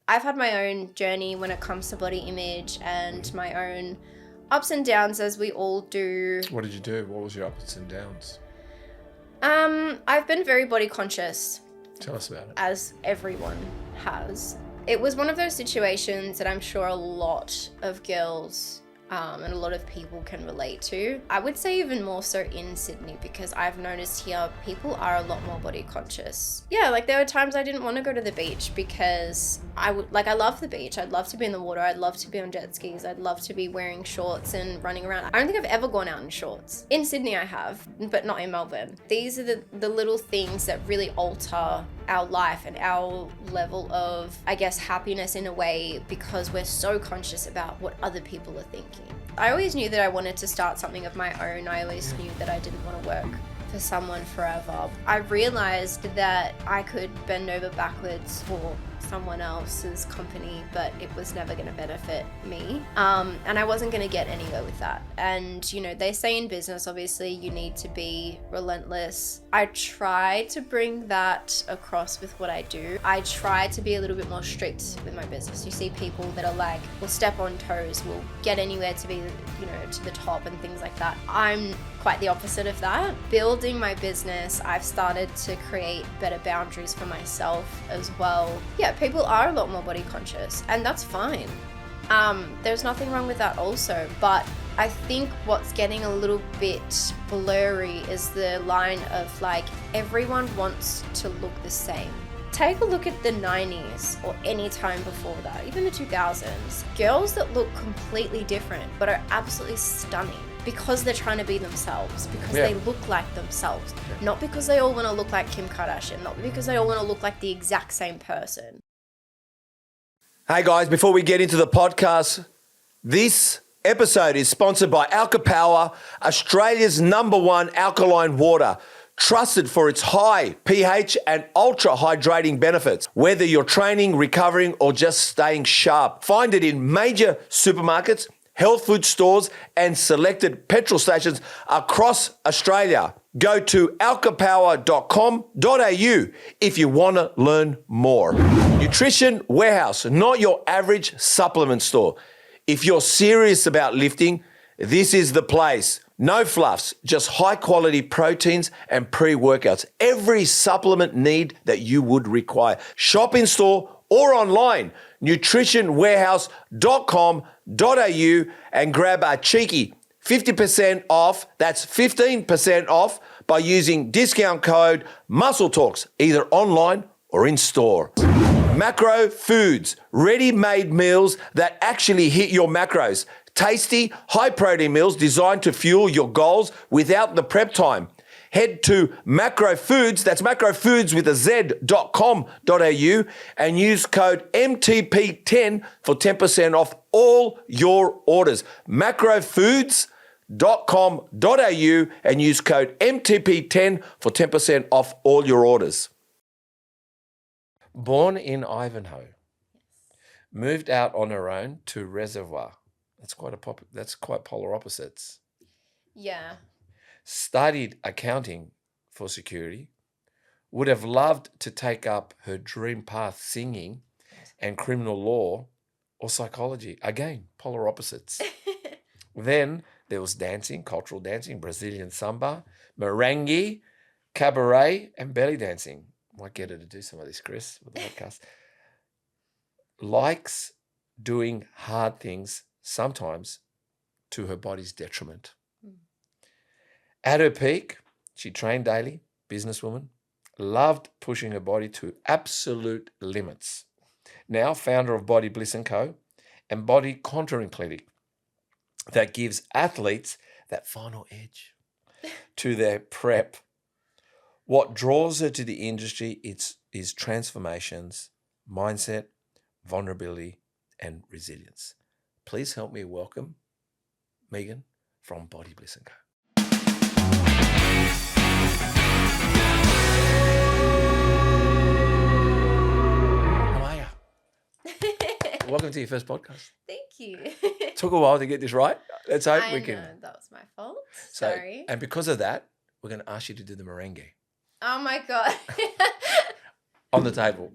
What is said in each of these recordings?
I've had my own journey when it comes to body image and my own ups and downs, as we all do. What did you do? What was your ups and downs? I've been very body conscious. Tell us about it. As everyone has. It was one of those situations that I'm sure a lot of girls and a lot of people can relate to. I would say even more so in Sydney, because I've noticed here people are a lot more body conscious. Yeah, like there were times I didn't want to go to the beach because I love the beach. I'd love to be in the water. I'd love to be on jet skis. I'd love to be wearing shorts and running around. I don't think I've ever gone out in shorts. In Sydney I have, but not in Melbourne. These are the little things that really alter our life and our level of, I guess, happiness in a way, because we're so conscious about what other people are thinking. I always knew that I wanted to start something of my own. I always knew that I didn't want to work for someone forever. I realized that I could bend over backwards for someone else's company, but it was never going to benefit me. And I wasn't going to get anywhere with that. And, you know, they say in business, obviously, you need to be relentless. I try to bring that across with what I do. I try to be a little bit more strict with my business. You see people that are like, will step on toes, will get anywhere to be, you know, to the top and things like that. I'm quite the opposite of that. Building my business, I've started to create better boundaries for myself as well. Yeah, people are a lot more body conscious, and that's fine. There's nothing wrong with that also, but I think what's getting a little bit blurry is the line of like, everyone wants to look the same. Take a look at the 90s or any time before that, even the 2000s. Girls that look completely different but are absolutely stunning because they're trying to be themselves, because they look like themselves. Not because they all want to look like Kim Kardashian, not because they all want to look like the exact same person. Hey guys, before we get into the podcast, this episode is sponsored by Alka Power, Australia's #1 alkaline water, trusted for its high pH and ultra hydrating benefits. Whether you're training, recovering, or just staying sharp, find it in major supermarkets, health food stores, and selected petrol stations across Australia. Go to alkapower.com.au if you want to learn more. Nutrition Warehouse, not your average supplement store. If you're serious about lifting, this is the place. No fluffs, just high quality proteins and pre-workouts. Every supplement need that you would require. Shop in store or online, nutritionwarehouse.com.au, and grab a cheeky 50% off, that's 15% off, by using discount code MUSCLETALKS, either online or in store. Macro Foods, ready-made meals that actually hit your macros. Tasty, high-protein meals designed to fuel your goals without the prep time. Head to Macro Foods, that's macrofoods with a Z.com.au, and use code MTP10 for 10% off all your orders. macrofoods.com.au and use code MTP10 for 10% off all your orders. Born in Ivanhoe, moved out on her own to Reservoir. That's quite polar opposites. Yeah. Studied accounting for security, would have loved to take up her dream path, singing and criminal law or psychology. Again, polar opposites. Then there was dancing, cultural dancing, Brazilian samba, merengue, cabaret, and belly dancing. Might get her to do some of this, Chris, with the podcast. Likes doing hard things, sometimes to her body's detriment. At her peak, she trained daily, businesswoman, loved pushing her body to absolute limits. Now founder of Body Bliss Co and Body Contouring Clinic that gives athletes that final edge to their prep. What draws her to the industry is transformations, mindset, vulnerability, and resilience. Please help me welcome Meagan from Body Bliss Co. How are you? Welcome to your first podcast. Thank you. Took a while to get this right. Let's hope we can. I know, that was my fault. So, Sorry. and because of that, we're going to ask you to do the merengue Oh my God. on the table.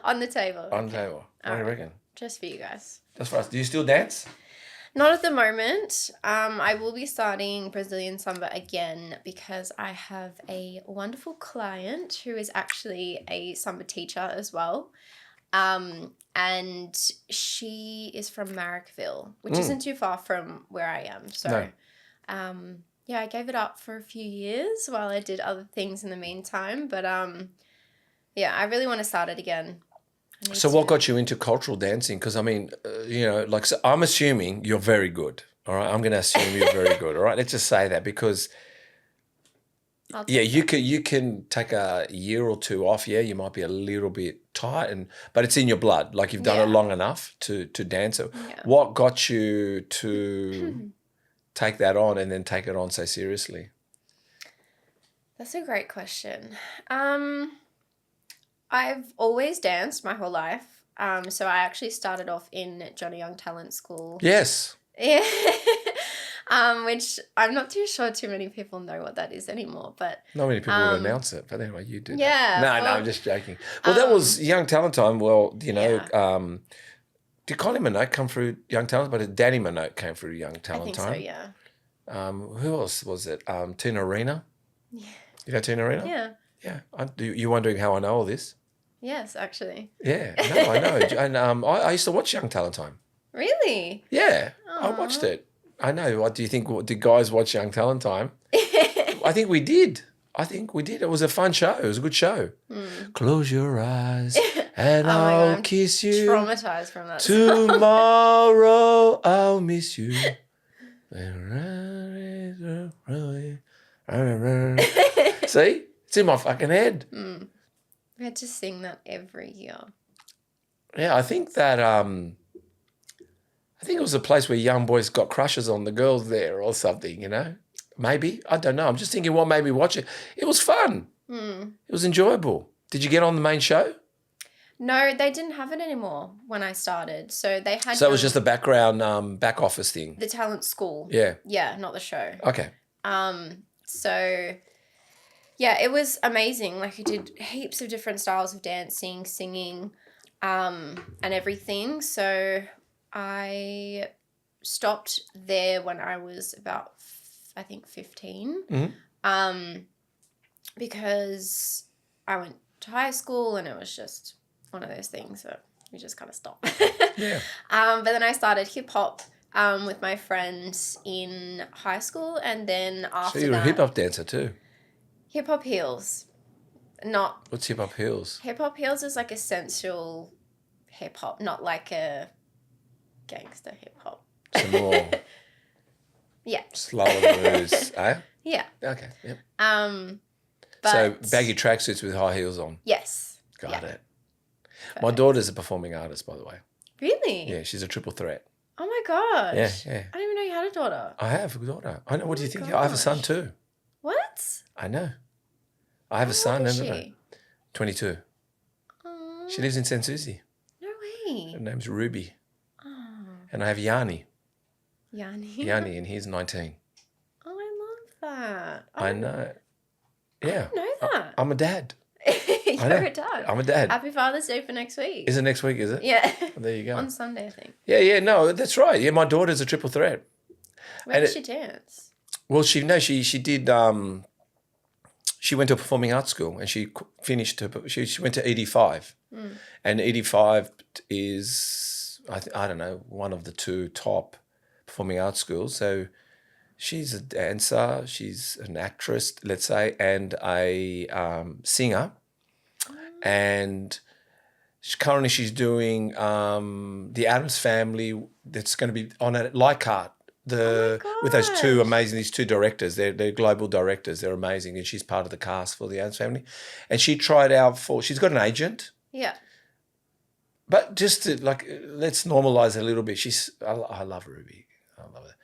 On the table. On the table. What do you reckon? Just for you guys. Just for us. Do you still dance? Not at the moment. I will be starting Brazilian Samba again because I have a wonderful client who is actually a Samba teacher as well. And she is from Marrickville, which isn't too far from where I am. So, yeah, I gave it up for a few years while I did other things in the meantime. But, yeah, I really want to start it again. So what got you into cultural dancing? Because, I mean, so I'm assuming you're very good, all right? I'm going to assume you're very good, all right? Let's just say that because, you can take a year or two off. Yeah, you might be a little bit tight, but it's in your blood. Like you've done it long enough to dance. So what got you to take that on and then take it on so seriously? That's a great question. I've always danced my whole life. So I actually started off in Johnny Young Talent School. Yes. Yeah. Which I'm not too sure too many people know what that is anymore, but not many people would announce it, but anyway, you do. Yeah. No, I'm just joking. Well, that was Young Talent time. Well, did Kylie Minogue come through Young Talent? But Danny Minogue came through Young Talent time. I think so, yeah. Who else was it? Tina Arena. Yeah. You know Tina Arena? Yeah. Yeah. You're wondering how I know all this? Yes, actually. Yeah. No, I know. And I used to watch Young Talent time. Really? Yeah. I watched it. I know. What do you think? Did guys watch Young Talent time? I think we did. It was a fun show. It was a good show. Close your eyes and I'll kiss you. Traumatized from that. Tomorrow I'll miss you. See? It's in my fucking head. We had to sing that every year. Yeah, I think that it was a place where young boys got crushes on the girls there or something, Maybe. I don't know. I'm just thinking what made me watch it. It was fun. It was enjoyable. Did you get on the main show? No, they didn't have it anymore when I started. So they had... So it was just a background, back office thing? The talent school. Yeah. Yeah, not the show. Okay. So... yeah, it was amazing. Like I did heaps of different styles of dancing, singing, and everything. So I stopped there when I was about, I think, 15. Because I went to high school and it was just one of those things that we just kind of stopped. Yeah. But then I started hip hop with my friends in high school, and then after So you're a hip hop dancer too? Hip hop heels. What's hip hop heels? Hip hop heels is like a sensual hip hop, not like a gangster hip hop. Some more Yeah. slower moves, eh? Yeah. Okay, yep. But So baggy tracksuits with high heels on. yes. Got Yeah. it. My daughter's a performing artist, by the way. Really? Yeah, she's a triple threat. Oh my gosh. Yeah. I didn't even know you had a daughter. I have a daughter. I know. What do you my think? I have a son gosh. too. What? I know. I have a How son. old is And she? 22. Aw, She lives in San Susi. no way. Her name's Ruby. Oh, And I have Yanni. Yanni. Yanni, and he's 19. Oh, I love that. I know. Yeah. I know that. I'm a dad. You're know. a dad. I'm a dad. Happy Father's Day for next week. Is it next week, is it? Yeah. There you go. On Sunday, I think. Yeah, no, that's right. Yeah, my daughter's a triple threat. Where And did she dance? Well, she did. She went to a performing arts school and she finished her. She went to ED5, and ED5 is I don't know, one of the two top performing arts schools. So she's a dancer, she's an actress, let's say, and a singer, and currently she's doing the Addams Family. That's going to be on at Leichhardt. With these two directors, they're global directors. They're amazing, and she's part of the cast for the Addams Family. And she tried out she's got an agent. Yeah. But just to let's normalize it a little bit. I love Ruby. I love her.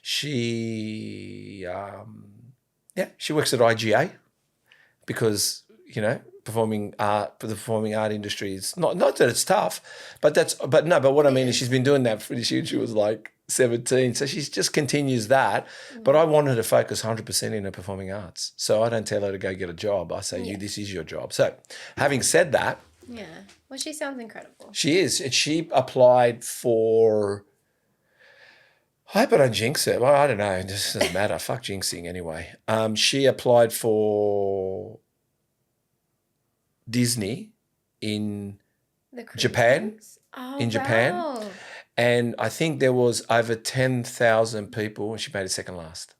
She she works at IGA because the performing art industry is not that it's tough, but what I mean is she's been doing that since she was like 17, so she just continues that. But I want her to focus 100% in her performing arts, so I don't tell her to go get a job. I say, this is your job. So having said that, Yeah. Well, she sounds incredible. She is. And she applied for, I hope I don't jinx it. Well, I don't know. It just doesn't matter. Fuck jinxing anyway. She applied for Disney in The cruise Japan. things? Oh, In Japan. wow. And I think there was over 10,000 people, and she made it second last.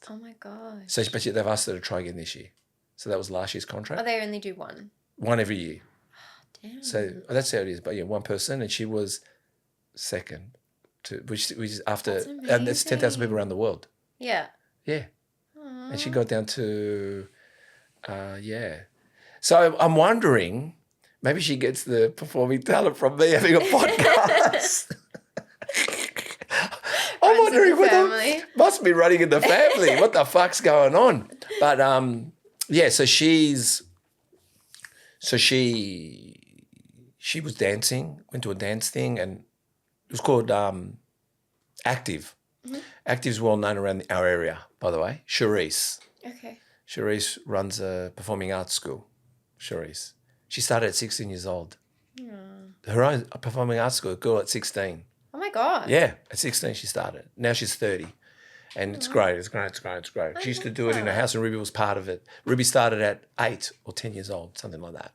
Oh my gosh. So but they've asked her to try again this year. So that was last year's Oh, contract. they only do one. One every year. Damn. So that's how it is. But yeah, one person, and she was second, to which is after, That's and it's 10,000 people amazing. around the world. Yeah. Yeah, Aw. and she got down to, yeah. So I'm wondering, maybe she gets the performing talent from me having a podcast. I'm Runs in wondering the what family. must be running in the family. What the fuck's going on? But yeah. So she was dancing. Went to a dance thing, and it was called Active. Mm-hmm. Active's well known around our area, by the way. Charisse Okay. runs a performing arts school. Charisse. She started at 16 years old. Her own performing arts school, girl at 16. Oh my god. Yeah, at 16 she started. Now she's 30. And it's great. It's great. She used to do it in her house, and Ruby was part of it. Ruby started at 8 or 10 years old, something like that.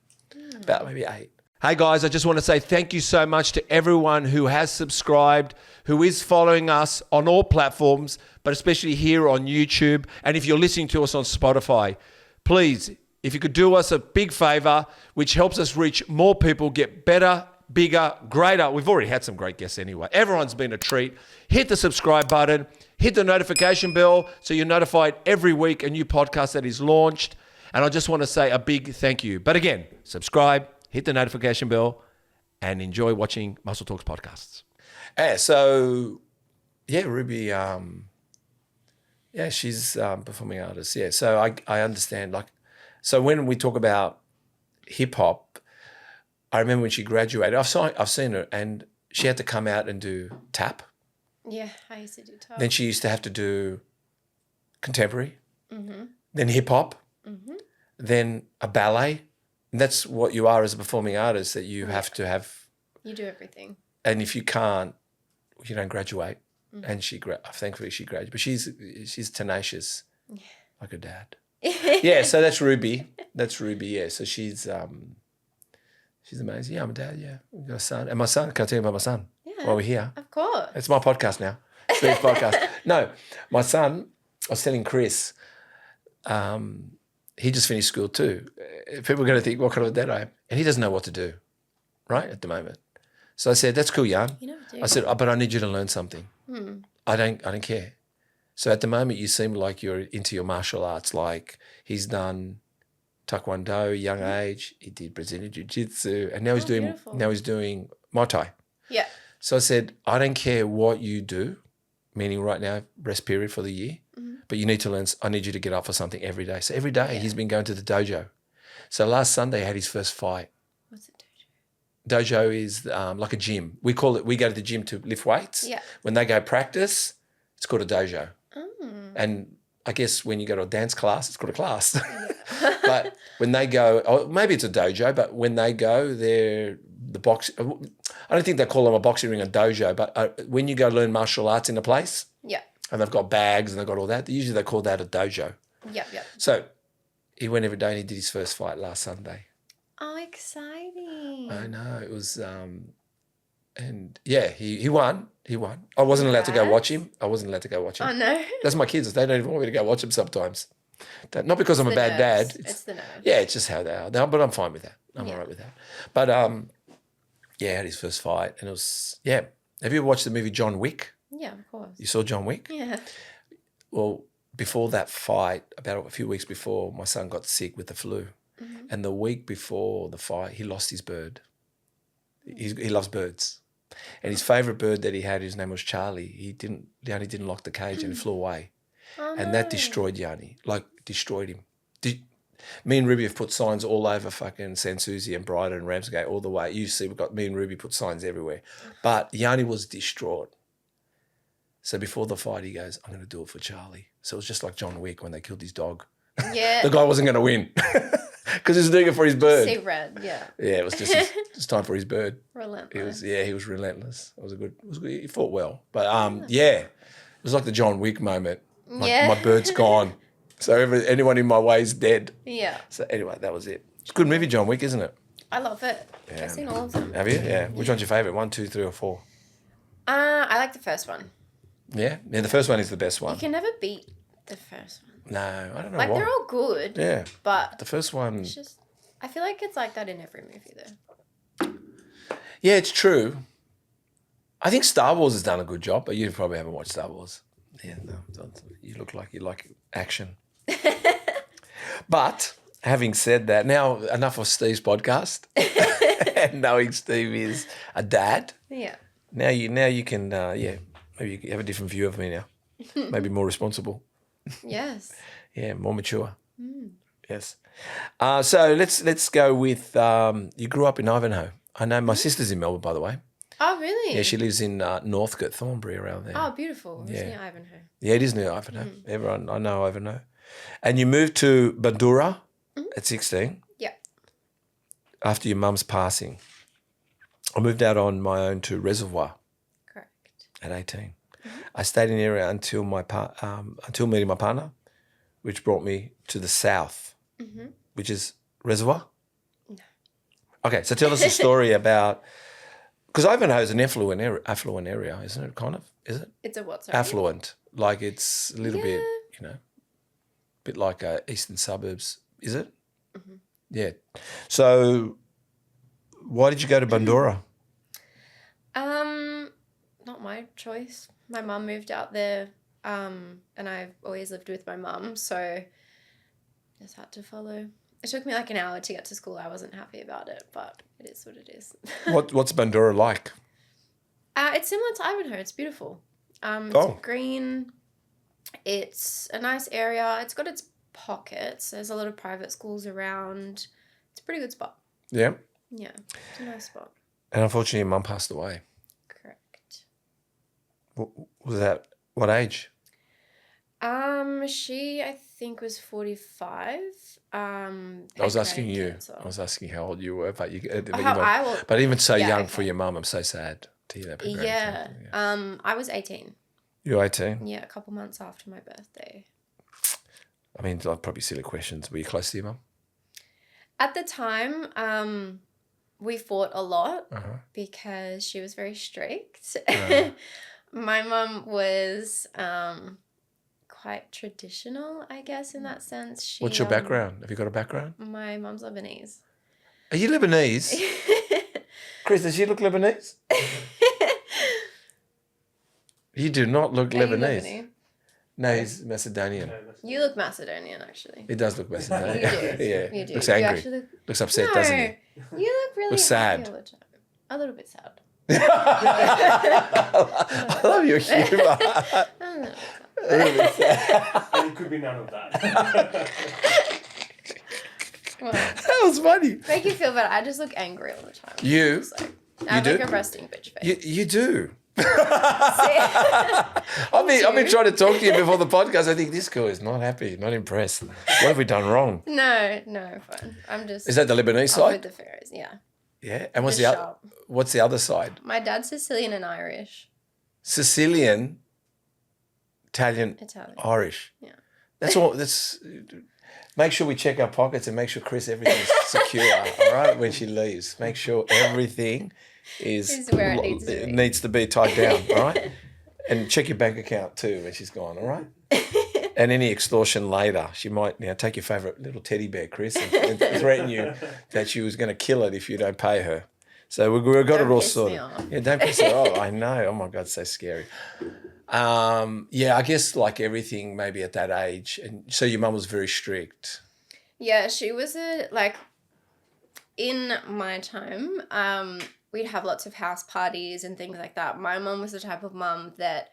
About maybe 8. Hey guys, I just want to say thank you so much to everyone who has subscribed, who is following us on all platforms, but especially here on YouTube. And if you're listening to us on Spotify, please, if you could do us a big favor, which helps us reach more people, get better, bigger, greater. We've already had some great guests anyway. Everyone's been a treat. Hit the subscribe button, hit the notification bell so you're notified every week a new podcast that is launched. And I just want to say a big thank you. But again, subscribe, hit the notification bell, and enjoy watching Muscle Talks podcasts. Yeah, so, yeah, Ruby, yeah, she's performing artist. Yeah, so I understand. So when we talk about hip hop, I remember when she graduated, I've seen her, and she had to come out and do tap. Yeah, I used to do top. Then she used to have to do contemporary, then hip hop, then a ballet. And that's what you are as a performing artist, that you have to have. You do everything. And if you can't, you don't graduate. And thankfully she graduated. But she's tenacious, like her dad. Yeah, so that's Ruby. Yeah, so she's amazing. Yeah, I'm a dad, yeah. We've got a son. And my son, can I tell you about my son? Yeah. While we're here. Of course. It's my podcast now. It's Steve's podcast. No, my son, I was telling Chris, he just finished school too. People are going to think, what kind of a dad I am? And he doesn't know what to do, right, at the moment. So I said, that's cool, Jan. You know, I said, but I need you to learn something. I don't care. So at the moment, you seem like you're into your martial arts. Like he's done Taekwondo, young age. He did Brazilian Jiu-Jitsu, and now he's doing Muay Thai. Yeah. So I said, I don't care what you do, meaning right now, rest period for the year, but you need to learn. I need you to get up for something every day. So every day he's been going to the dojo. So last Sunday he had his first fight. What's a dojo? Dojo is like a gym. We go to the gym to lift weights. Yeah. When they go practice, it's called a dojo. And I guess when you go to a dance class, it's called a class. But when they go, or maybe it's a dojo, but when they go, they're the box. I don't think they call them a boxing ring a dojo, but when you go learn martial arts in a place, and they've got bags and they've got all that, usually they call that a dojo. Yeah. So he went every day and he did his first fight last Sunday. Oh, exciting. I know, it was, and yeah, he won. I wasn't allowed to go watch him. Oh, no. That's my kids. They don't even want me to go watch him sometimes. Not because I'm a bad dad. It's the nerves. Yeah, it's just how they are. But I'm fine with that. I'm all right with that. But yeah, had his first fight, and it was, yeah. Have you ever watched the movie John Wick? Yeah, of course. You saw John Wick? Yeah. Well, before that fight, about a few weeks before, my son got sick with the flu. And the week before the fight, he lost his bird. He loves birds. And his favourite bird that he had, his name was Charlie. Yanni didn't lock the cage and he flew away. Oh, And that destroyed Yanni, destroyed him. Me and Ruby have put signs all over fucking Sanssouci and Brighton and Ramsgate all the way. You see, me and Ruby put signs everywhere. But Yanni was distraught. So before the fight, he goes, I'm going to do it for Charlie. So it was just like John Wick when they killed his dog. Yeah. The guy wasn't going to win. Because he was doing it for his bird. See red, yeah. Yeah, it was just time for his bird. Relentless. He was relentless. It was good. He fought well. But it was like the John Wick moment. My bird's gone. So anyone in my way is dead. Yeah. So anyway, that was it. It's a good movie, John Wick, isn't it? I love it. Yeah. I've seen all of them. Have you? Yeah. Which one's your favourite? 1, 2, 3 or 4? I like the first one. Yeah? Yeah, the first one is the best one. You can never beat the first one. No, I don't know Like, why. they're all good. Yeah. But The first one... it's just... I feel like it's like that in every movie, though. Yeah, it's true. I think Star Wars has done a good job, but you probably haven't watched Star Wars. Yeah, no. You look like you like action. But having said that, now enough of Steve's podcast and knowing Steve is a dad. Yeah. Now you can maybe you have a different view of me now. Maybe more responsible. Yes. Yeah, more mature. Yes. So let's go with you grew up in Ivanhoe. I know my sister's in Melbourne, by the way. Oh, really? Yeah, she lives in Northcote, Thornbury, around there. Oh, beautiful. It's Yeah. near Ivanhoe. Yeah, it is near Ivanhoe. Everyone, I know Ivanhoe. And you moved to Bandura at 16 Yeah. after your mum's passing. I moved out on my own to Reservoir Correct. at 18. I stayed in the area until until meeting my partner, which brought me to the south, which is Reservoir. No. Okay, so tell us a story about, because Ivanhoe is an affluent area, isn't it? Kind of, is it? It's a what, sorry? Affluent, like it's a little bit, bit like eastern suburbs, is it? Yeah. So, why did you go to Bandura? Not my choice. My mum moved out there, and I've always lived with my mum, so just had to follow. It took me like an hour to get to school. I wasn't happy about it, but it is what it is. What's Bandura like? It's similar to Ivanhoe. It's beautiful. It's green. It's a nice area. It's got its pockets. There's a lot of private schools around. It's a pretty good spot. Yeah. Yeah, it's a nice spot. And unfortunately, your mum passed away. Correct. Was that what age? She I think was 45. I was asking you. Cancer. I was asking how old you were, but But even so yeah, young okay. for your mum, I'm so sad to hear that. about Yeah. grandchildren. I was 18. You're 18. Yeah, a couple months after my birthday. I mean, probably silly questions. Were you close to your mum? At the time, we fought a lot Uh-huh. because she was very strict. Uh-huh. My mum was quite traditional, I guess, in that sense. What's your background? Have you got a background? My mum's Lebanese. Are you Lebanese? Chris, does she look Lebanese? You do not look Are you Lebanese. Lebanese? No, he's Macedonian. You look Macedonian, actually. He does look Macedonian. You do. Yeah. You do. Looks You angry. actually Looks upset, doesn't he? You look really Looks happy sad. all the time. A little bit sad. I love your humour. I don't know. And it could be none of that. Well, That was funny. make you feel better. I just look angry all the time. You? Just like, I have do? like a resting bitch face. You do. See? I've been trying to talk to you before the podcast. I think this girl is not happy, not impressed. What have we done wrong? No, fine. I'm just. Is that the Lebanese off with side? the Pharaohs, yeah. Yeah. And what's Just the sharp. what's the other side? My dad's Sicilian and Irish. Sicilian, Italian, Italian. Irish. Yeah. That's all. That's. Make sure we check our pockets and make sure Chris everything's secure. All right, when she leaves, make sure everything Is where it needs to be. needs to be tied down. All right, and check your bank account too when she's gone. All right. And any extortion later, she might take your favourite little teddy bear, Chris, and threaten you that she was going to kill it if you don't pay her. So we've got Don't it all piss sorted. me off. Yeah, don't piss her off. I know. Oh my God, so scary. Yeah, I guess like everything, maybe at that age, and so your mum was very strict. Yeah, she was in my time, we'd have lots of house parties and things like that. My mum was the type of mum that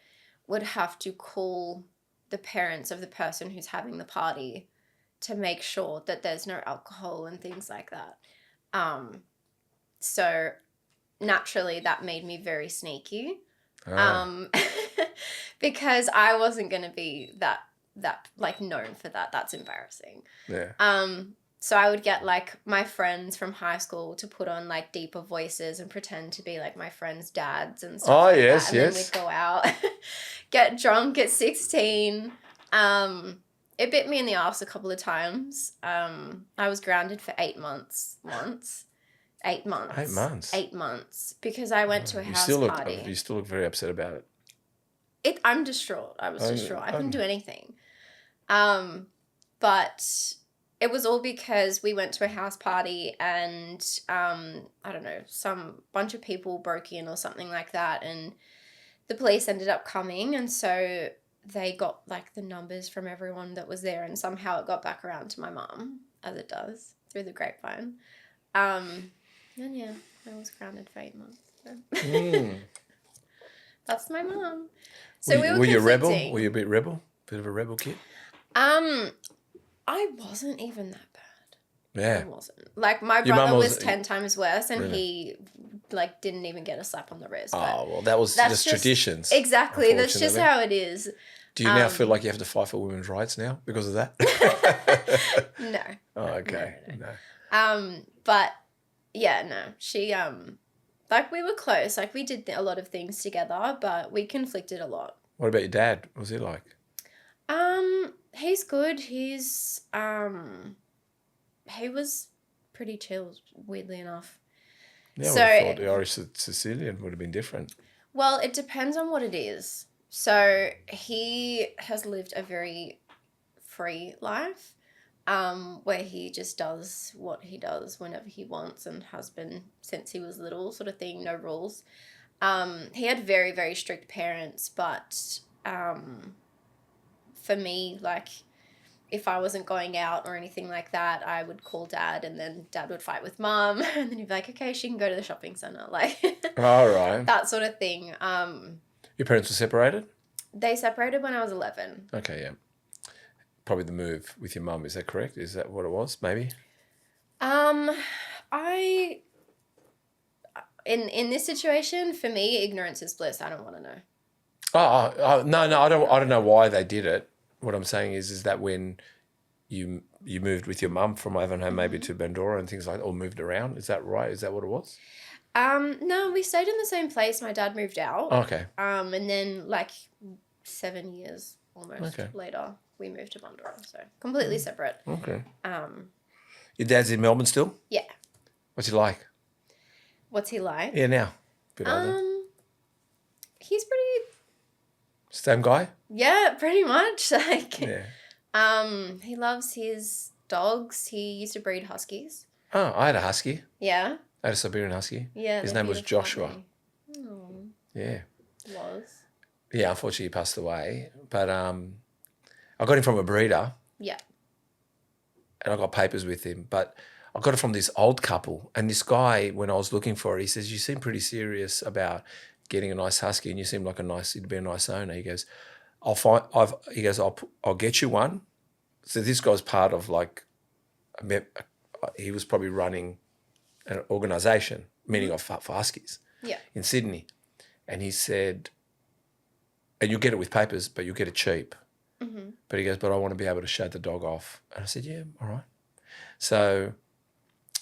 would have to call the parents of the person who's having the party to make sure that there's no alcohol and things like that. So naturally that made me very sneaky. Because I wasn't going to be that like known for that. That's embarrassing. Yeah. So I would get like my friends from high school to put on like deeper voices and pretend to be like my friends' dads and stuff like yes, that. And yes. then we'd go out, get drunk at 16. It bit me in the ass a couple of times. I was grounded for 8 months once. 8 months. 8 months. 8 months because I went to a house party. You still look very upset about it. I'm distraught. I was distraught. I couldn't do anything. But it was all because we went to a house party and I don't know, some bunch of people broke in or something like that, and the police ended up coming, and so they got like the numbers from everyone that was there, and somehow it got back around to my mum, as it does through the grapevine. And yeah, I was grounded for 8 months. So. That's my mum. So were you a rebel? conflicting. Were you a bit rebel? Bit of a rebel kid? I wasn't even that bad. Yeah. I wasn't. Like, my Your mum brother was was- 10 times worse, and Really? he, like, didn't even get a slap on the wrist. but Oh, well, that was that's just traditions. Exactly. That's just unfortunately. how it is. Do you now feel like you have to fight for women's rights now because of that? No. Oh, okay. No. But, yeah, no. She, like, we were close. Like, we did a lot of things together, but we conflicted a lot. What about your dad? What was he like? He's good. He's, he was pretty chill, weirdly enough. Yeah, So- I would have thought the Irish Sicilian would have been different. Well, it depends on what it is. So he has lived a very free life, where he just does what he does whenever he wants and has been since he was little, sort of thing, no rules. He had very, very strict parents, but for me, like, if I wasn't going out or anything like that, I would call Dad, and then Dad would fight with Mum, and then he'd be like, okay, she can go to the shopping centre, like All right. that sort of thing. Your parents were separated? They separated when I was 11. Okay, yeah. Probably the move with your mum, is that correct? Is that what it was, maybe? In this situation, for me, ignorance is bliss. I don't want to know. No, I don't know why they did it. What I'm saying is that when you moved with your mum from Ivanhoe maybe to Bandora and things like that, or moved around, is that right? Is that what it was? No, we stayed in the same place. My dad moved out. Okay. And then like 7 years almost later, we moved to Bandora. So completely separate. Okay. Your dad's in Melbourne still? Yeah. What's he like? What's he like? Yeah, now. Bit older. He's pretty. Same guy? Yeah, pretty much. Like. Yeah. He loves his dogs. He used to breed huskies. Oh, I had a husky. Yeah. I had a Siberian husky. Yeah. His they're name was beautiful, Joshua. aren't they? Oh, Yeah. was. Yeah, unfortunately he passed away. But I got him from a breeder. Yeah. And I got papers with him. But I got it from this old couple. And this guy, when I was looking for it, he says, you seem pretty serious about getting a nice husky, and you seem like you'd be a nice owner. He goes, I'll get you one. So this guy's part of he was probably running an organisation, meaning for huskies in Sydney. And he said, and you'll get it with papers, but you'll get it cheap. Mm-hmm. But he goes, but I want to be able to show the dog off. And I said, yeah, all right. So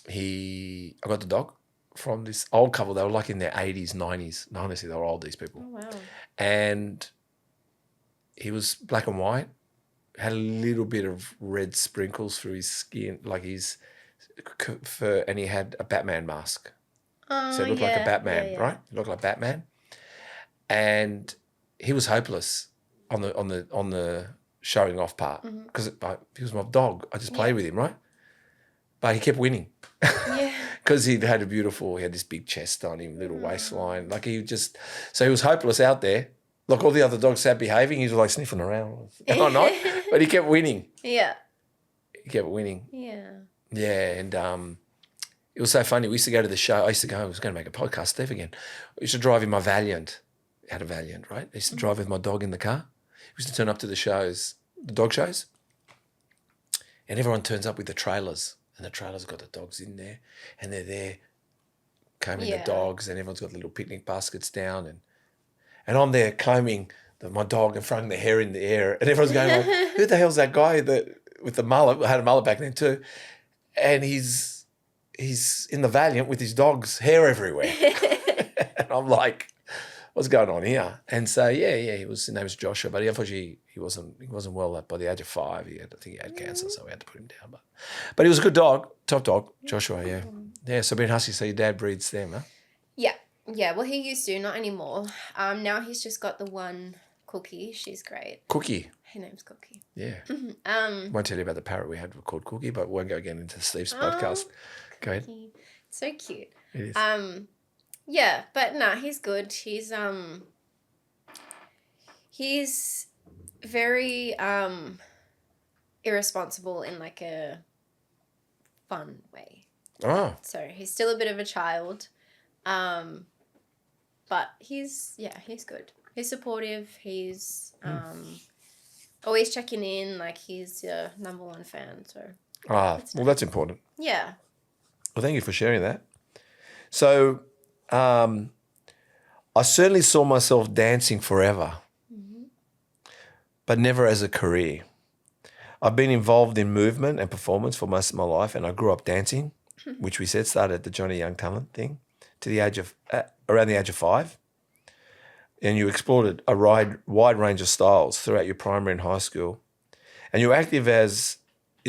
I got the dog from this old couple. They were like in their 80s, 90s. No, honestly, they were old, these people. Oh, wow. And he was black and white, had a little bit of red sprinkles through his skin, like his fur, and he had a Batman mask. So he looked like a Batman, right? He looked like Batman. And he was hopeless on the showing off part because he was my dog. I just played with him, right? But he kept winning. Yeah. Because he had this big chest on him, little waistline. Like so he was hopeless out there. Like all the other dogs sat behaving, he was like sniffing around all night. But he kept winning. Yeah. He kept winning. Yeah. Yeah, and it was so funny. We used to go to the show. I was going to make a podcast, Steve, again. I used to drive in my Valiant. I had a Valiant, right? I used to drive with my dog in the car. We used to turn up to the shows, the dog shows. And everyone turns up with the trailers. And the trailers got the dogs in there. And they're there combing the dogs. And everyone's got little picnic baskets down. And I'm there combing my dog and throwing the hair in the air. And everyone's going like, who the hell's that guy with the mullet? I had a mullet back then too. and he's in the Valiant with his dog's hair everywhere. And I'm like, what's going on here? And so his name was Joshua, but unfortunately he wasn't well by the age of 5. I think he had cancer, so we had to put him down. But he was a good dog, top dog, Joshua. Yeah, yeah. So being husky, so your dad breeds them, huh? Yeah. Well, he used to, not anymore. Now he's just got the one Cookie. She's great. Cookie. Her name's Cookie. Yeah. Won't tell you about the parrot we had called Cookie, but won't go again into Steve's podcast. Go ahead. So cute. It is. Yeah, but no, he's good. He's very irresponsible in like a fun way. Oh. So he's still a bit of a child. But he's good. He's supportive. He's always checking in. Like he's your number one fan. So That's important. yeah. Well, thank you for sharing that. So, I certainly saw myself dancing forever, but never as a career. I've been involved in movement and performance for most of my life, and I grew up dancing, which we said started at the Johnny Young Talent thing, to the age of around the age of 5. And you explored a wide range of styles throughout your primary and high school, and you're active in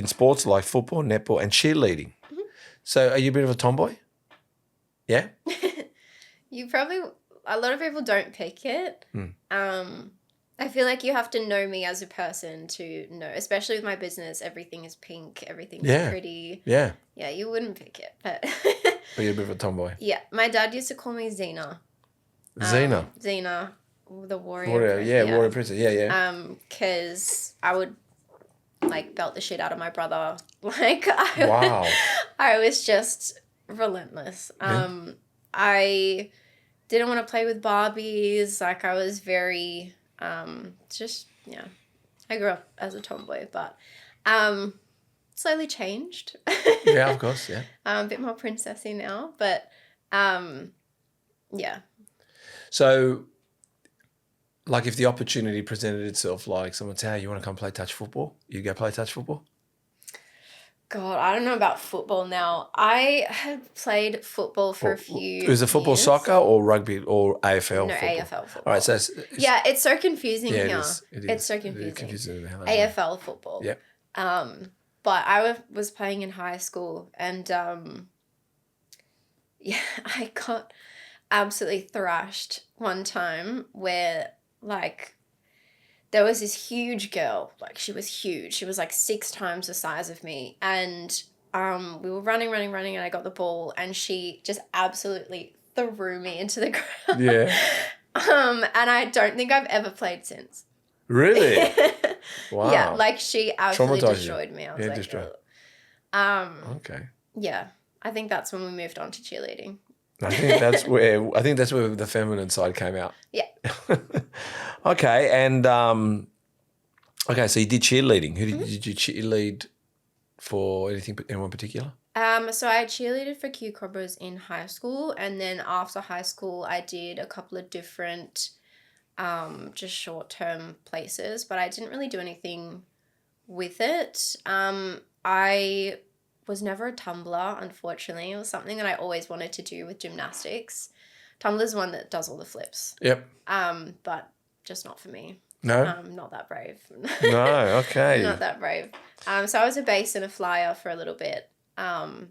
sports like football, netball, and cheerleading. So, are you a bit of a tomboy? Yeah. A lot of people don't pick it. I feel like you have to know me as a person to know, especially with my business, everything is pink, everything's pretty. Yeah. Yeah, you wouldn't pick it, but But you're a bit of a tomboy. yeah, my dad used to call me Xena. Xena. Xena, the warrior. Warrior princess. Yeah. Because I would like belt the shit out of my brother. Like Wow. I was just relentless. I didn't want to play with Barbies. Like I was very I grew up as a tomboy, but slowly changed. Yeah, of course, yeah. A bit more princessy now, but yeah. So, like if the opportunity presented itself, like someone say, hey, you want to come play touch football? You go play touch football? God, I don't know about football now. I had played football for a few Is it football years. soccer or rugby or AFL No, football? AFL football. All right, so it's so confusing yeah, here. it is. It's so It confusing. confuses the hell out of me. AFL football. Yep. But I was playing in high school and I got absolutely thrashed one time where like there was this huge girl, like she was huge. She was like 6 times the size of me. And we were running and I got the ball and she just absolutely threw me into the ground. Yeah. And I don't think I've ever played since. Really? Wow. Yeah, like she absolutely Traumatized you. destroyed me. I was Yeah, like, destroyed. ugh. Okay. Yeah, I think that's when we moved on to cheerleading. I think that's where the feminine side came out. Yeah. Okay, and so you did cheerleading. Did you cheerlead for anyone particular? So I cheerleaded for Q Cobras in high school, and then after high school, I did a couple of different, just short-term places, but I didn't really do anything with it. I was never a tumbler, unfortunately. It was something that I always wanted to do with gymnastics. Tumbler's one that does all the flips. Yep. But just not for me. No? Not that brave. No, okay. Not that brave. So I was a base and a flyer for a little bit. But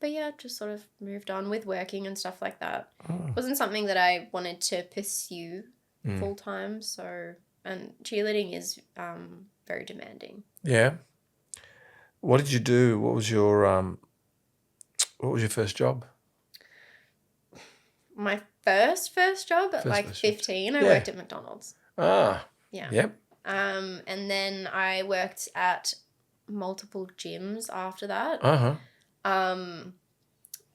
yeah, just sort of moved on with working and stuff like that. It wasn't something that I wanted to pursue full time. So, and cheerleading is very demanding. Yeah. What did you do? What was your first job? My first job at like 15, I worked at McDonald's. Ah. Yeah. Yep. And then I worked at multiple gyms after that.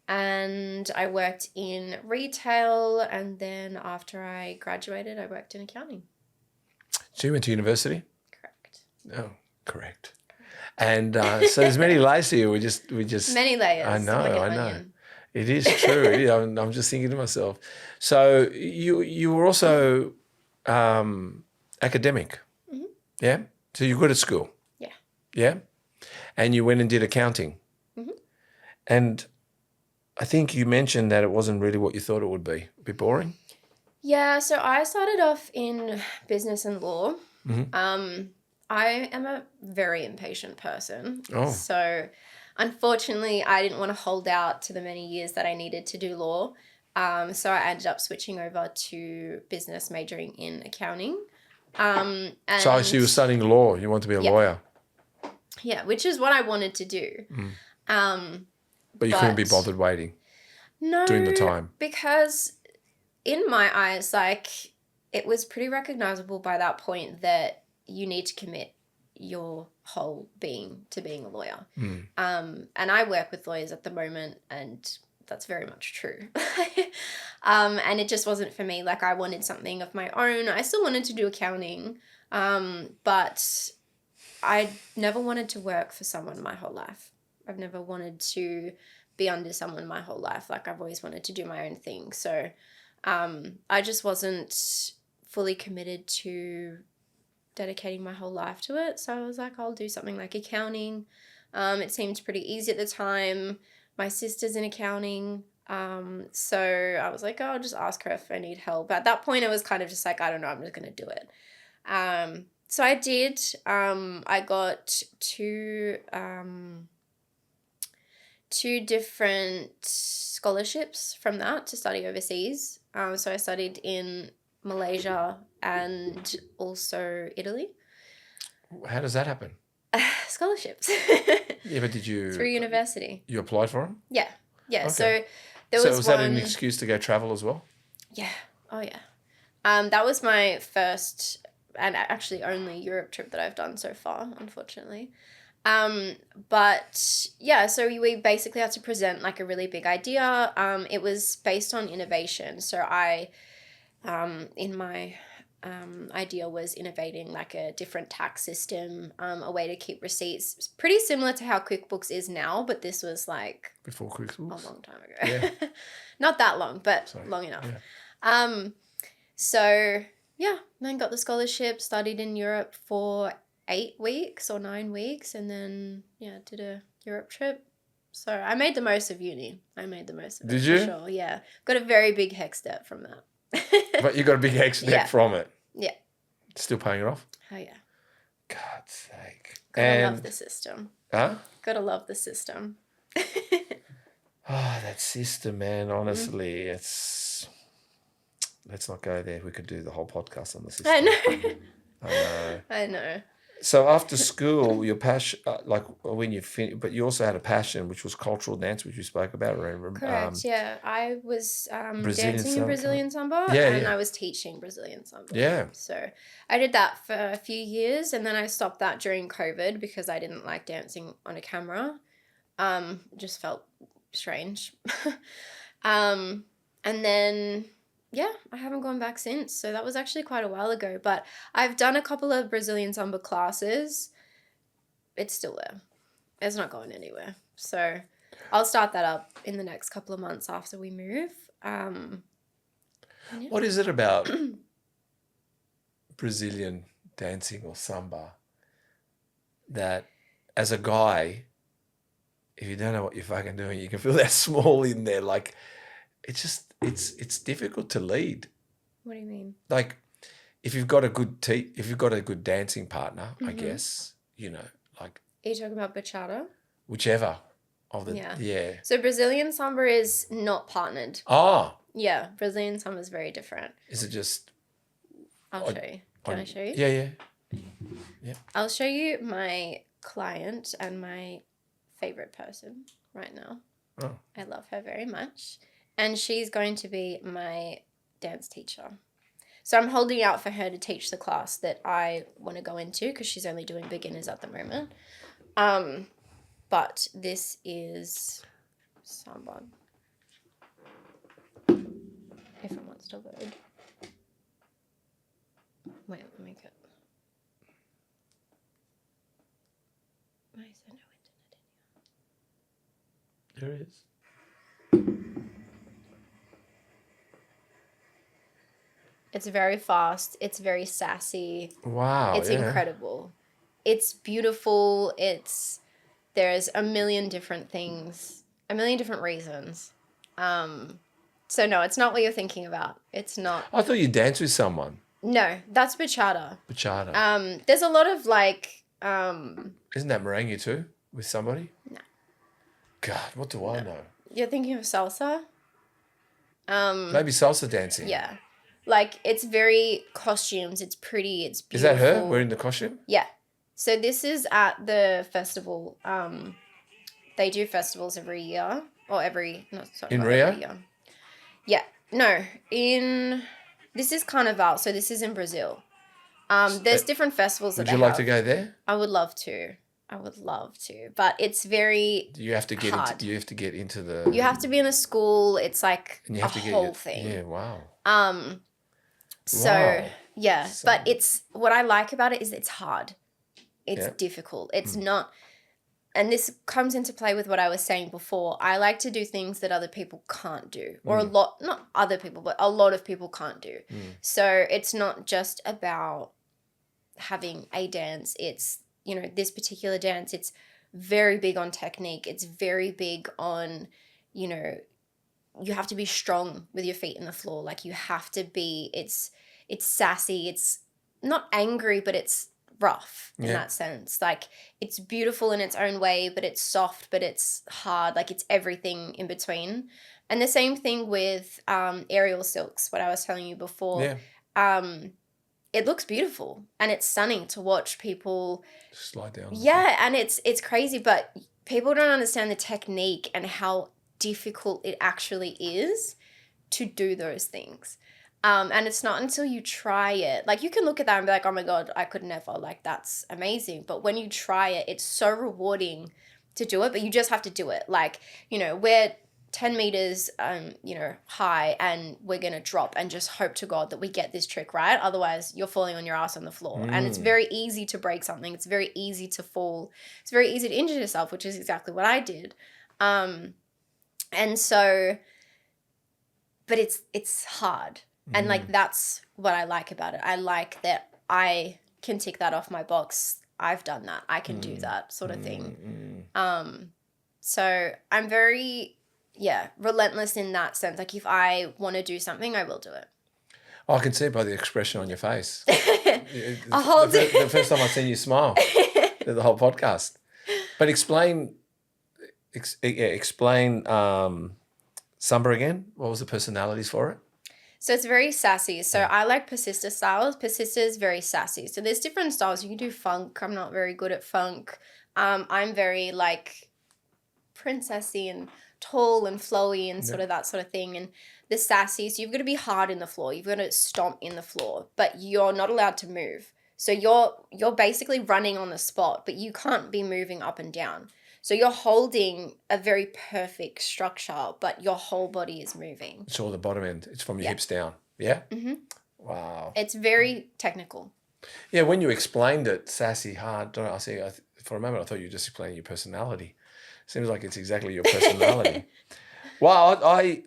And I worked in retail, and then after I graduated, I worked in accounting. So you went to university? Correct. Oh, correct. And so there's many layers to you. We just Many layers. I know, like an I know. onion. It is true. It is. I'm just thinking to myself. So you were also academic, yeah. So you're good at school, Yeah. yeah, and you went and did accounting. And I think you mentioned that it wasn't really what you thought it would be. A bit boring? Yeah, so I started off in business and law. Mm-hmm. I am a very impatient person. Oh. So unfortunately, I didn't want to hold out to the many years that I needed to do law. So I ended up switching over to business, majoring in accounting. And So you were studying law. You want to be a lawyer. Yeah, which is what I wanted to do. But you couldn't be bothered waiting. No, doing the time. Because in my eyes, like, it was pretty recognizable by that point that you need to commit your whole being to being a lawyer. And I work with lawyers at the moment, and that's very much true. And it just wasn't for me. Like, I wanted something of my own. I still wanted to do accounting, but I never wanted to work for someone my whole life. I've never wanted to be under someone my whole life. Like, I've always wanted to do my own thing. So I just wasn't fully committed to dedicating my whole life to it. So I was like, I'll do something like accounting. It seemed pretty easy at the time. My sister's in accounting. So I was like, oh, I'll just ask her if I need help. At that point, it was kind of just like, I don't know, I'm just going to do it. So I did. I got two different scholarships from that to study overseas. So I studied in Malaysia and also Italy. How does that happen? Scholarships. Yeah, but did you... Through university. You applied for them? Yeah. Yeah, Okay. So was that an excuse to go travel as well? Yeah. Oh, yeah. That was my first and actually only Europe trip that I've done so far, unfortunately. But yeah, so we basically had to present like a really big idea. It was based on innovation. So I, in my idea was innovating like a different tax system, a way to keep receipts. It's pretty similar to how QuickBooks is now, but this was like before QuickBooks. A long time ago. Yeah. Not that long, but long enough. Yeah. So yeah, then got the scholarship, studied in Europe for 8 weeks or 9 weeks, and then did a Europe trip. So I made the most of uni. I made the most of it. Did you? For sure. Yeah. Got a very big HECS debt from that. But you got a big HECS debt from it. Yeah. Still paying it off? Oh yeah. God's sake. Gotta love the system. Huh? Gotta love the system. Oh, that system, man. Honestly, it's... Let's not go there. We could do the whole podcast on the system. I know. So after school, your passion, like when you finished, but you also had a passion, which was cultural dance, which you spoke about. Correct. Yeah, I was Brazilian dancing in Brazilian samba, and I was teaching Brazilian samba. Yeah. So I did that for a few years, and then I stopped that during COVID because I didn't like dancing on a camera. Just felt strange. And then. Yeah, I haven't gone back since. So that was actually quite a while ago. But I've done a couple of Brazilian samba classes. It's still there. It's not going anywhere. So I'll start that up in the next couple of months after we move. What is it about Brazilian dancing or samba that as a guy, if you don't know what you're fucking doing, you can feel that small in there. Like, it's just... It's difficult to lead. What do you mean? Like, if you've got a good dancing partner, I guess, like. Are you talking about bachata? Whichever of the yeah. So Brazilian samba is not partnered. Oh. Yeah, Brazilian samba is very different. Is it just? I'll show you. Can I show you? Yeah. I'll show you my client and my favorite person right now. Oh. I love her very much. And she's going to be my dance teacher. So I'm holding out for her to teach the class that I want to go into because she's only doing beginners at the moment. But this is samba. If it wants to load. Wait, let me get... Why is there no internet in here? There is. It's very fast. It's very sassy. Wow. It's incredible. It's beautiful. There's a million different things a million different reasons. So no, it's not what you're thinking about. It's not. I thought you danced with someone. No, that's bachata. Bachata. There's a lot of like. Isn't that merengue too with somebody? No. God, what do I know? You're thinking of salsa. Maybe salsa dancing. Yeah, like it's very costumes. It's pretty. It's Is beautiful. that her wearing the costume? Yeah. So this is at the festival. They do festivals every year or every no sorry In not Rio? every year. Yeah. No. This is Carnival. So this is in Brazil. There's different festivals that Would you they like have. to go there? I would love to. But it's very You have to get hard. into. You have to get into the. You have to be in a school. It's like And you a have to get whole thing. Yeah. Wow. So Wow. yeah, So- but it's what I like about it is it's hard. It's Yeah. difficult. It's not, and this comes into play with what I was saying before. I like to do things that other people can't do, or a lot, not other people, but a lot of people can't do. So it's not just about having a dance. It's, you know, this particular dance, it's very big on technique. It's very big on, you know, you have to be strong with your feet in the floor. Like you have to be, it's sassy. It's not angry, but it's rough in that sense. Like it's beautiful in its own way, but it's soft, but it's hard. Like it's everything in between. And the same thing with aerial silks, what I was telling you before. Yeah. It looks beautiful and it's stunning to watch people. Slide down. Yeah, and it's crazy, but people don't understand the technique and how difficult it actually is to do those things. And it's not until you try it. Like you can look at that and be like, oh my God, I could never. Like that's amazing. But when you try it, it's so rewarding to do it, but you just have to do it. Like, you know, we're 10 meters, you know, high and we're going to drop and just hope to God that we get this trick right. Otherwise you're falling on your ass on the floor and it's very easy to break something. It's very easy to fall. It's very easy to injure yourself, which is exactly what I did. And so, but it's hard. And like, that's what I like about it. I like that I can tick that off my box. I've done that. I can do that sort of thing. So I'm very, relentless in that sense. Like if I want to do something, I will do it. I can see it by the expression on your face. I'll hold the first time I seen you smile, the whole podcast. But explain Samba again. What was the personalities for it? So it's very sassy. So I like persista styles. Persista is very sassy. So there's different styles. You can do funk. I'm not very good at funk. I'm very like princessy and tall and flowy and sort of that sort of thing. And the sassy, so you've got to be hard in the floor. You've got to stomp in the floor, but you're not allowed to move. So you're basically running on the spot, but you can't be moving up and down. So you're holding a very perfect structure, but your whole body is moving. It's all the bottom end. It's from your hips down. Yeah? Mm-hmm. Wow. It's very technical. Yeah, when you explained it, sassy, hard, don't know, for a moment I thought you were just explaining your personality. Seems like it's exactly your personality. Well, I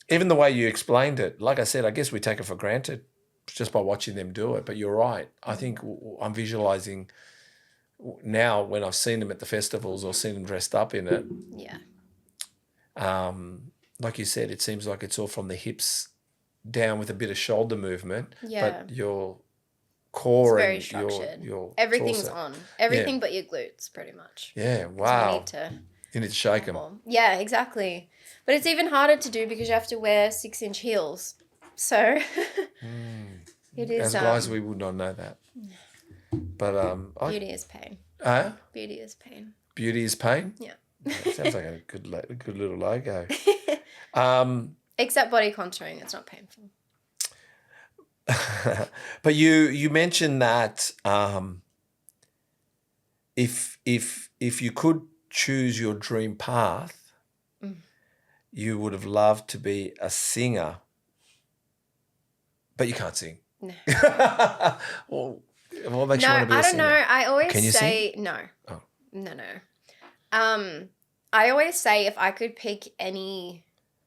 even the way you explained it, like I said, I guess we take it for granted just by watching them do it. But you're right. I think I'm visualizing now when I've seen them at the festivals or seen them dressed up in it. Yeah. Like you said, it seems like it's all from the hips down with a bit of shoulder movement. Yeah. But your core It's very and structured. your Everything's torso. on. Everything but your glutes, pretty much. Yeah, 'Cause wow. You You need to shake them. Yeah, exactly. But it's even harder to do because you have to wear 6-inch heels. So it is. As guys, we would not know that. But beauty is pain. Beauty is pain. Beauty is pain. Yeah. That sounds like a good little logo. Except body contouring, it's not painful. But you mentioned that if you could choose your dream path, you would have loved to be a singer, but you can't sing. No. Well, what makes No, you want to be a I don't singer? know. I always Can you say no. Oh. No. I always say if I could pick any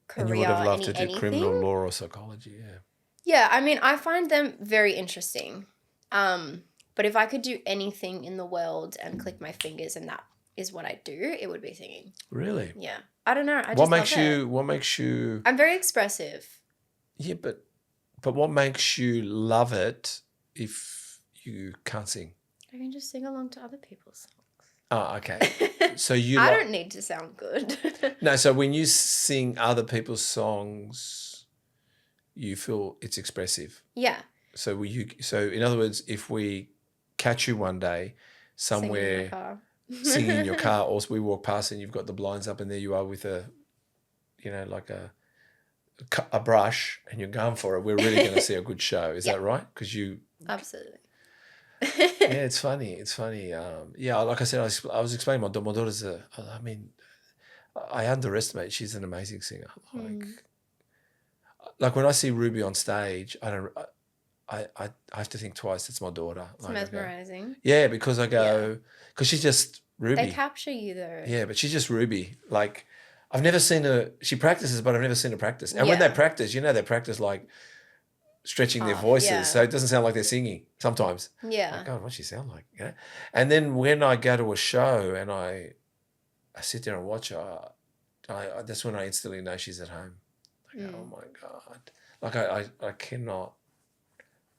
career, And you would have loved to do anything, criminal law or psychology, yeah. Yeah, I mean, I find them very interesting. But if I could do anything in the world and click my fingers and that is what I do, it would be singing. Really? Yeah. I don't know. I just What makes love it. you? What makes you? I'm very expressive. Yeah, but what makes you love it if you can't sing? I can just sing along to other people's Oh, okay. songs. So you I like don't need to sound good. no. So when you sing other people's songs, you feel it's expressive. Yeah. So So in other words, if we catch you one day Singing in my somewhere car. singing in your car, or we walk past and you've got the blinds up, and there you are with a, like a brush, and you're going for it, we're really going to see a good show. Is that right? Because you. Absolutely. Yeah, it's funny. It's funny. Yeah, like I said, I was explaining my daughter's I mean, I underestimate. She's an amazing singer. Like when I see Ruby on stage, I have to think twice. It's my daughter. It's mesmerizing. Yeah, because I go, because she's just Ruby. They capture you though. Yeah, but she's just Ruby. Like, I've never seen her. She practices, but I've never seen her practice. And when they practice, they practice like stretching their voices, so it doesn't sound like they're singing sometimes. Yeah. Like, God, what's she sound like? And then when I go to a show and I sit there and watch her, that's when I instantly know she's at home. Like, oh my God! Like I cannot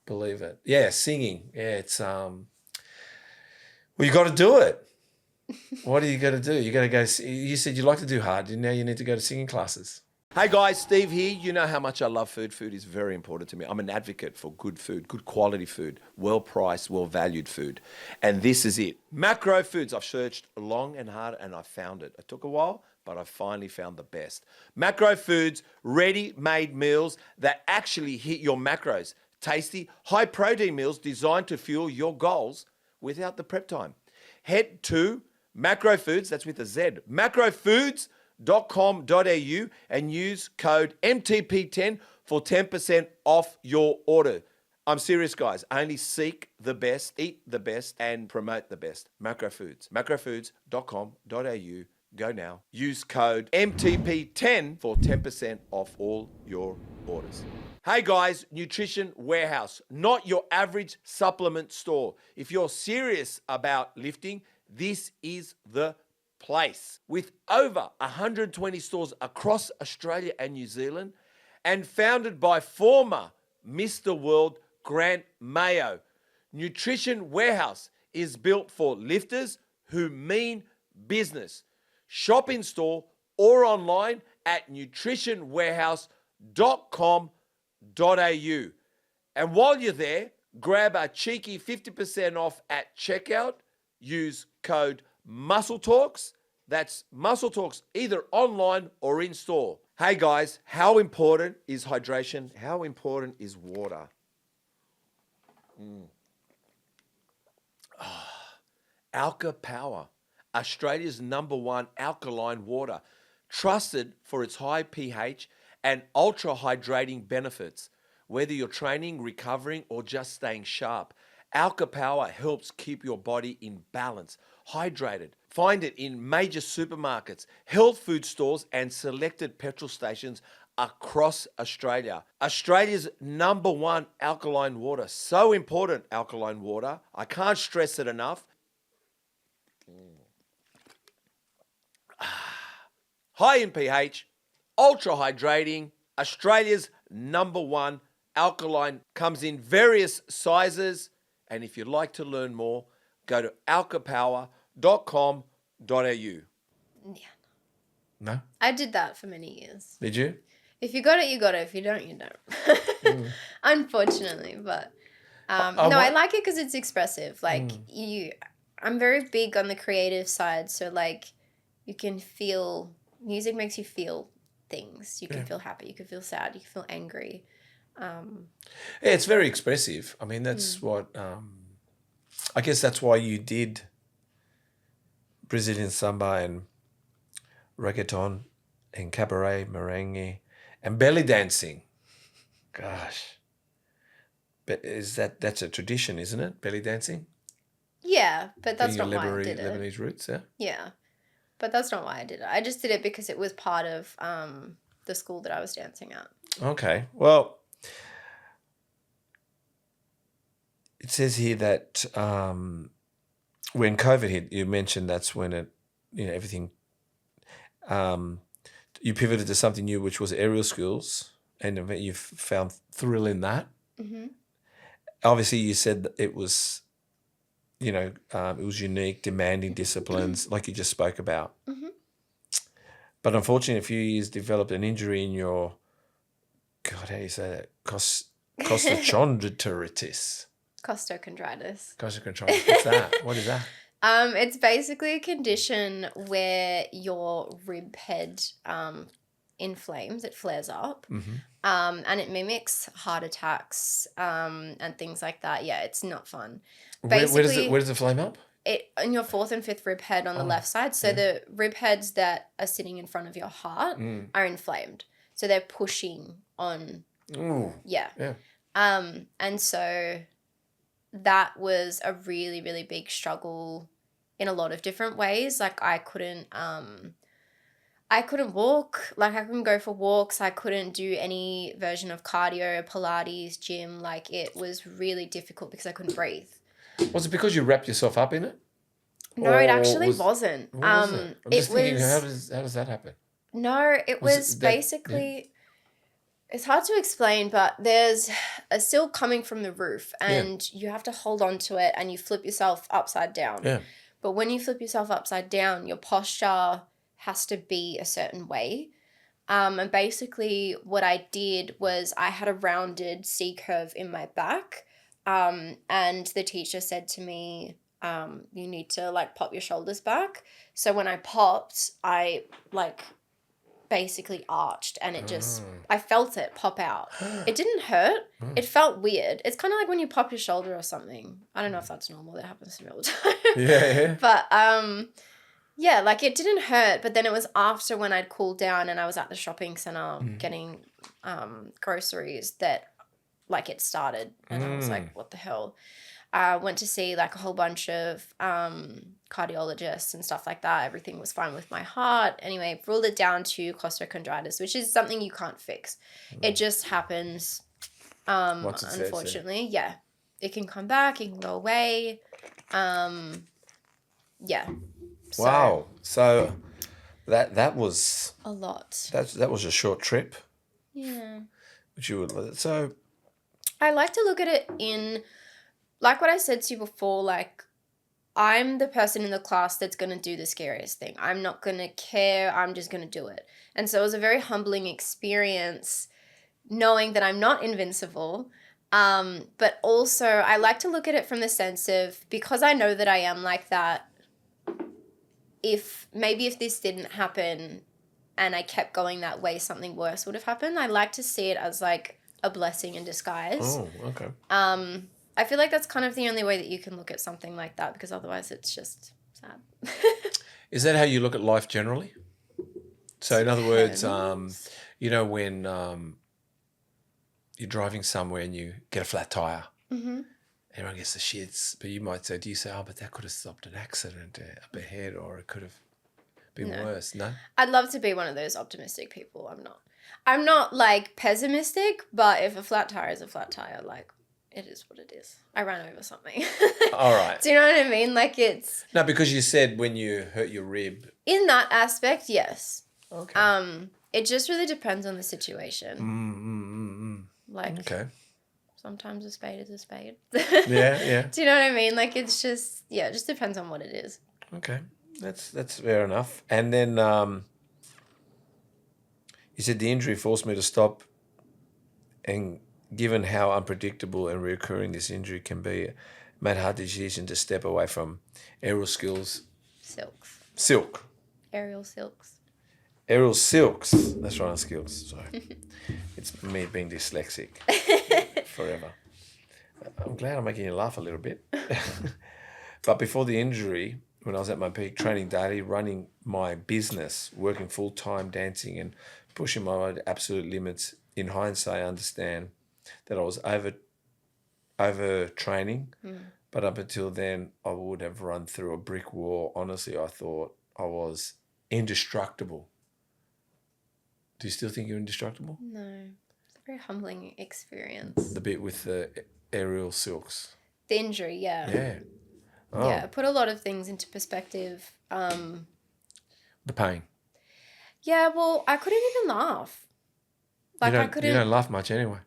believe it. Yeah, singing. Yeah, it's well, you got to do it. What do you got to do? You got to go. You said you like to do hard. Now you need to go to singing classes. Hey guys, Steve here. You know how much I love food. Food is very important to me. I'm an advocate for good food, good quality food, well-priced, well-valued food. And this is it. Macro Foods. I've searched long and hard and I found it. It took a while, but I finally found the best. Macro Foods, ready-made meals that actually hit your macros. Tasty, high-protein meals designed to fuel your goals without the prep time. Head to Macro Foods, that's with a Z, macrofoods.com.au and use code MTP10 for 10% off your order. I'm serious, guys. Only seek the best, eat the best, and promote the best. Macro Foods, macrofoods.com.au. Go now. Use code MTP10 for 10% off all your orders. Hey guys, Nutrition Warehouse, not your average supplement store. If you're serious about lifting, this is the place. With over 120 stores across Australia and New Zealand, and founded by former Mr. World Grant Mayo, Nutrition Warehouse is built for lifters who mean business. Shop in store or online at nutritionwarehouse.com.au. And while you're there, grab a cheeky 50% off at checkout. Use code MUSCLETALKS. That's Muscle Talks, either online or in store. Hey guys, how important is hydration? How important is water? Alka Power, Australia's #1 alkaline water, trusted for its high pH and ultra hydrating benefits. Whether you're training, recovering, or just staying sharp, Alka Power helps keep your body in balance, hydrated. Find it in major supermarkets, health food stores, and selected petrol stations across Australia. Australia's #1 alkaline water. So important, alkaline water. I can't stress it enough. High in pH, ultra hydrating. Australia's #1 alkaline, comes in various sizes. And if you'd like to learn more, go to alkapower.com.au. Yeah. No? I did that for many years. Did you? If you got it, you got it. If you don't, you don't. Unfortunately, but no, I like it because it's expressive. Like I'm very big on the creative side, so like you can feel music makes you feel things. You can feel happy, you can feel sad, you can feel angry. Yeah, it's very expressive. I mean, that's what I guess that's why you did Brazilian samba and reggaeton and cabaret, merengue, and belly dancing. Gosh. But that's a tradition, isn't it? Belly dancing? Yeah, but that's Being not why I did it. Lebanese roots, yeah? Yeah, but that's not why I did it. I just did it because it was part of the school that I was dancing at. Okay. Well, it says here that when COVID hit, you mentioned that's when it everything. You pivoted to something new, which was aerial skills, and you've found thrill in that. Mm-hmm. Obviously, you said that it was, it was unique, demanding disciplines, like you just spoke about. Mm-hmm. But unfortunately, a few years developed an injury in your, God, how do you say that? Costochondritis. Costochondritis. Costochondritis. What's that? What is that? It's basically a condition where your rib head inflames, it flares up, Mm-hmm. and it mimics heart attacks and things like that. Yeah, it's not fun. Where does Basically, it flame up? it in your fourth and fifth rib head on the left side. So the rib heads that are sitting in front of your heart are inflamed. So they're pushing on. Ooh. Yeah. Yeah. And so that was a really, really big struggle in a lot of different ways. Like I couldn't walk, like I couldn't go for walks. I couldn't do any version of cardio, Pilates, gym. Like it was really difficult because I couldn't breathe. Was it because you wrapped yourself up in it? No, it actually wasn't. What was it? I'm just thinking, how does that happen? No, it was basically... It's hard to explain, but there's a silk coming from the roof and you have to hold on to it and you flip yourself upside down. Yeah. But when you flip yourself upside down, your posture has to be a certain way. And basically what I did was I had a rounded C curve in my back. And the teacher said to me, you need to like pop your shoulders back. So when I popped, I like basically arched and it just, I felt it pop out. It didn't hurt. It felt weird. It's kind of like when you pop your shoulder or something. I don't know if that's normal. That happens to me all the time. Yeah. But yeah, like it didn't hurt. But then it was after when I'd cooled down and I was at the shopping center getting groceries that like it started. And I was like, what the hell? Went to see like a whole bunch of cardiologists and stuff like that. Everything was fine with my heart. Anyway, ruled it down to costochondritis, which is something you can't fix. It just happens, unfortunately. Yeah. It can come back. It can go away. Yeah. Wow. So that was... A lot. That was a short trip. Yeah. Which you would... So... I like to look at it in... Like what I said to you before, like, I'm the person in the class that's going to do the scariest thing. I'm not going to care. I'm just going to do it. And so it was a very humbling experience knowing that I'm not invincible. But also I like to look at it from the sense of, because I know that I am like that, if this didn't happen and I kept going that way, something worse would have happened. I like to see it as like a blessing in disguise. Oh, okay. I feel like that's kind of the only way that you can look at something like that, because otherwise it's just sad. Is that how you look at life generally? So in other words, when you're driving somewhere and you get a flat tire, everyone gets the shits, but you might say, but that could have stopped an accident up ahead, or it could have been worse. No? I'd love to be one of those optimistic people. I'm not like pessimistic, but if a flat tire is a flat tire, like, it is what it is. I ran over something. All right. Do you know what I mean? Like it's... No, because you said when you hurt your rib. In that aspect, yes. Okay. It just really depends on the situation. Like, okay. Sometimes a spade is a spade. Yeah. Do you know what I mean? Like it's just, it just depends on what it is. Okay. That's fair enough. And then you said the injury forced me to stop, and given how unpredictable and recurring this injury can be, I made a hard decision to step away from aerial skills. Silk. Aerial silks. Aerial silks. That's right, skills. Sorry. It's me being dyslexic forever. I'm glad I'm making you laugh a little bit. But before the injury, when I was at my peak, training daily, running my business, working full-time, dancing and pushing my absolute limits, in hindsight, I understand that I was over training, but up until then, I would have run through a brick wall. Honestly, I thought I was indestructible. Do you still think you're indestructible? No, it's a very humbling experience. The bit with the aerial silks. The injury, yeah. Yeah. Oh. Yeah, it put a lot of things into perspective. The pain. Yeah, well, I couldn't even laugh. Like, I couldn't. You don't laugh much anyway.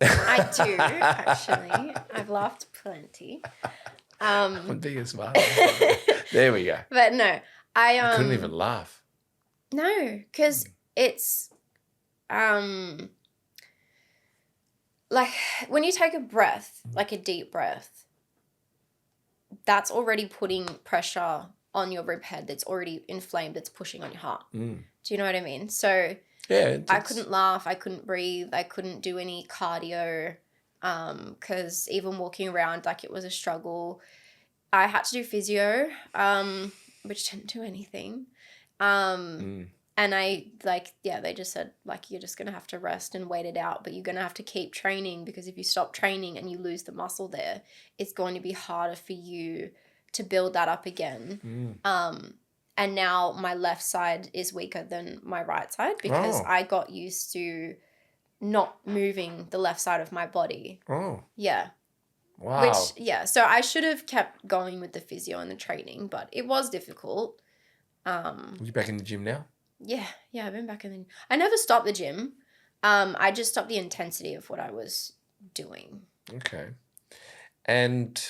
I do, actually. I've laughed plenty. I'm being smart. There we go. But no, I couldn't even laugh. No, because it's like when you take a breath, like a deep breath, that's already putting pressure on your rib head that's already inflamed, that's pushing on your heart. Mm. Do you know what I mean? So Yeah, I couldn't laugh, I couldn't breathe, I couldn't do any cardio, because even walking around, like, it was a struggle. I had to do physio, which didn't do anything. And I, like, yeah, they just said, like, you're just going to have to rest and wait it out, but you're going to have to keep training, because if you stop training and you lose the muscle there, it's going to be harder for you to build that up again. And now my left side is weaker than my right side, because I got used to not moving the left side of my body. Oh. Yeah. Wow. Which, yeah, so I should have kept going with the physio and the training, but it was difficult. Are you back in the gym now? Yeah, I've been back in the... I never stopped the gym. I just stopped the intensity of what I was doing. Okay. And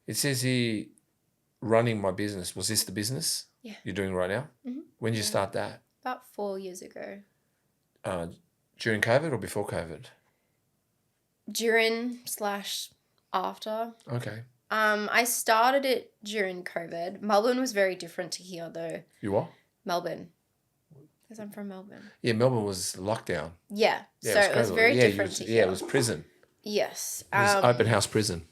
it says here, running my business. Was this the business you're doing right now? Mm-hmm. When did you start that? About 4 years ago. During COVID or before COVID? During/after. Okay. I started it during COVID. Melbourne was very different to here, though. You what? Melbourne. Because I'm from Melbourne. Yeah, Melbourne was lockdown. Yeah, so it was very different to here. Yeah, it was prison. Yes. It was open house prison.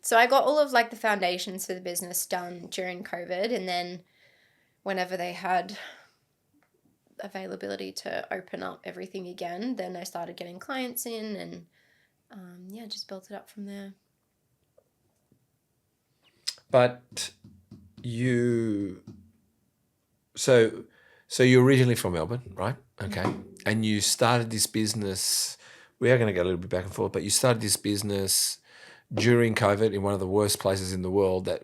So I got all of, like, the foundations for the business done during COVID, and then whenever they had availability to open up everything again, then I started getting clients in, and just built it up from there. But so you're originally from Melbourne, right? Okay. And you started this business, we are going to go a little bit back and forth, but you started this business during COVID in one of the worst places in the world that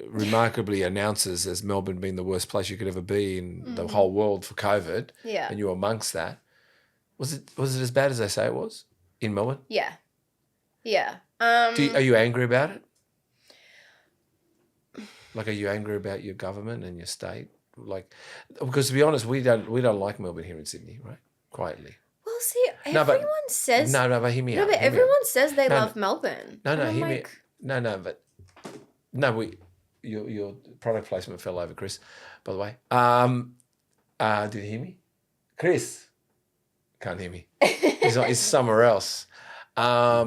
remarkably announces as Melbourne being the worst place you could ever be in the whole world for COVID. Yeah. And you were amongst that. Was it as bad as they say it was in Melbourne? Yeah. Yeah. Are you angry about it? Like, are you angry about your government and your state? Like, because to be honest, we don't like Melbourne here in Sydney, right? Quietly. Well, see, everyone says... No, but hear me out. No, but everyone says they love Melbourne. Hear me. Your product placement fell over, Chris, by the way. Did you hear me? Chris? Can't hear me. He's somewhere else. I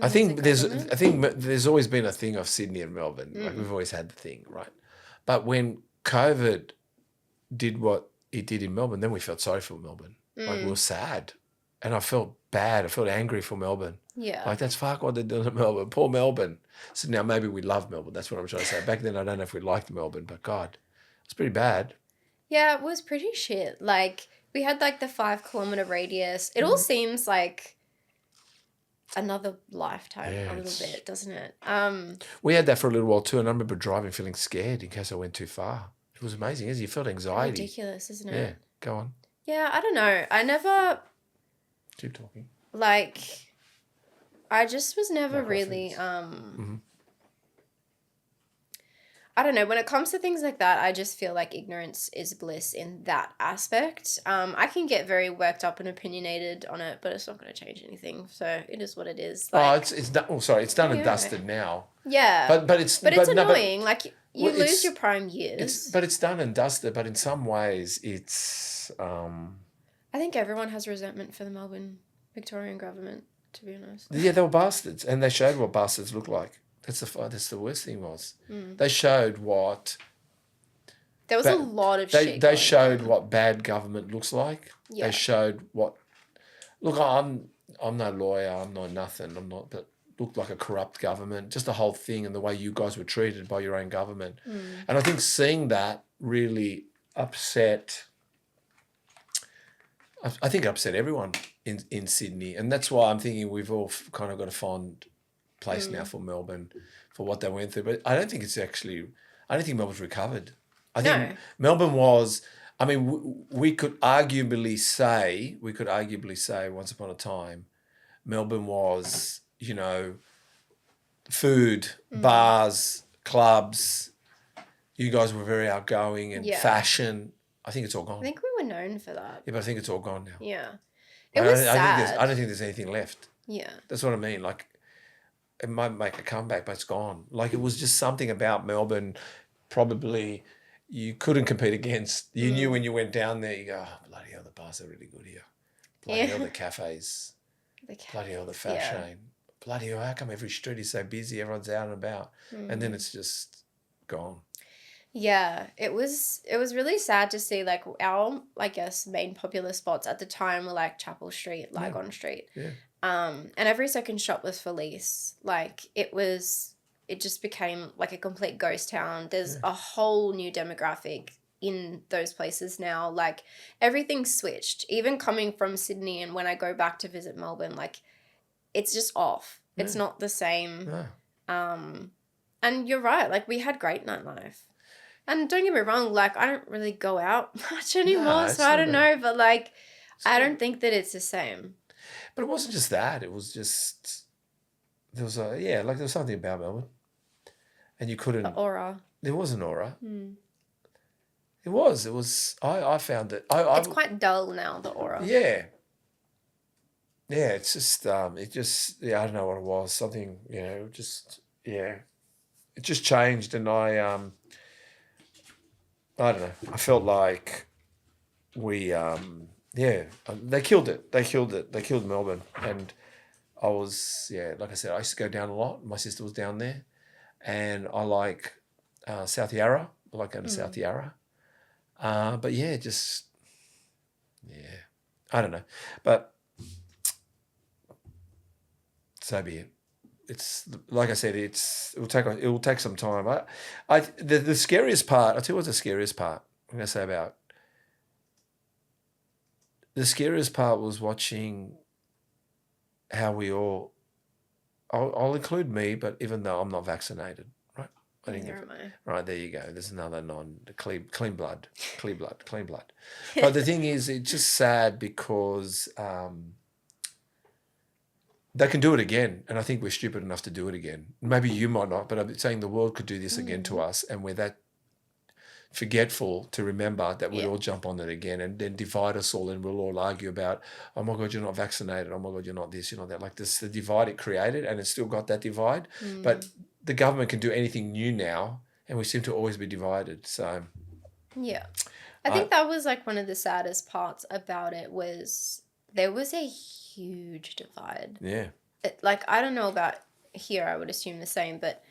think there's always been a thing of Sydney and Melbourne. Like, we've always had the thing, right? But when COVID did what it did in Melbourne, then we felt sorry for Melbourne. Like, we were sad. And I felt bad. I felt angry for Melbourne. Yeah. Like, that's fuck what they're doing in Melbourne. Poor Melbourne. So now maybe we love Melbourne. That's what I'm trying to say. Back then, I don't know if we liked Melbourne, but God, it's pretty bad. Yeah, it was pretty shit. Like, we had, like, the 5-kilometer radius. It all seems like another lifetime a little bit, doesn't it? We had that for a little while too, and I remember driving feeling scared in case I went too far. It was amazing, isn't it? You felt anxiety. Ridiculous, isn't it? Yeah, go on. Yeah, I don't know. I never... Keep talking. Like, I just was never really... I don't know. When it comes to things like that, I just feel like ignorance is bliss in that aspect. I can get very worked up and opinionated on it, but it's not going to change anything. So it is what it is. Like, it's done. Oh, sorry, it's done and dusted now. Yeah, but it's annoying. Like, you lose your prime years. But it's done and dusted. But in some ways, it's. I think everyone has resentment for the Melbourne Victorian government, to be honest. Yeah, they were bastards, and they showed what bastards look like. That's the worst thing was. They showed what... There was a lot of shit. They showed what bad government looks like. Yeah. They showed what... Look, I'm no lawyer. I'm not nothing. I'm not... But looked like a corrupt government. Just the whole thing and the way you guys were treated by your own government. And I think seeing that really upset... I think it upset everyone in Sydney. And that's why I'm thinking we've all kind of got to find... place now for Melbourne for what they went through. But I don't think Melbourne's recovered. I think No. Melbourne was, I mean, we could arguably say once upon a time, Melbourne was, food, bars, clubs. You guys were very outgoing and fashion. I think it's all gone. I think we were known for that. Yeah, but I think it's all gone now. Yeah. It was sad. I don't think there's anything left. Yeah. That's what I mean. Like, it might make a comeback, but it's gone. Like, it was just something about Melbourne probably you couldn't compete against. You knew when you went down there, you go, oh, bloody hell, the bars are really good here. Bloody hell, the cafes. Bloody hell, the fashion. Yeah. Bloody hell, how come every street is so busy? Everyone's out and about. And then it's just gone. Yeah, it was really sad to see, like, our, I guess, main popular spots at the time were like Chapel Street, Lygon Street. Yeah. And every second shop was for lease. Like, it just became like a complete ghost town. There's a whole new demographic in those places now. Like, everything's switched. Even coming from Sydney, and when I go back to visit Melbourne, like, it's just off. Yeah. It's not the same. No. And you're right. Like, we had great nightlife. And don't get me wrong, like, I don't really go out much anymore, so I don't know. But, like, I don't think that it's the same. But it wasn't just that. It was just, there was something about Melbourne. And you couldn't. The aura. There was an aura. It was, I found it. It's quite dull now, the aura. Yeah. Yeah, it's just, I don't know what it was. Something, it just changed. And I don't know. I felt like we, they killed it. They killed Melbourne. And I was, like I said, I used to go down a lot. My sister was down there. And I like South Yarra. I like going to South Yarra. But I don't know. But so be it. It's like I said. It will take some time. The scariest part. I'll tell you what's the scariest part. I'm going to say about. The scariest part was watching how we all. I'll include me, but even though I'm not vaccinated, right? Right, there you go. There's another clean blood. But the thing is, it's just sad because. They can do it again, and I think we're stupid enough to do it again. Maybe you might not, but I'm saying the world could do this again to us, and we're that forgetful to remember that we'll all jump on it again and then divide us all, and we'll all argue about, oh my God, you're not vaccinated. Oh my God, you're not this, you're not that. Like this, the divide it created, and it's still got that divide. But the government can do anything new now, and we seem to always be divided. So, yeah, I think that was like one of the saddest parts about it was there was a huge divide. Yeah. I don't know about here, I would assume the same, but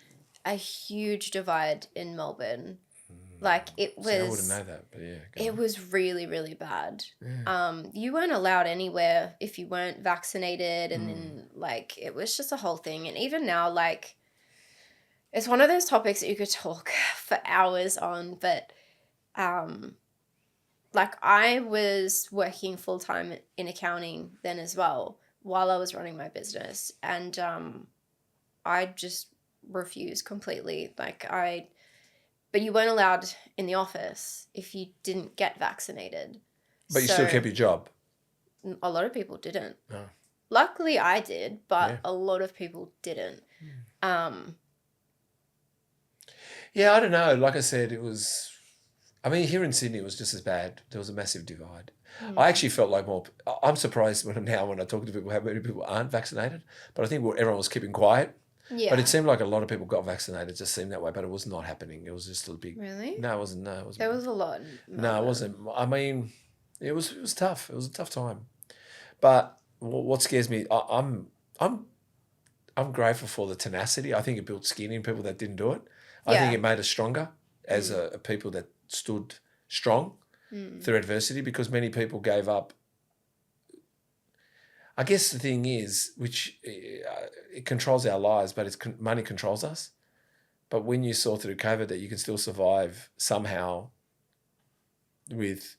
a huge divide in Melbourne. Like, it was... I wouldn't know that, but yeah. It was really, really bad. Yeah. You weren't allowed anywhere if you weren't vaccinated, and then, like, it was just a whole thing. And even now, like, it's one of those topics that you could talk for hours on, but... Like, I was working full-time in accounting then as well while I was running my business. And I just refused completely. But you weren't allowed in the office if you didn't get vaccinated. But you still kept your job? A lot of people didn't. No. Luckily, I did, but a lot of people didn't. Yeah, I don't know. Like I said, it was... I mean, here in Sydney, it was just as bad. There was a massive divide. I actually felt like more... I'm surprised when I talk to people how many people aren't vaccinated, but I think everyone was keeping quiet. Yeah. But it seemed like a lot of people got vaccinated. It just seemed that way, but it was not happening. It was just a big... Really? No, it wasn't. No, it wasn't. There was a lot. No, it wasn't. I mean, it was tough. It was a tough time. But what scares me, I'm grateful for the tenacity. I think it built skin in people that didn't do it. I think it made us stronger as a people that stood strong through adversity, because many people gave up. I guess the thing is, which it controls our lives, but money controls us. But when you saw through COVID that you can still survive somehow with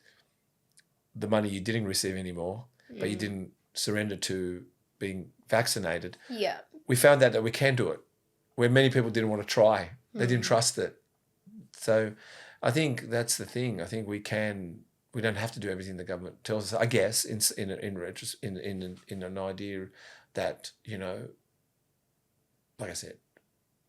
the money you didn't receive anymore, but you didn't surrender to being vaccinated. Yeah. we found out that we can do it, where many people didn't want to try. They didn't trust it. So I think that's the thing. I think we don't have to do everything the government tells us, I guess, in an idea that, you know, like I said,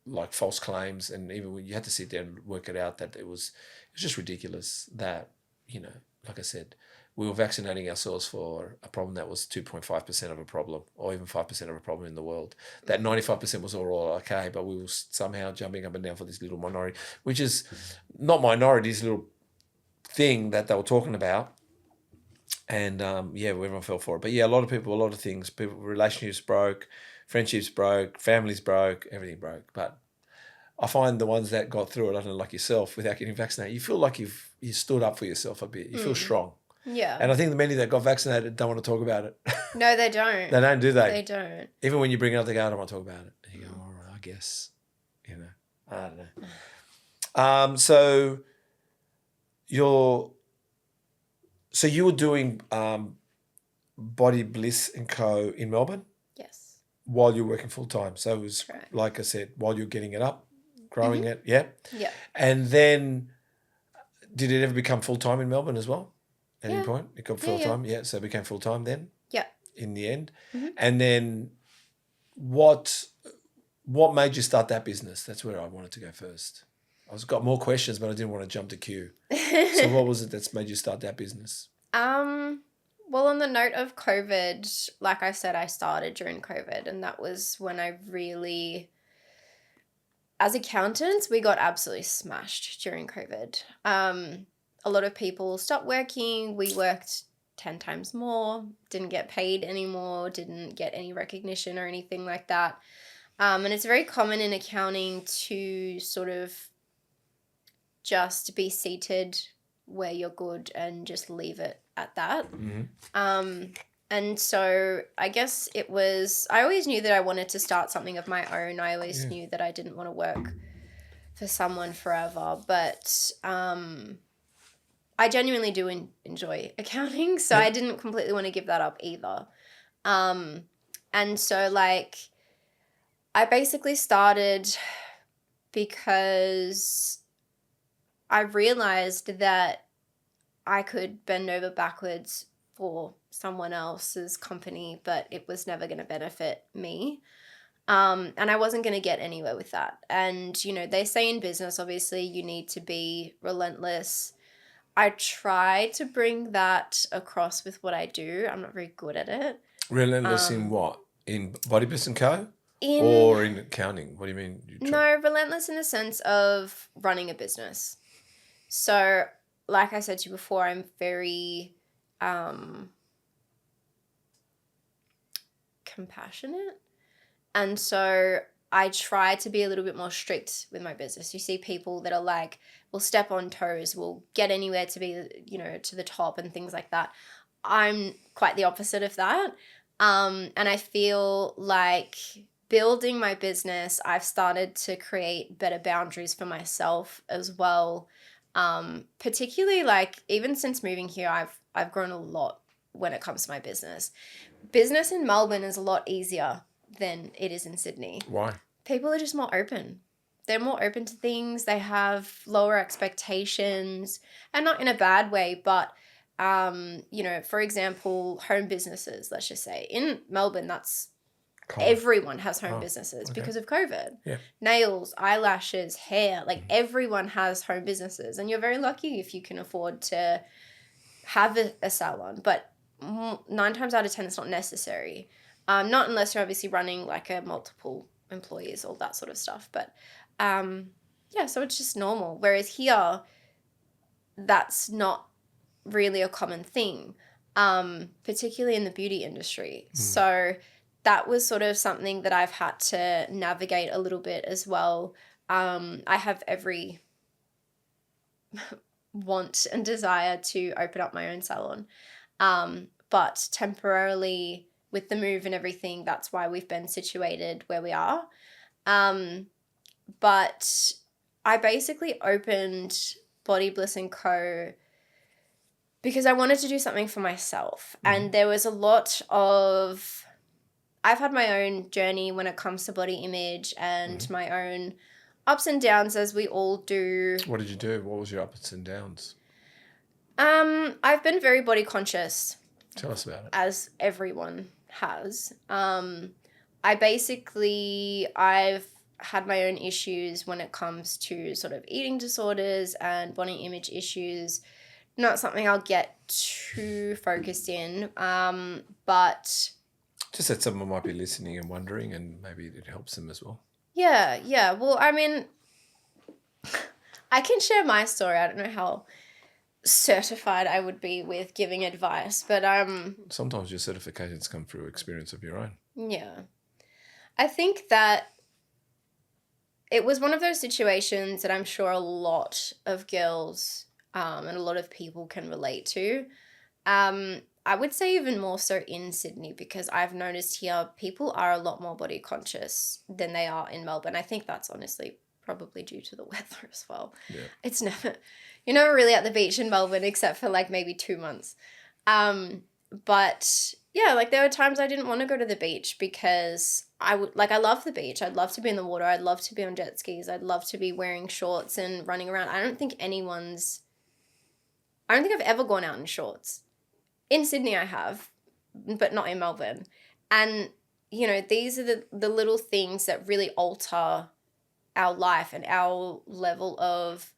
like false claims, and even when you had to sit there and work it out, that it was just ridiculous that, you know, like I said, we were vaccinating ourselves for a problem that was 2.5% of a problem, or even 5% of a problem in the world. That 95% was all okay, but we were somehow jumping up and down for this little minority, which is not minority, this little thing that they were talking about. And everyone fell for it. But yeah, a lot of people, a lot of things, relationships broke, friendships broke, families broke, everything broke. But I find the ones that got through it, I don't know, like yourself, without getting vaccinated, you feel like you stood up for yourself a bit. You feel strong. Yeah. And I think the many that got vaccinated don't want to talk about it. No, they don't. They don't, do they? They don't. Even when you bring it up, they go, I don't want to talk about it. And you go, all right, I guess, you know, I don't know. So you were doing Body Bliss Co in Melbourne Yes. while you're working full time. So it was, Correct. like I said, while you're getting it up, growing it, yeah? Yeah. And then did it ever become full time in Melbourne as well? At any Yeah. point? It got full time? Yeah, so it became full time then? Yeah. In the end. Mm-hmm. And then what made you start that business? That's where I wanted to go first. I've got more questions, but I didn't want to jump the queue. So what was it that's made you start that business? Well, on the note of COVID, like I said, I started during COVID, and that was when I really, as accountants, we got absolutely smashed during COVID. A lot of people stopped working. We worked 10 times more, didn't get paid anymore, didn't get any recognition or anything like that. And it's very common in accounting to sort of just be seated where you're good and just leave it at that. Mm-hmm. And so I guess I always knew that I wanted to start something of my own. I always knew that I didn't want to work for someone forever, but I genuinely do enjoy accounting, so I didn't completely want to give that up either. And so like I basically started because I realized that I could bend over backwards for someone else's company, but it was never going to benefit me. And I wasn't going to get anywhere with that. And, you know, they say in business, obviously, you need to be relentless. I try to bring that across with what I do. I'm not very good at it. Relentless in what? In Body Bliss Co? In, or in accounting? What do you mean? No, relentless in the sense of running a business. So, like I said to you before, I'm very compassionate. And so I try to be a little bit more strict with my business. You see people that are like, will step on toes, will get anywhere to be, you know, to the top and things like that. I'm quite the opposite of that. And I feel like building my business, I've started to create better boundaries for myself as well. Particularly like even since moving here, I've grown a lot when it comes to my business. Business in Melbourne is a lot easier than it is in Sydney. Why? People are just more open. They're more open to things. They have lower expectations, and not in a bad way, but you know, for example, home businesses, let's just say in Melbourne, that's everyone has home businesses because of COVID. Yeah. Nails, eyelashes, hair, like everyone has home businesses, and you're very lucky if you can afford to have a salon, but 9 times out of 10 it's not necessary. Not unless you're obviously running like a multiple employees, all that sort of stuff. But so it's just normal. Whereas here, that's not really a common thing, particularly in the beauty industry. So that was sort of something that I've had to navigate a little bit as well. I have every want and desire to open up my own salon. But temporarily with the move and everything, that's why we've been situated where we are. But I basically opened Body Bliss Co because I wanted to do something for myself. And there was a lot of I've had my own journey when it comes to body image and my own ups and downs, as we all do. What did you do? What was your ups and downs? I've been very body conscious, Tell us about it. as everyone has. I've had my own issues when it comes to sort of eating disorders and body image issues. Not something I'll get too focused in, but Just that someone might be listening and wondering, and maybe it helps them as well. yeah. Well, I mean, I can share my story. I don't know how certified I would be with giving advice, but Sometimes your certifications come through experience of your own. yeah. I think that it was one of those situations that I'm sure a lot of girls and a lot of people can relate to. I would say even more so in Sydney, because I've noticed here people are a lot more body conscious than they are in Melbourne. I think that's honestly probably due to the weather as well. Yeah. You're never really at the beach in Melbourne except for like maybe 2 months. But yeah, like there were times I didn't want to go to the beach because I love the beach. I'd love to be in the water. I'd love to be on jet skis. I'd love to be wearing shorts and running around. I don't think I've ever gone out in shorts. In Sydney I have, but not in Melbourne. And, these are the little things that really alter our life and our level of,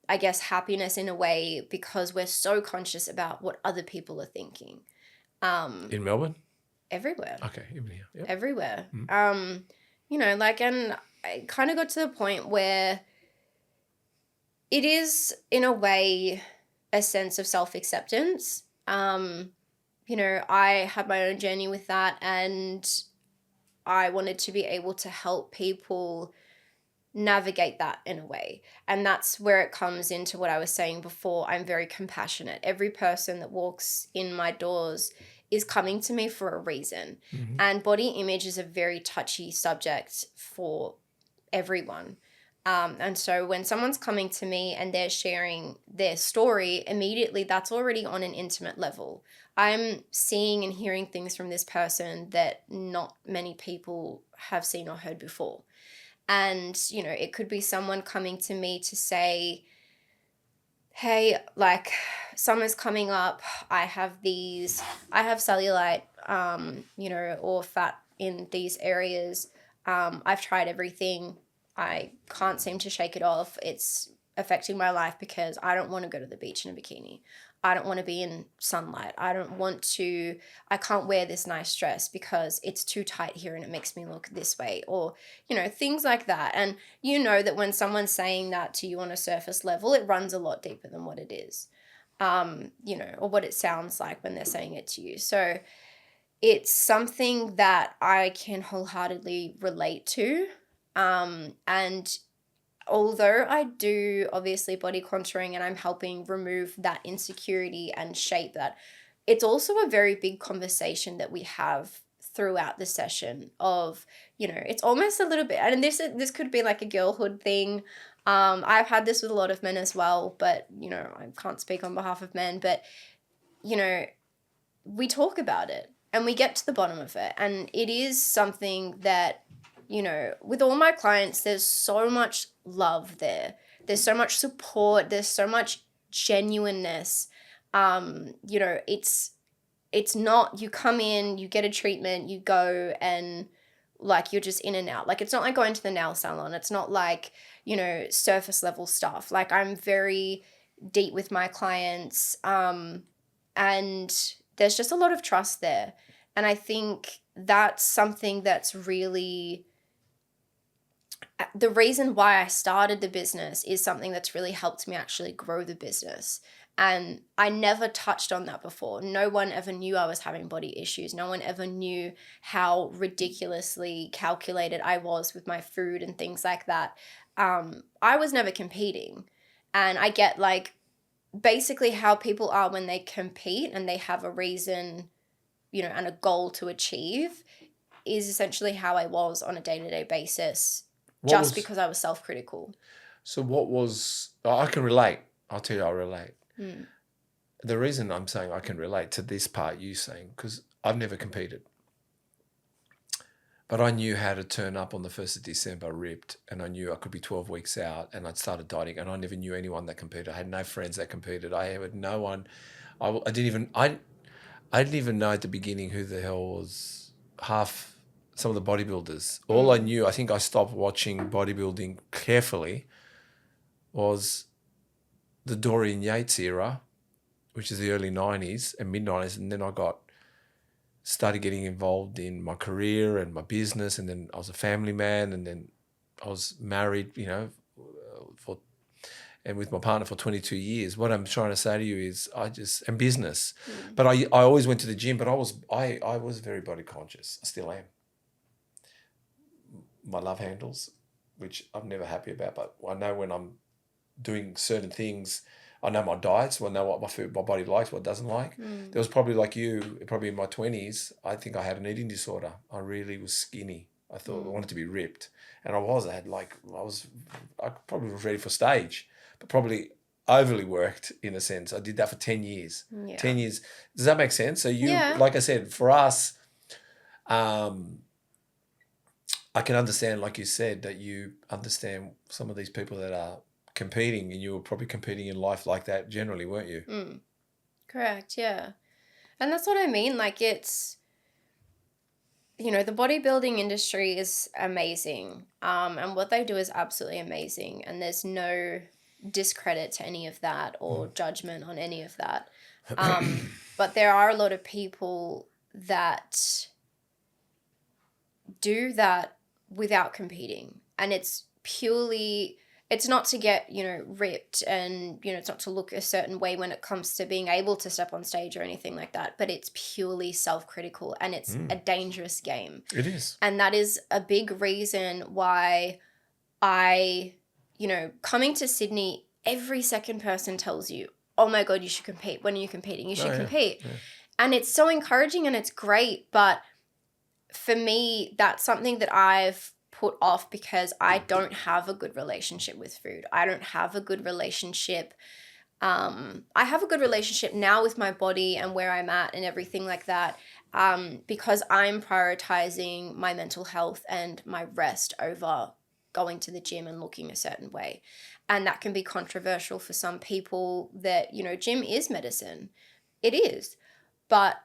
I guess, happiness in a way, because we're so conscious about what other people are thinking. In Melbourne? Everywhere. Okay, even here. Yep. Everywhere. And I kind of got to the point where it is, in a way, a sense of self-acceptance. I had my own journey with that, and I wanted to be able to help people navigate that in a way. And that's where it comes into what I was saying before. I'm very compassionate. Every person that walks in my doors is coming to me for a reason. Mm-hmm. And body image is a very touchy subject for everyone. And so when someone's coming to me and they're sharing their story, immediately that's already on an intimate level. I'm seeing and hearing things from this person that not many people have seen or heard before. And, it could be someone coming to me to say, hey, like, summer's coming up. I have cellulite, or fat in these areas. I've tried everything. I can't seem to shake it off. It's affecting my life because I don't want to go to the beach in a bikini. I don't want to be in sunlight. I can't wear this nice dress because it's too tight here and it makes me look this way, or, things like that. And that when someone's saying that to you on a surface level, it runs a lot deeper than what it is, or what it sounds like when they're saying it to you. So it's something that I can wholeheartedly relate to. And although I do obviously body contouring and I'm helping remove that insecurity and shape that, it's also a very big conversation that we have throughout the session of, it's almost a little bit, and this could be like a girlhood thing. I've had this with a lot of men as well, but, I can't speak on behalf of men, but, we talk about it and we get to the bottom of it. And it is something that, with all my clients, there's so much love there. There's so much support. There's so much genuineness. It's not, you come in, you get a treatment, you go and like, you're just in and out. Like, it's not like going to the nail salon. It's not like, surface level stuff. Like, I'm very deep with my clients. And there's just a lot of trust there. And I think that's something that's really, the reason why I started the business is something that's really helped me actually grow the business. And I never touched on that before. No one ever knew I was having body issues. No one ever knew how ridiculously calculated I was with my food and things like that. I was never competing. And I get like basically how people are when they compete and they have a reason, and a goal to achieve, is essentially how I was on a day-to-day basis. Because I was self-critical. So I can relate. I'll tell you, I relate. The reason I'm saying I can relate to this part you saying, because I've never competed. But I knew how to turn up on the 1st of December ripped, and I knew I could be 12 weeks out, and I'd started dieting, and I never knew anyone that competed. I had no friends that competed. I had no one. I didn't even know at the beginning who the hell was half some of the bodybuilders. All I knew, I think I stopped watching bodybuilding carefully, was the Dorian Yates era, which is the early 90s and mid-90s, and then I started getting involved in my career and my business, and then I was a family man, and then I was married, and with my partner for 22 years. What I'm trying to say to you is and business. But I always went to the gym, but I was very body conscious. I still am. My love handles, which I'm never happy about, but I know when I'm doing certain things, I know my diets, I know what my body likes, what it doesn't like. There was probably like you, probably in my 20s, I think I had an eating disorder. I really was skinny. I thought I wanted to be ripped. And I probably was ready for stage, but probably overly worked in a sense. I did that for 10 years. Yeah. 10 years. Does that make sense? So like I said, for us, I can understand, like you said, that you understand some of these people that are competing, and you were probably competing in life like that generally, weren't you? Correct, yeah. And that's what I mean. Like, it's, the bodybuilding industry is amazing. And what they do is absolutely amazing. And there's no discredit to any of that or judgment on any of that. But there are a lot of people that do that without competing. And it's not to get, ripped, and, it's not to look a certain way when it comes to being able to step on stage or anything like that, but it's purely self-critical, and it's a dangerous game. It is. And that is a big reason why coming to Sydney, every second person tells you, oh my God, you should compete. When are you competing? You should compete. Yeah. And it's so encouraging and it's great. But for me, that's something that I've put off because I don't have a good relationship with food. I don't have a good relationship. I have a good relationship now with my body and where I'm at and everything like that, because I'm prioritizing my mental health and my rest over going to the gym and looking a certain way. And that can be controversial for some people that, gym is medicine. It is. But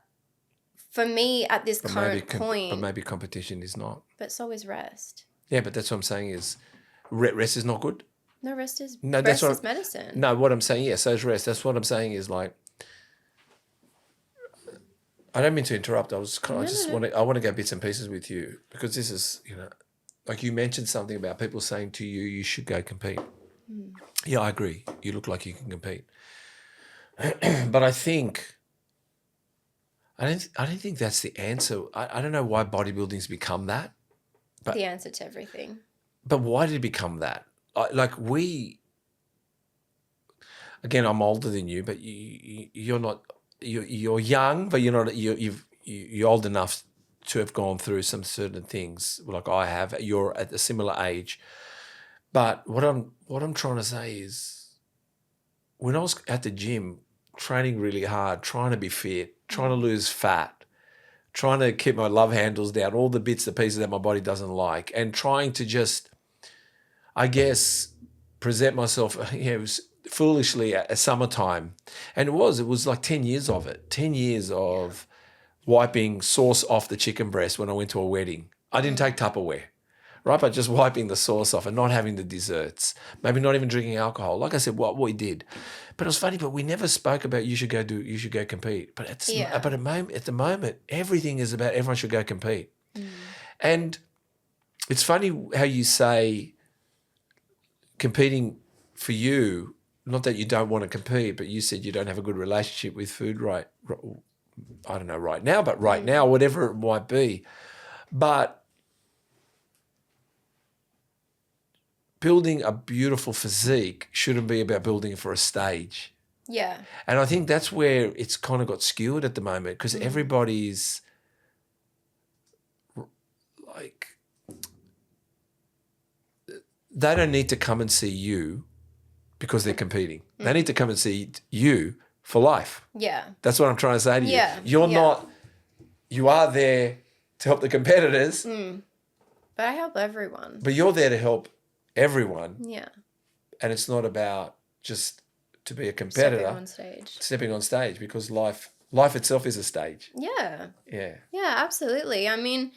for me at this current point... But maybe competition is not. But so is rest. Yeah, but that's what I'm saying is rest is not good. No, rest is medicine. No, what I'm saying, so is rest. That's what I'm saying is like... I don't mean to interrupt. I want to go bits and pieces with you because this is, like you mentioned something about people saying to you, you should go compete. Yeah, I agree. You look like you can compete. But I don't think that's the answer. I don't know why bodybuilding's become that. But, the answer to everything. But why did it become that? Again, I'm older than you, but you're not. You're young, but you're not. You're old enough to have gone through some certain things, like I have. You're at a similar age. But what I'm trying to say is, when I was at the gym, training really hard, trying to be fit, trying to lose fat, trying to keep my love handles down, all the bits, the pieces that my body doesn't like, and trying to just, I guess, present myself, it was foolishly at summertime. And it was like 10 years of it, 10 years of wiping sauce off the chicken breast when I went to a wedding. I didn't take Tupperware, right? But just wiping the sauce off and not having the desserts, maybe not even drinking alcohol. Like I said, what we did. But it was funny, but we never spoke about you should go compete. But at the moment, everything is about everyone should go compete. And it's funny how you say competing for you, not that you don't want to compete, but you said you don't have a good relationship with food right now, but right now, whatever it might be. But building a beautiful physique shouldn't be about building it for a stage. Yeah. And I think that's where it's kind of got skewed at the moment because everybody's like, they don't need to come and see you because they're competing. They need to come and see you for life. Yeah. That's what I'm trying to say to you. Yeah. You're not, you are there to help the competitors, But I help everyone. But you're there to help everyone, Yeah. and it's not about just to be a Stepping competitor, on stage. stepping on stage, because life itself is a stage. Yeah. Yeah. Yeah, absolutely. I mean,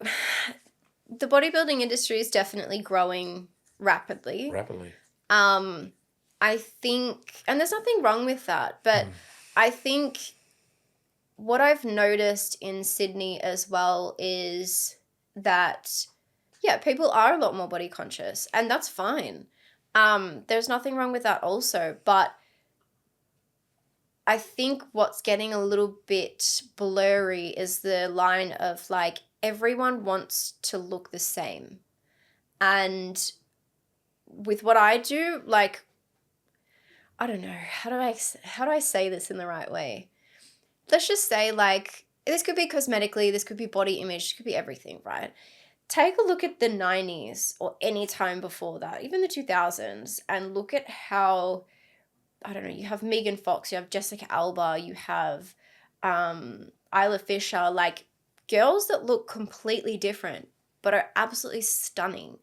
the bodybuilding industry is definitely growing rapidly. Rapidly. I think, and there's nothing wrong with that, but I think what I've noticed in Sydney as well is that, yeah, people are a lot more body conscious, and that's fine. There's nothing wrong with that also, but I think what's getting a little bit blurry is the line of like everyone wants to look the same. And with what I do, like, I don't know, how do I say this in the right way? Let's just say, like, this could be cosmetically, this could be body image, this could be everything, right? Take a look at the 90s or any time before that, even the 2000s, and look at how, I don't know, you have Meagan Fox, you have Jessica Alba, you have Isla Fisher, like girls that look completely different but are absolutely stunning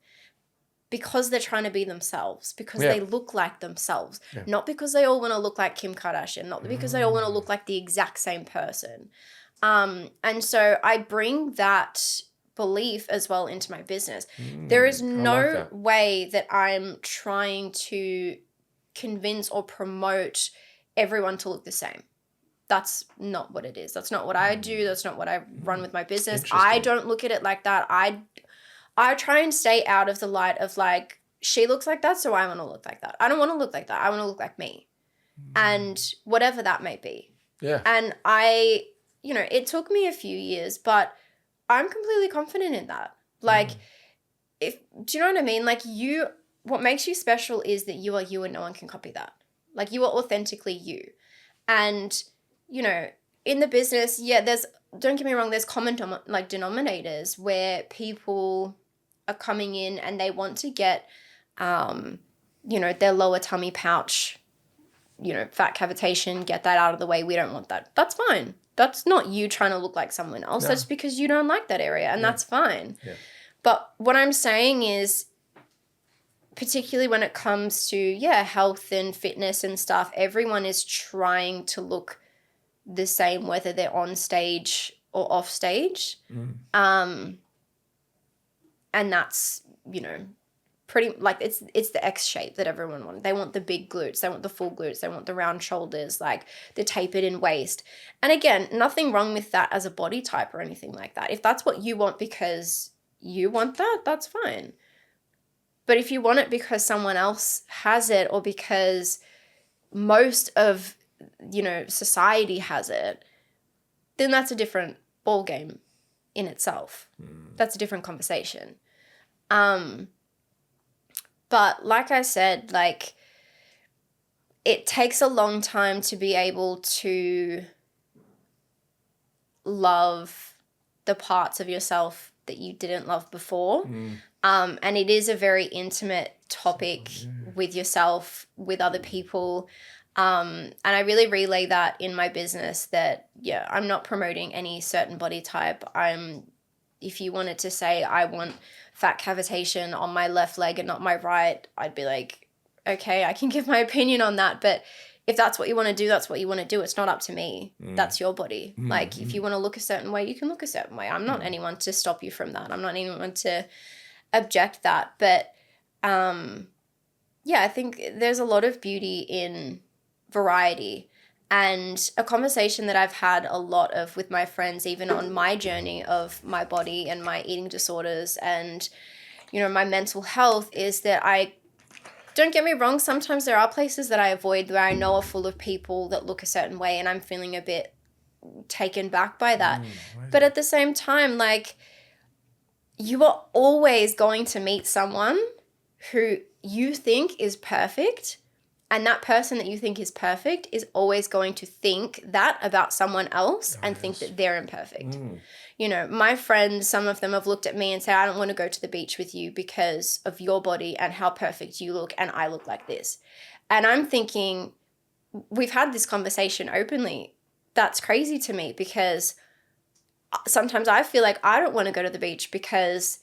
because they're trying to be themselves, because they look like themselves, not because they all want to look like Kim Kardashian, not because they all want to look like the exact same person. And so I bring that belief as well into my business. There is no way that I'm trying to convince or promote everyone to look the same. That's not what it is. That's not what I do. That's not what I run with my business. I don't look at it like that. I try and stay out of the light of like, she looks like that, so I want to look like that. I don't want to look like that. I want to look like me. And whatever that may be. Yeah. And it took me a few years, but I'm completely confident in that. Like, do you know what I mean? Like, what makes you special is that you are you and no one can copy that. Like, you are authentically you. And, in the business, don't get me wrong, there's common denominators where people are coming in and they want to get, their lower tummy pouch, fat cavitation, get that out of the way. We don't want that. That's fine. That's not you trying to look like someone else. No. That's because you don't like that area, and that's fine. Yeah. But what I'm saying is, particularly when it comes to, health and fitness and stuff, everyone is trying to look the same, whether they're on stage or off stage. And that's, pretty, like, it's the X shape that everyone wants. They want the big glutes, they want the full glutes, they want the round shoulders, like the tapered in waist. And again, nothing wrong with that as a body type or anything like that. If that's what you want because you want that, that's fine. But if you want it because someone else has it, or because most of, society has it, then that's a different ball game in itself. That's a different conversation. But like I said, like, it takes a long time to be able to love the parts of yourself that you didn't love before. And it is a very intimate topic with yourself, with other people. And I really relay that in my business that, I'm not promoting any certain body type. If you wanted to say, I want fat cavitation on my left leg and not my right, I'd be like, okay, I can give my opinion on that. But if that's what you want to do, that's what you want to do. It's not up to me. That's your body. Like, if you want to look a certain way, you can look a certain way. I'm not anyone to stop you from that. I'm not anyone to object that. But, I think there's a lot of beauty in variety. And a conversation that I've had a lot of with my friends, even on my journey of my body and my eating disorders and, my mental health, is that don't get me wrong, sometimes there are places that I avoid where I know are full of people that look a certain way and I'm feeling a bit taken back by that. But at the same time, like, you are always going to meet someone who you think is perfect. And that person that you think is perfect is always going to think that about someone else and think that they're imperfect. My friends, some of them have looked at me and said, I don't want to go to the beach with you because of your body and how perfect you look and I look like this. And I'm thinking, we've had this conversation openly. That's crazy to me because sometimes I feel like I don't want to go to the beach because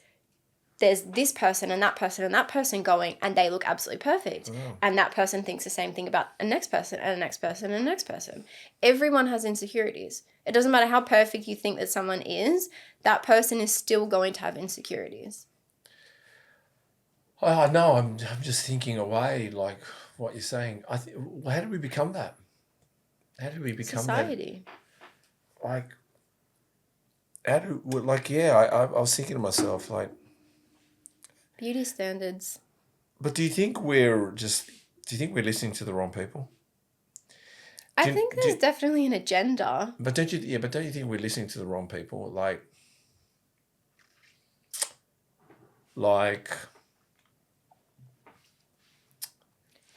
there's this person and that person and that person going, and they look absolutely perfect. And that person thinks the same thing about a next person and a next person and a next person. Everyone has insecurities. It doesn't matter how perfect you think that someone is, that person is still going to have insecurities. Oh, no, I'm just thinking away, like what you're saying. How did we become that? How did we become Society. that? Like, I was thinking to myself, like, Beauty standards. but do you think we're listening to the wrong people? I think there's definitely an agenda. But don't you think we're listening to the wrong people? Like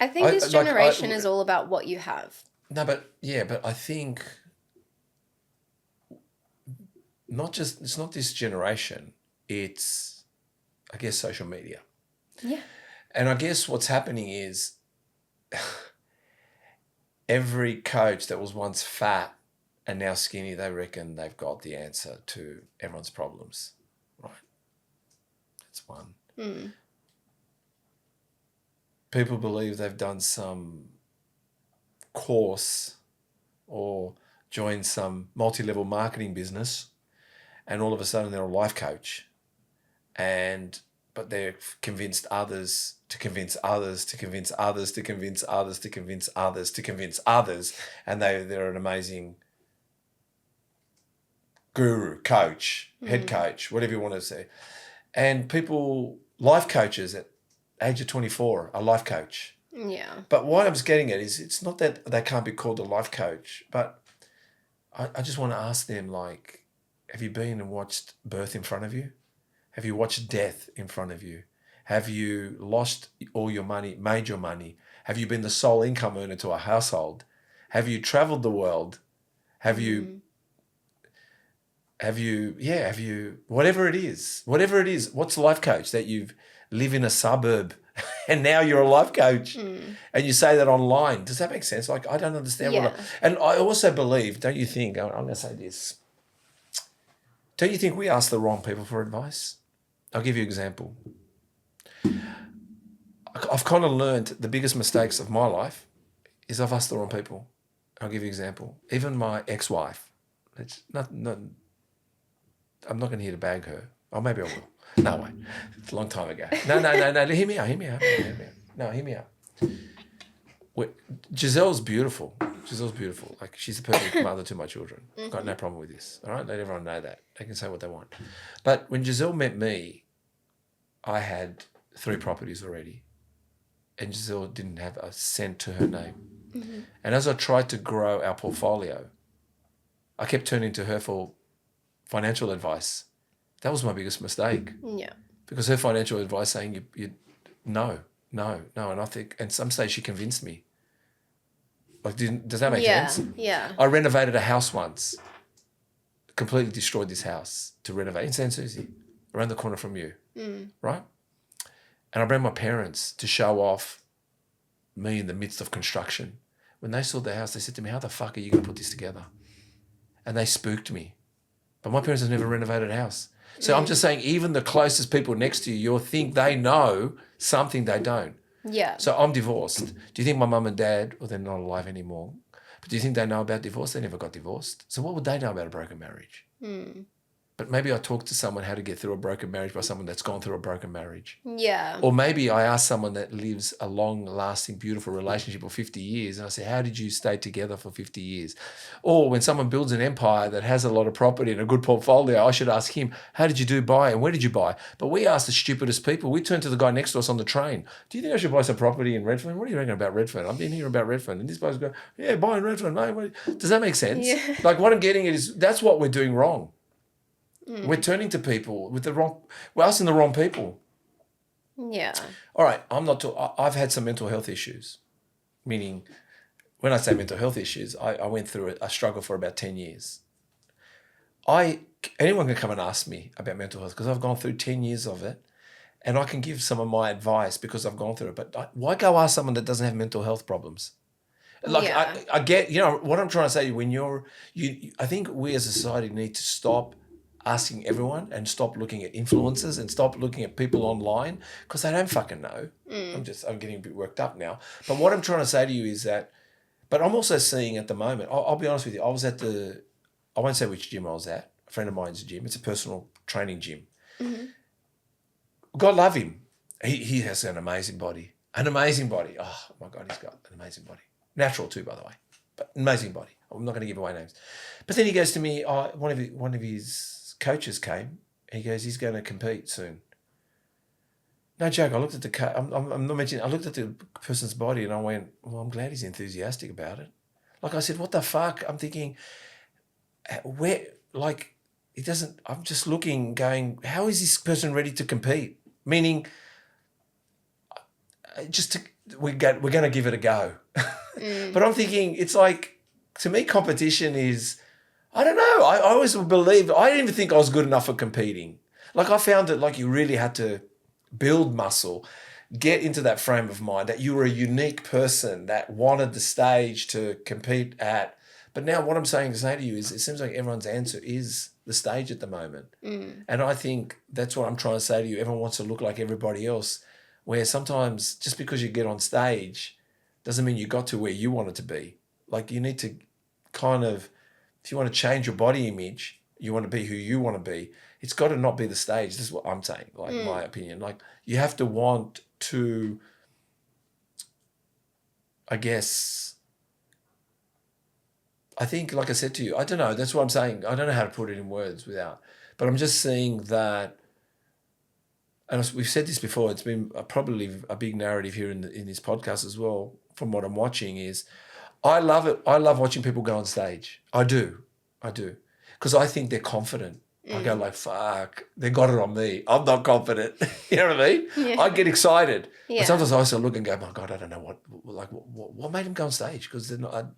I think this generation is all about what you have. No, but I think it's not this generation, it's, I guess, social media. Yeah. And I guess what's happening is every coach that was once fat and now skinny, they reckon they've got the answer to everyone's problems, right? That's one. Mm. People believe they've done some course or joined some multi-level marketing business, and all of a sudden they're a life coach, but they're convinced others to convince others to convince others to convince others to convince others to convince others, and they're an amazing guru, coach, head coach, whatever you want to say. And people, life coaches at age of 24, a life coach. Yeah. But what I'm getting at is, it's not that they can't be called a life coach, but I just want to ask them, like, have you been and watched birth in front of you? Have you watched death in front of you? Have you lost all your money, made your money? Have you been the sole income earner to a household? Have you traveled the world? Have you, whatever it is, what's life coach that you live in a suburb and now you're a life coach and you say that online? Does that make sense? Like, I don't understand and I also believe, don't you think, I'm going to say this, don't you think we ask the wrong people for advice? I'll give you an example. I've kind of learned the biggest mistakes of my life is I've asked the wrong people. I'll give you an example. Even my ex-wife, I'm not going to here to bag her. Or maybe I will. No way. It's a long time ago. No. Hear me out. No, hear me out. Giselle's beautiful. Like, she's the perfect mother to my children. Got no problem with this. All right? Let everyone know that. They can say what they want. But when Giselle met me, I had 3 properties already. And Giselle didn't have a cent to her name. Mm-hmm. And as I tried to grow our portfolio, I kept turning to her for financial advice. That was my biggest mistake. Yeah. Because her financial advice saying, no. And I think, at some stage, she convinced me. Like, does that make sense? Yeah. I renovated a house once. Completely destroyed this house to renovate in San Susi, around the corner from you, right? And I brought my parents to show off me in the midst of construction. When they saw the house, they said to me, how the fuck are you going to put this together? And they spooked me. But my parents have never renovated a house. So I'm just saying, even the closest people next to you, you'll think they know something they don't. Yeah. So I'm divorced. Do you think my mum and dad, well, they're not alive anymore, but do you think they know about divorce? They never got divorced. So what would they know about a broken marriage? But maybe I talked to someone how to get through a broken marriage by someone that's gone through a broken marriage. Yeah. Or maybe I asked someone that lives a long-lasting, beautiful relationship of 50 years, and I say, how did you stay together for 50 years? Or when someone builds an empire that has a lot of property and a good portfolio, I should ask him, how did you buy and where did you buy? But we ask the stupidest people. We turn to the guy next to us on the train. Do you think I should buy some property in Redfern? What do you reckon about Redfern? I've been hearing about Redfern. And this guy's going, yeah, buy in Redfern, mate. Does that make sense? Yeah. Like, what I'm getting at is that's what we're doing wrong. We're turning to people we're asking the wrong people. Yeah. All right, I've had some mental health issues. Meaning, when I say mental health issues, I went through a struggle for about 10 years. Anyone can come and ask me about mental health because I've gone through 10 years of it, and I can give some of my advice because I've gone through it. But why go ask someone that doesn't have mental health problems? Like, Yeah. I get, what I'm trying to say, I think we as a society need to stop asking everyone and stop looking at influencers and stop looking at people online because they don't fucking know. I'm getting a bit worked up now. But what I'm trying to say to you is that, but I'm also seeing at the moment, I'll be honest with you, I was at I won't say which gym I was at. A friend of mine's gym. It's a personal training gym. God love him. He has an amazing body. An amazing body. Oh my God, he's got an amazing body. Natural too, by the way. But amazing body. I'm not going to give away names. But then he goes to me, one of his coaches came, and he goes, he's going to compete soon. No joke, I looked at I'm not mentioning, I looked at the person's body and I went, well, I'm glad he's enthusiastic about it. Like I said, what the fuck? I'm thinking, where, like, it doesn't, I'm just looking, going, how is this person ready to compete? Meaning, we're going to give it a go. But I'm thinking, it's like, to me, competition is, I don't know. I always believed, I didn't even think I was good enough for competing. Like I found it like you really had to build muscle, get into that frame of mind that you were a unique person that wanted the stage to compete at. But now what I'm saying to say to you is it seems like everyone's answer is the stage at the moment. And I think that's what I'm trying to say to you. Everyone wants to look like everybody else, where sometimes just because you get on stage doesn't mean you got to where you wanted to be. Like you need to kind of, if you want to change your body image, you want to be who you want to be, it's got to not be the stage. This is what I'm saying, like my opinion. Like you have to want to, I guess, I think, like I said to you, I don't know, that's what I'm saying. I don't know how to put it in words but I'm just seeing that, and we've said this before, it's been probably a big narrative here in this podcast as well, from what I'm watching is, I love it. I love watching people go on stage. I do. Because I think they're confident. I go like, fuck, they got it on me. I'm not confident. You know what I mean? Yeah. I get excited. Yeah. But sometimes I also look and go, my God, I don't know what made them go on stage? Because they're not,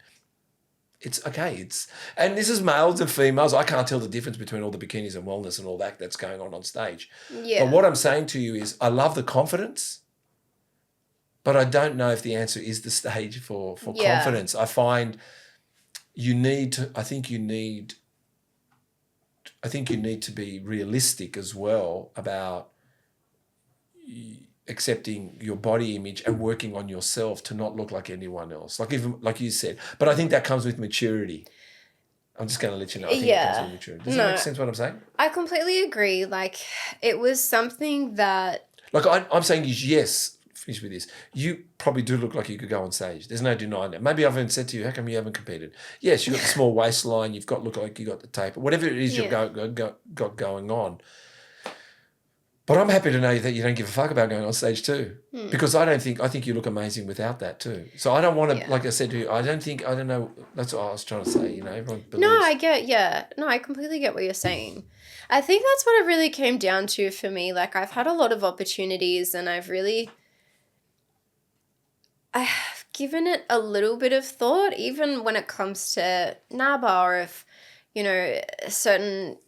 it's okay. And this is males and females. I can't tell the difference between all the bikinis and wellness and all that's going on stage. Yeah. But what I'm saying to you is I love the confidence, but I don't know if the answer is the stage for confidence. I find I think you need to be realistic as well about accepting your body image and working on yourself to not look like anyone else. Like even like you said, but I think that comes with maturity. I'm just going to let you know. I think it comes with maturity. Does that make sense what I'm saying? I completely agree. Like it was something that, like I'm saying is yes. Finish with this. You probably do look like you could go on stage. There's no denying that. Maybe I've even said to you, how come you haven't competed? Yes, you've got the small waistline. You've got look like you got the taper. Whatever it is you've got going on. But I'm happy to know that you don't give a fuck about going on stage too, because I think you look amazing without that too. So I don't want to, like I said to you, I don't know. That's what I was trying to say. You know, everyone believes. No, I completely get what you're saying. I think that's what it really came down to for me. Like I've had a lot of opportunities and I have given it a little bit of thought, even when it comes to NABA or if, certain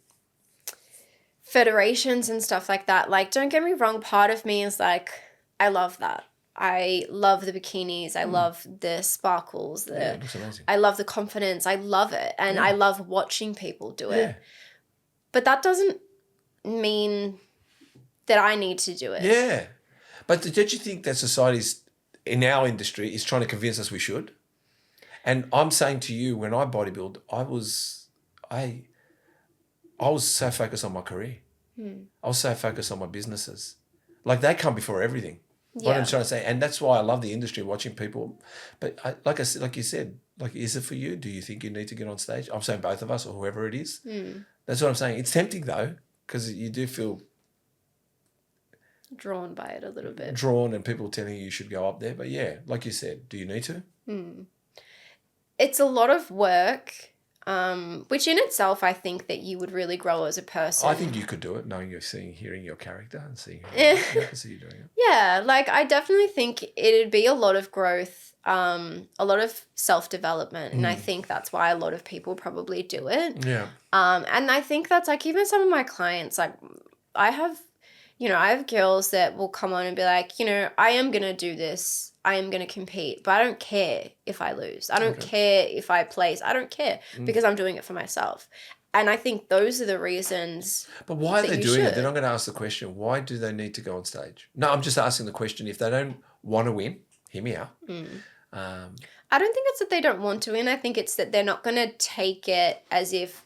federations and stuff like that. Like, don't get me wrong, part of me is like, I love that. I love the bikinis. I love the sparkles. It looks amazing. I love the confidence. I love it. And I love watching people do it. But that doesn't mean that I need to do it. Yeah. But don't you think that society's, in our industry, is trying to convince us we should? And I'm saying to you, when I bodybuild, I was so focused on my career. I was so focused on my businesses. Like they come before everything. What I'm trying to say. And that's why I love the industry, watching people. But like you said, is it for you? Do you think you need to get on stage? I'm saying both of us or whoever it is. That's what I'm saying. It's tempting though, because you do feel drawn by it a little bit. Drawn and people telling you should go up there. But yeah, like you said, do you need to? It's a lot of work, which in itself I think that you would really grow as a person. I think you could do it, knowing hearing your character and seeing I can see you doing it. Yeah, like I definitely think it'd be a lot of growth, a lot of self-development. And I think that's why a lot of people probably do it. Yeah. And I think that's like even some of my clients, like I have girls that will come on and be like, I am going to do this. I am going to compete, but I don't care if I lose. I don't care if I place. I don't care because I'm doing it for myself. And I think those are the reasons. But why are that they you doing it? should. They're not going to ask the question, why do they need to go on stage? No, I'm just asking the question, if they don't want to win, hear me out. I don't think it's that they don't want to win. I think it's that they're not going to take it as if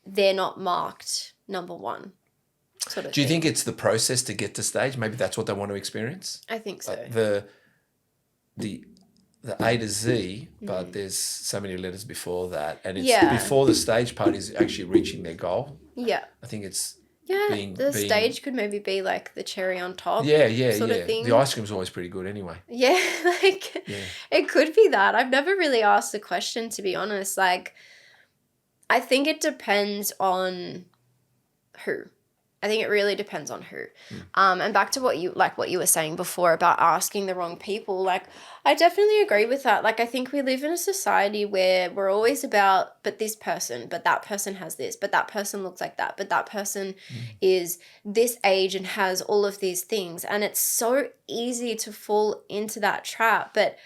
they're not marked number one. Sort of Do you thing. think it's the process to get to stage? Maybe that's what they want to experience? I think so. Like the A to Z, but there's so many letters before that. And it's before the stage part is actually reaching their goal. Yeah. I think it's the stage could maybe be like the cherry on top. Sort of thing. The ice cream's always pretty good anyway. Yeah, like it could be that. I've never really asked the question, to be honest. Like, I think it depends on who. I think it really depends on who. And back to what you were saying before about asking the wrong people, like, I definitely agree with that. Like, I think we live in a society where we're always about, but this person, but that person has this, but that person looks like that, but that person is this age and has all of these things. And it's so easy to fall into that trap. But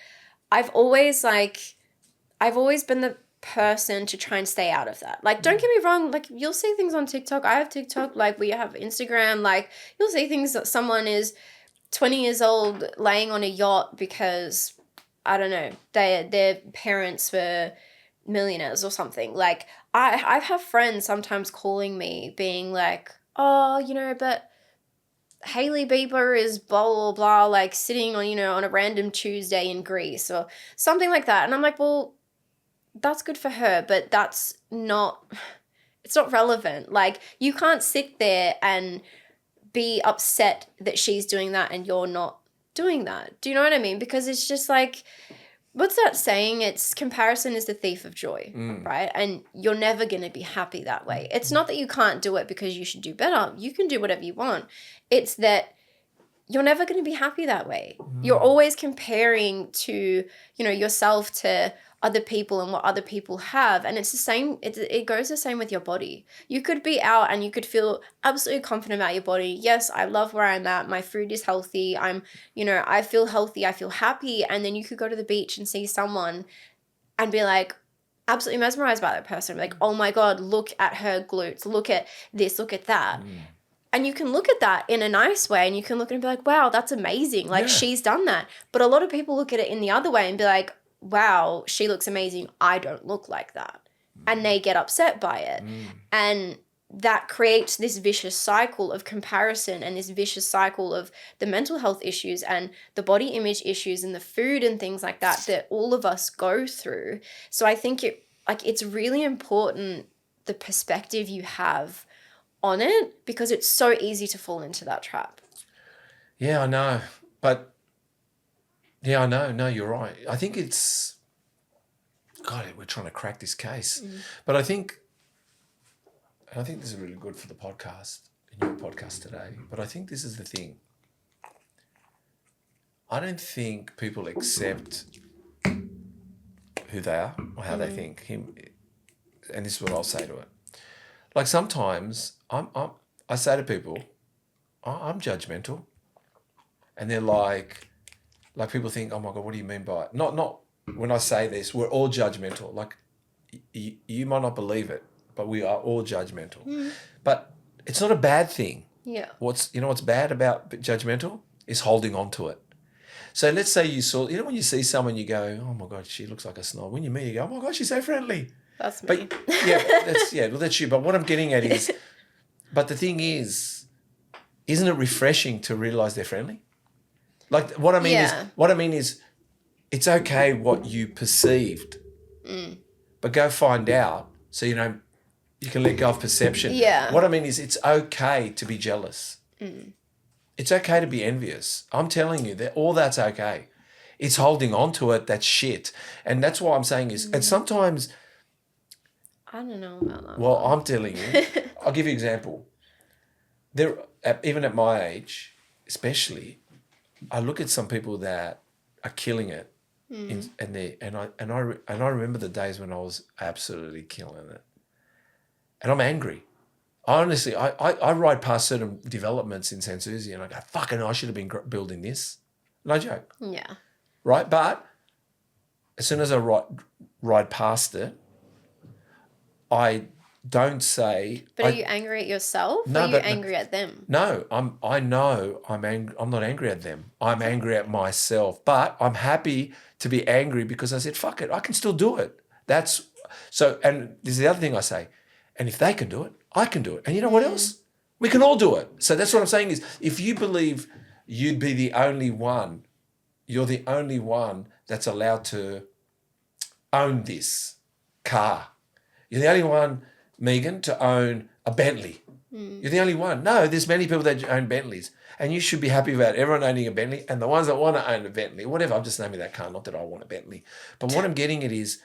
I've always been the person to try and stay out of that. Like, don't get me wrong, like, you'll see things on TikTok. I have TikTok, like, we have Instagram, like, you'll see things that someone is 20 years old laying on a yacht because, I don't know, their parents were millionaires or something. Like, I have friends sometimes calling me being like, oh, you know, but Hailey Bieber is blah, blah, blah, like, sitting on, you know, on a random Tuesday in Greece or something like that. And I'm like, well, that's good for her, but it's not relevant. Like, you can't sit there and be upset that she's doing that and you're not doing that. Do you know what I mean? Because it's just like, what's that saying? It's comparison is the thief of joy, right? And you're never going to be happy that way. It's not that you can't do it because you should do better. You can do whatever you want. It's that you're never going to be happy that way. You're always comparing to, you know, yourself to other people and what other people have. And it's the same, it goes the same with your body. You could be out and you could feel absolutely confident about your body. Yes, I love where I'm at. My food is healthy. I feel healthy. I feel happy. And then you could go to the beach and see someone and be like, absolutely mesmerized by that person. Like, oh my God, look at her glutes. Look at this, look at that. And you can look at that in a nice way and you can look and be like, wow, that's amazing. Like, she's done that. But a lot of people look at it in the other way and be like, wow, she looks amazing. I don't look like that. And they get upset by it. And that creates this vicious cycle of comparison and this vicious cycle of the mental health issues and the body image issues and the food and things like that all of us go through. So I think it's really important the perspective you have on it, because it's so easy to fall into that trap. Yeah, I know. But yeah, I know. No, you're right. I think it's, God, we're trying to crack this case. But I think this is really good for the podcast, in your podcast today. But I think this is the thing. I don't think people accept who they are or how they think. And this is what I'll say to it. Like, sometimes I say to people, I'm judgmental. And they're like people think, oh my God, what do you mean by it? Not when I say this, we're all judgmental. Like, you might not believe it, but we are all judgmental. But it's not a bad thing. Yeah. What's bad about judgmental is holding on to it. So let's say when you see someone, you go, oh my God, she looks like a snob. When you meet, you go, oh my God, she's so friendly. That's me. But that's you. But what I'm getting at is, but the thing is, isn't it refreshing to realize they're friendly? Like, what I mean is, it's okay what you perceived, but go find out so you can let go of perception. Yeah. What I mean is, it's okay to be jealous. It's okay to be envious. I'm telling you that all that's okay. It's holding on to it that's shit, and that's what I'm saying is, and sometimes. I don't know about that. Well, I'm telling you. I'll give you an example. Even at my age, especially, I look at some people that are killing it, and I remember the days when I was absolutely killing it, and I'm angry. Honestly, I ride past certain developments in San Susi and I go, fucking, I should have been building this. No joke. Yeah. right? But as soon as I ride past it, I don't say. But are you angry at yourself, No, or are you but- angry at them? No, I know I'm angry. I'm not angry at them. I'm angry at myself. But I'm happy to be angry because I said, fuck it, I can still do it. That's so. And this is the other thing I say. And if they can do it, I can do it. And you know what else? We can all do it. So that's what I'm saying is, if you believe you'd be the only one, you're the only one that's allowed to own this car. You're the only one, Meagan, to own a Bentley. You're the only one. No, there's many people that own Bentleys. And you should be happy about everyone owning a Bentley, and the ones that want to own a Bentley, whatever, I'm just naming that car, not that I want a Bentley. But what I'm getting at is,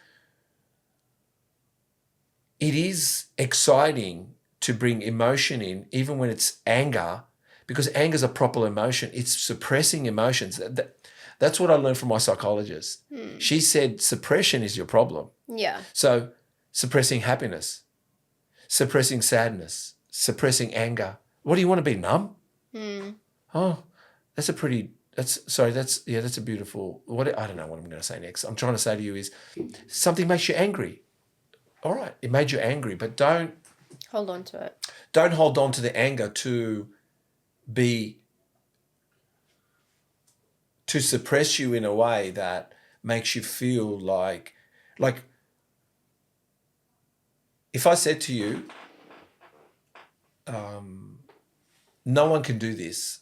it is exciting to bring emotion in, even when it's anger, because anger is a proper emotion. It's suppressing emotions. That's what I learned from my psychologist. She said suppression is your problem. Yeah. So suppressing happiness, suppressing sadness, suppressing anger. What do you want to be, numb? Oh, that's a beautiful, I don't know what I'm going to say next. I'm trying to say to you is, something makes you angry. All right, it made you angry, but don't Hold on to it. Don't hold on to the anger to suppress you in a way that makes you feel like if I said to you, no one can do this.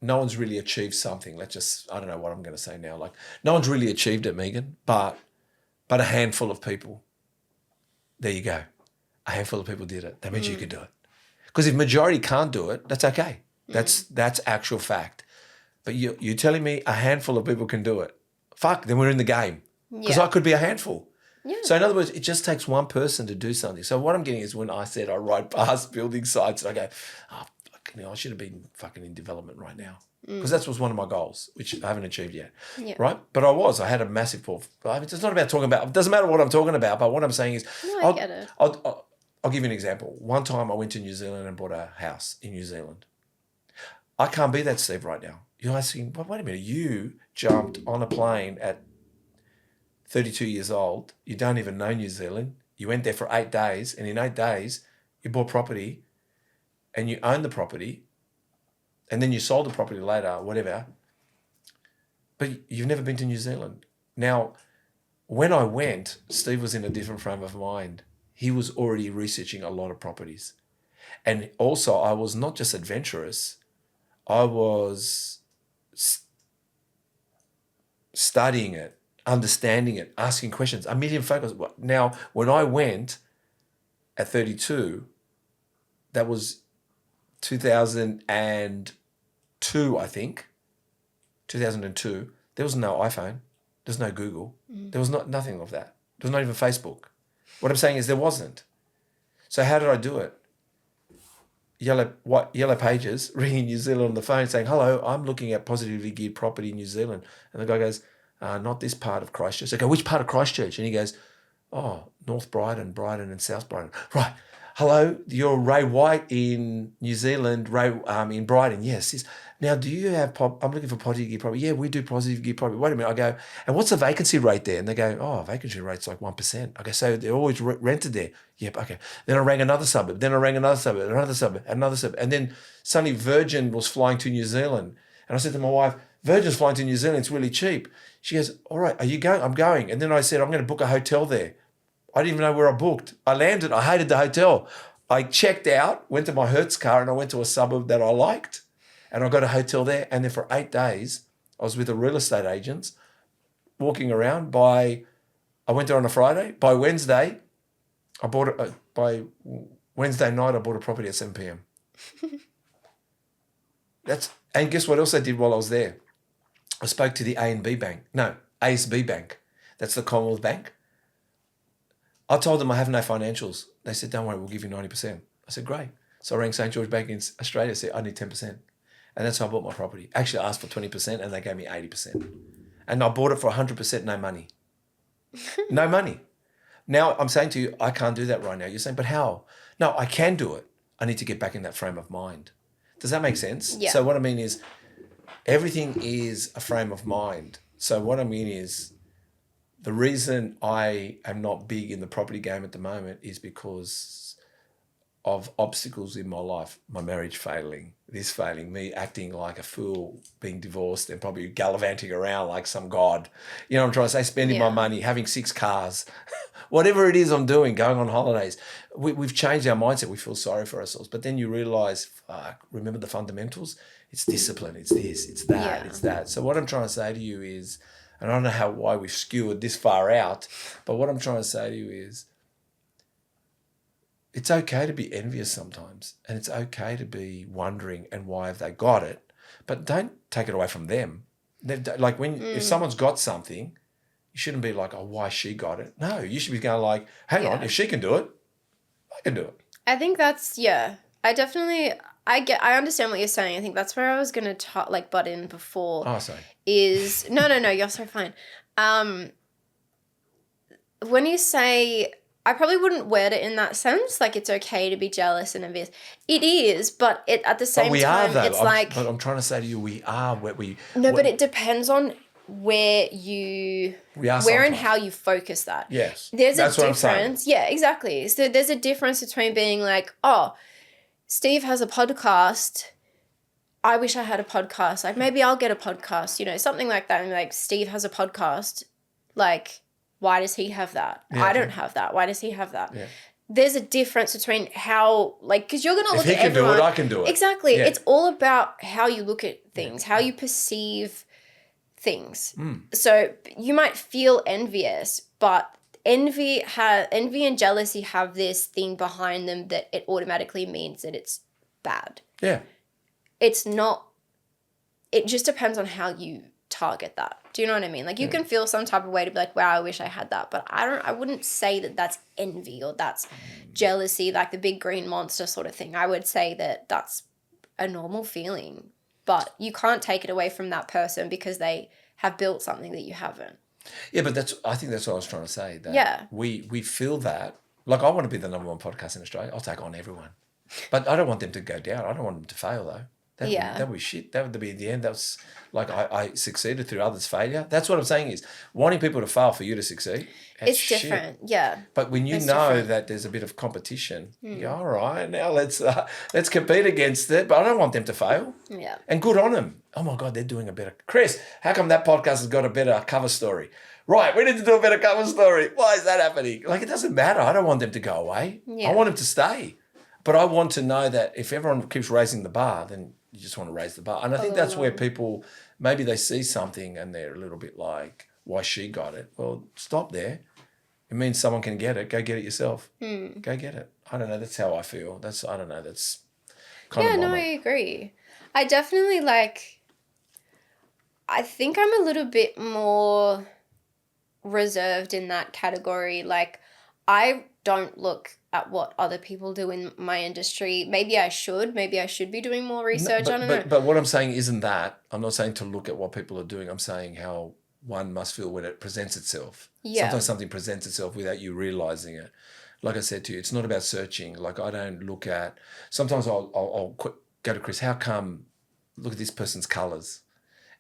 No one's really achieved something. I don't know what I'm going to say now. Like, no one's really achieved it, Meagan, but a handful of people. There you go. A handful of people did it. That means you could do it. Because if majority can't do it, that's okay. That's actual fact. But you're telling me a handful of people can do it. Fuck, then we're in the game. Because I could be a handful. Yeah. So in other words, it just takes one person to do something. So what I'm getting is, when I said I ride past building sites and I go, oh, fucking hell, I should have been fucking in development right now. Because that was one of my goals, which I haven't achieved yet. Yeah. Right? But I had a massive portfolio. I mean, it's not about talking about, it doesn't matter what I'm talking about, but what I'm saying is, No, I get it. I'll give you an example. One time I went to New Zealand and bought a house in New Zealand. I can't be that Steve right now. You're asking, well, wait a minute, you jumped on a plane at 32 years old. You don't even know New Zealand. You went there for 8 days, and in 8 days, you bought property and you owned the property, and then you sold the property later, whatever. But you've never been to New Zealand. Now, when I went, Steve was in a different frame of mind. He was already researching a lot of properties. And also, I was not just adventurous, I was studying it, understanding it, asking questions, a million phone calls. Now, when I went at 32, that was 2002, I think. 2002. There was no iPhone. There's no Google. There was nothing of that. There was not even Facebook. What I'm saying is, there wasn't. So how did I do it? Yellow pages, ringing New Zealand on the phone saying, hello, I'm looking at positively geared property in New Zealand. And the guy goes, not this part of Christchurch. I go, which part of Christchurch? And he goes, oh, North Brighton and South Brighton. Right. Hello, you're Ray White in New Zealand, in Brighton. Yes. Now, do you have, I'm looking for positive gear property. Yeah, we do positive gear property. Wait a minute. I go, and what's the vacancy rate there? And they go, oh, vacancy rate's like 1%. Okay, so they're always rented there. Yep, okay. Then I rang another suburb. another suburb. And then suddenly Virgin was flying to New Zealand. And I said to my wife, Virgin's flying to New Zealand. It's really cheap. She goes, all right, are you going? I'm going. And then I said, I'm going to book a hotel there. I didn't even know where I booked. I landed. I hated the hotel. I checked out, went to my Hertz car, and I went to a suburb that I liked. And I got a hotel there. And then for 8 days, I was with the real estate agents walking around. I went there on a Friday. By Wednesday, by Wednesday night, I bought a property at 7 p.m. And guess what else I did while I was there? I spoke to the ASB Bank. That's the Commonwealth Bank. I told them I have no financials. They said, don't worry, we'll give you 90%. I said, great. So I rang St. George Bank in Australia, said, I need 10%. And that's how I bought my property. Actually, I asked for 20% and they gave me 80%. And I bought it for 100%, no money. No money. Now, I'm saying to you, I can't do that right now. You're saying, but how? No, I can do it. I need to get back in that frame of mind. Does that make sense? Yeah. So what I mean is, everything is a frame of mind. So what I mean is, the reason I am not big in the property game at the moment is because of obstacles in my life, my marriage failing, this failing, me acting like a fool, being divorced and probably gallivanting around like some god. You know what I'm trying to say? Spending my money, having 6 cars, whatever it is I'm doing, going on holidays. We've changed our mindset. We feel sorry for ourselves. But then you realise, remember the fundamentals? It's discipline, it's this, it's that, it's that. So what I'm trying to say to you is, and I don't know why we've skewered this far out, but what I'm trying to say to you is, it's okay to be envious sometimes, and it's okay to be wondering and why have they got it, but don't take it away from them. Like if someone's got something, you shouldn't be like, oh, why she got it? No, you should be going like, hang on, if she can do it, I can do it. I think that's, I understand what you're saying. I think that's where I was going to butt in before. Oh, sorry. Is, no, you're so fine. When you say, I probably wouldn't word it in that sense, like it's okay to be jealous and envious. It is, but at the same time, though. it's But I'm trying to say to you, we are what we... No, but it depends on where and how you focus that. Yes. There's That's a what I'm saying. difference. Yeah, exactly. So there's a difference between being like, oh, Steve has a podcast. I wish I had a podcast. Like, maybe I'll get a podcast, something like that. And like, Steve has a podcast. Like, why does he have that? Yeah, I don't have that. Why does he have that? Yeah. There's a difference between how, because you're going to look at If he can everyone. do it, I can do it. Exactly. Yeah. It's all about how you look at things, how you perceive things. So you might feel envious, but envy and jealousy have this thing behind them that it automatically means that it's bad. Yeah. It's not, it just depends on how you target that. Do you know what I mean? Like, you can feel some type of way to be like, wow, I wish I had that. But I wouldn't say that that's envy or that's jealousy, like the big green monster sort of thing. I would say that that's a normal feeling, but you can't take it away from that person because they have built something that you haven't. Yeah, but I think that's what I was trying to say. That we feel that. Like, I want to be the number 1 podcast in Australia. I'll take on everyone. But I don't want them to go down. I don't want them to fail, though. That would be shit. That would be the end. That's like I succeeded through others' failure. That's what I'm saying is wanting people to fail for you to succeed. It's different, yeah. But when you know that there's a bit of competition, you go, all right, now let's compete against it. But I don't want them to fail. Yeah. And good on them. Oh my God, they're doing a better. Chris, how come that podcast has got a better cover story? Right, we need to do a better cover story. Why is that happening? Like, it doesn't matter. I don't want them to go away. Yeah. I want them to stay. But I want to know that if everyone keeps raising the bar, then you just want to raise the bar. And I think that's where people, maybe they see something and they're a little bit like, why she got it? Well, stop there. It means someone can get it. Go get it yourself. Go get it. I don't know. That's how I feel. I don't know. That's kind of I agree. I definitely I think I'm a little bit more reserved in that category. Like, I don't look at what other people do in my industry. Maybe I should be doing more research on it. But what I'm saying isn't that. I'm not saying to look at what people are doing. I'm saying how one must feel when it presents itself. Yeah. Sometimes something presents itself without you realizing it. Like I said to you, it's not about searching. Like, I don't look at, sometimes I'll go to Chris, how come, look at this person's colours.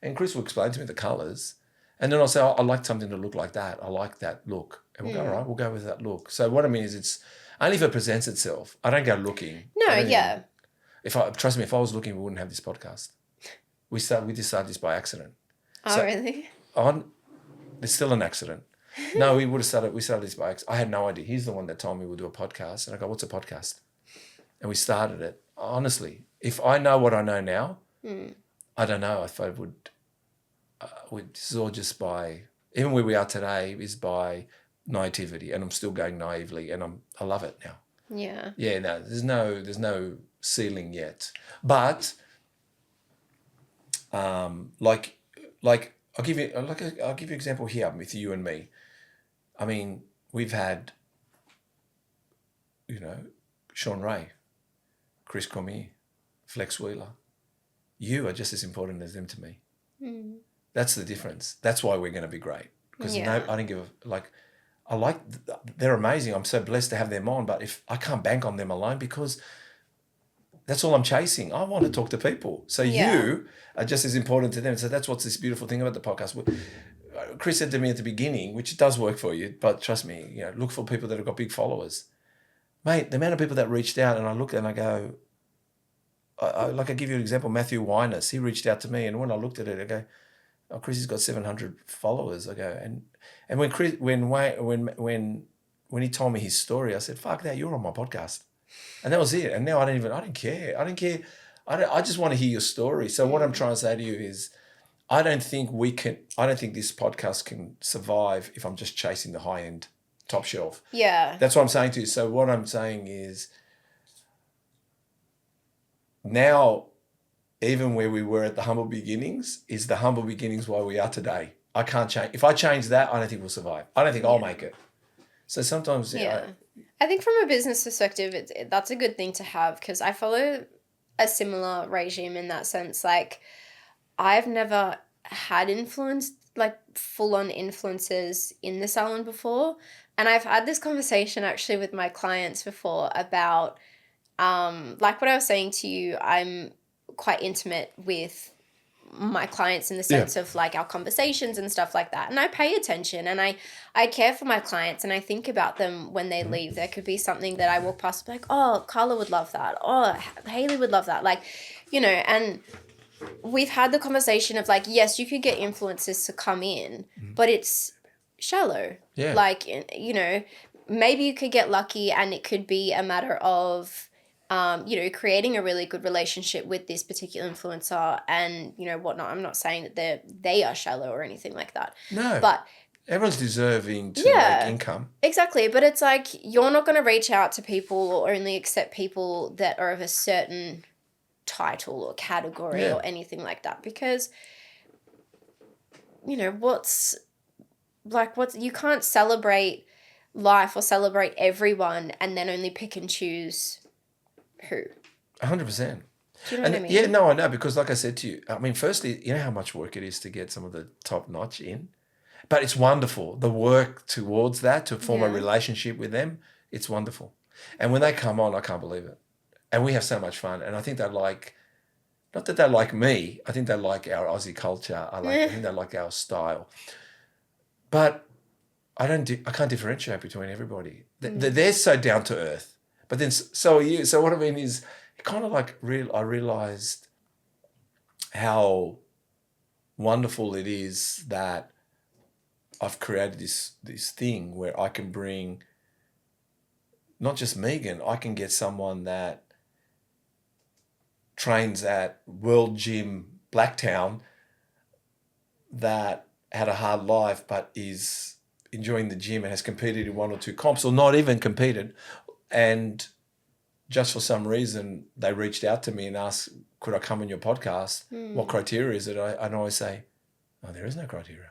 And Chris will explain to me the colours. And then I'll say, I like something to look like that. I like that look. And we'll go, all right, we'll go with that look. So what I mean is, it's only if it presents itself. I don't go looking. Trust me, if I was looking, we wouldn't have this podcast. We just started this by accident. Oh, really? There's still an accident. No, we started this by accident. I had no idea. He's the one that told me we'll do a podcast. And I go, what's a podcast? And we started it. Honestly, if I know what I know now, I don't know if I would. This is all just by, even where we are today is by naivety, and I'm still going naively, and I love it now. Yeah. Yeah. No, there's no ceiling yet, but like I'll give you an example here with you and me. I mean, we've had, Sean Ray, Chris Cormier, Flex Wheeler. You are just as important as them to me. That's the difference. That's why we're going to be great. Because I don't give they're amazing. I'm so blessed to have them on, but if I can't bank on them alone, because that's all I'm chasing. I want to talk to people. So you are just as important to them. So that's what's this beautiful thing about the podcast. Chris said to me at the beginning, which does work for you, but trust me, you know, look for people that have got big followers. Mate, the amount of people that reached out, and I look and I go, I give you an example, Matthew Winers, he reached out to me, and when I looked at it, I go, oh, Chris has got 700 followers. I go, and when Chris, when he told me his story, I said, fuck that, you're on my podcast. And that was it. And now I don't care. I just want to hear your story. So what I'm trying to say to you is, I don't think this podcast can survive if I'm just chasing the high end top shelf. Yeah. That's what I'm saying to you. So what I'm saying is, now, even where we were at the humble beginnings, is the humble beginnings why we are today. I can't change. If I change that, I don't think we'll survive. I don't think I'll make it. So sometimes, I think from a business perspective, that's a good thing to have, because I follow a similar regime in that sense. Like, I've never had like full-on influencers in the salon before. And I've had this conversation actually with my clients before about, like what I was saying to you, I'm quite intimate with my clients in the sense of like our conversations and stuff like that. And I pay attention, and I care for my clients, and I think about them when they leave. There could be something that I walk past, like, oh, Carla would love that. Oh, Haley would love that. Like, you know, and we've had the conversation of like, yes, you could get influencers to come in, but it's shallow. Yeah. Like, you know, maybe you could get lucky, and it could be a matter of, you know, creating a really good relationship with this particular influencer and, you know, whatnot. I'm not saying that they are shallow or anything like that. No. But everyone's deserving to make income. Exactly. But it's like, you're not going to reach out to people or only accept people that are of a certain title or category or anything like that, because, you know, you can't celebrate life or celebrate everyone and then only pick and choose who. 100%. Do you know what I mean? Yeah, no, I know, because like I said to you, I mean, firstly, you know how much work it is to get some of the top notch in, but it's wonderful. The work towards that, to form a relationship with them, it's wonderful. And when they come on, I can't believe it. And we have so much fun. And I think they like, not that they like me, I think they like our Aussie culture. I think they like our style. But I can't differentiate between everybody. They're so down to earth. But then so are you. So what I mean is, kind of like I realised how wonderful it is that I've created this thing where I can bring not just Meagan, I can get someone that trains at World Gym Blacktown that had a hard life but is enjoying the gym and has competed in 1 or 2 comps, or not even competed, and just for some reason they reached out to me and asked, could I come on your podcast? What criteria is it? I always say, oh, there is no criteria.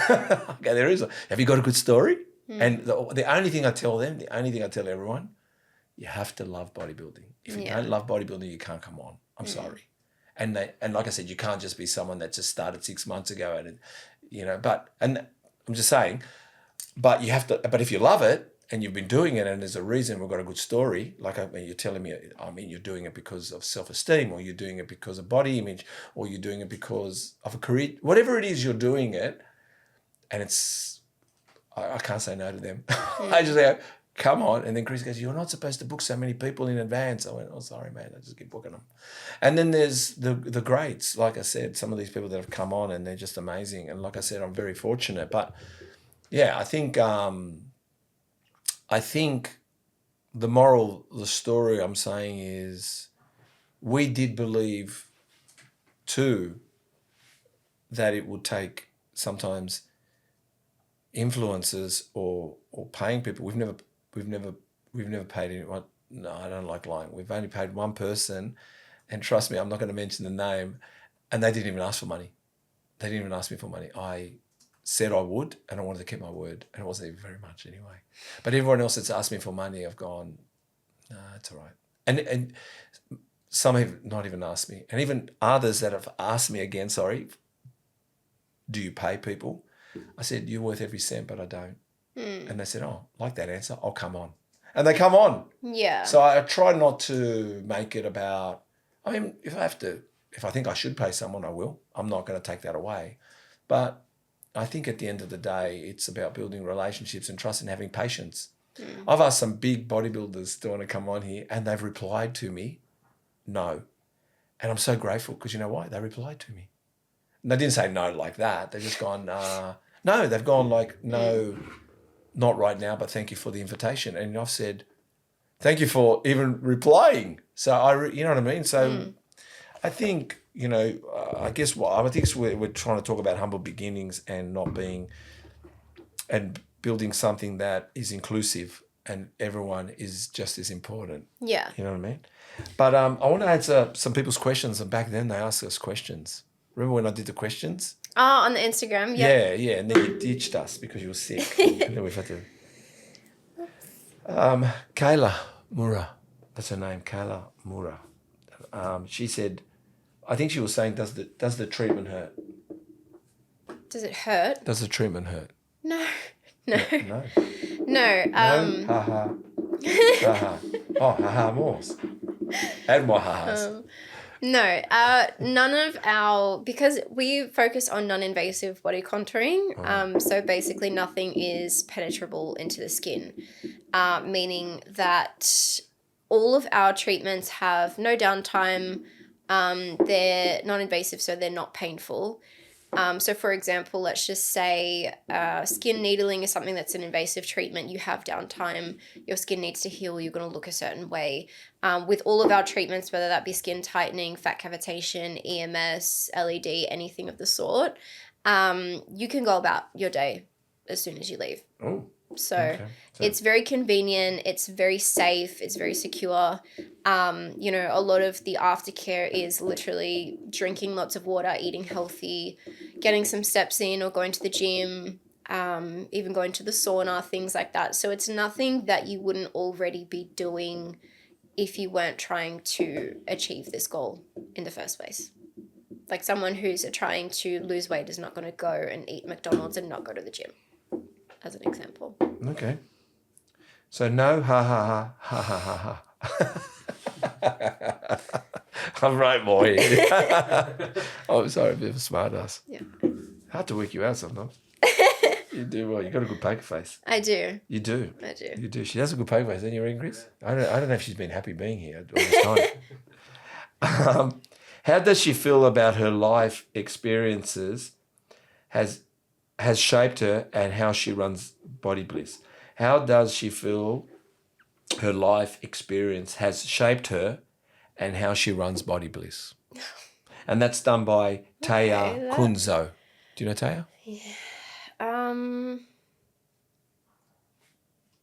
Okay, there is. Have you got a good story? And the only thing I tell them, the only thing I tell everyone, you have to love bodybuilding. If you don't love bodybuilding, you can't come on. I'm sorry. And like I said, you can't just be someone that just started 6 months ago and, you know, and I'm just saying, but you have to, but if you love it and you've been doing it and there's a reason, we've got a good story, like you're telling me, I mean, you're doing it because of self-esteem, or you're doing it because of body image, or you're doing it because of a career, whatever it is, you're doing it. And it's, I can't say no to them. I just say, come on. And then Chris goes, you're not supposed to book so many people in advance. I went, oh, sorry, man. I just keep booking them. And then there's the greats. Like I said, some of these people that have come on and they're just amazing. And like I said, I'm very fortunate. But yeah, I think the story I'm saying is, we did believe too that it would take sometimes influencers or paying people. We've never paid anyone. No, I don't like lying. We've only paid one person, and trust me, I'm not going to mention the name, and they didn't even ask for money. They didn't even ask me for money. I said I would, and I wanted to keep my word, and it wasn't even very much anyway. But everyone else that's asked me for money, I've gone, no, it's all right. And some have not even asked me, and even others that have asked me again, sorry, do you pay people? I said, you're worth every cent, but I don't. And they said, oh, like that answer, I'll come on. And they come on. Yeah. So I try not to make it about, I mean, if I think I should pay someone, I will. I'm not going to take that away. But I think at the end of the day, it's about building relationships and trust and having patience. I've asked some big bodybuilders to want to come on here, and they've replied to me, no. And I'm so grateful because you know why? They replied to me. And they didn't say no like that. They've just gone, no. They've gone like, no, not right now, but thank you for the invitation. And I've said, thank you for even replying. So you know what I mean? So I think, you know, I guess I think we're trying to talk about humble beginnings and and building something that is inclusive and everyone is just as important. Yeah. You know what I mean? But I want to answer some people's questions. And back then they asked us questions. Remember when I did the questions? Oh, on the Instagram. Yeah. Yeah. And then you ditched us because you were sick. And then we've had to... Kayla Mura, that's her name, Kayla Mura. She said, I think she was saying, does the treatment hurt? Does it hurt? Does the treatment hurt? No. No. No. No? Ha-ha. Ha-ha. Oh, ha-ha more. Add more ha-has. No, none of because we focus on non-invasive body contouring, so basically nothing is penetrable into the skin, meaning that all of our treatments have no downtime, they're non-invasive, so they're not painful. So for example, let's just say skin needling is something that's an invasive treatment. You have downtime, your skin needs to heal, you're going to look a certain way. With all of our treatments, whether that be skin tightening, fat cavitation, EMS, LED, anything of the sort, you can go about your day as soon as you leave. Oh. So Okay. it's very convenient, it's very safe, it's very secure. You know, a lot of the aftercare is literally drinking lots of water, eating healthy, getting some steps in or going to the gym, even going to the sauna, things like that. So it's nothing that you wouldn't already be doing if you weren't trying to achieve this goal in the first place. Like someone who's trying to lose weight is not going to go and eat McDonald's and not go to the gym, as an example. Okay. So no, ha ha ha ha ha ha. I'm right, boy. I'm sorry, a bit of a smart ass. Yeah. Hard to work you out sometimes. You do well. You got a good poker face. I do. You do. I do. You do. She has a good poker face, don't you, Chris? I don't know if she's been happy being here all this time. How does she feel about her life experiences has shaped her and how she runs Body Bliss? How does she feel her life experience has shaped her and how she runs Body Bliss? And that's done by Taya Kunzo. Do you know Taya? Yeah.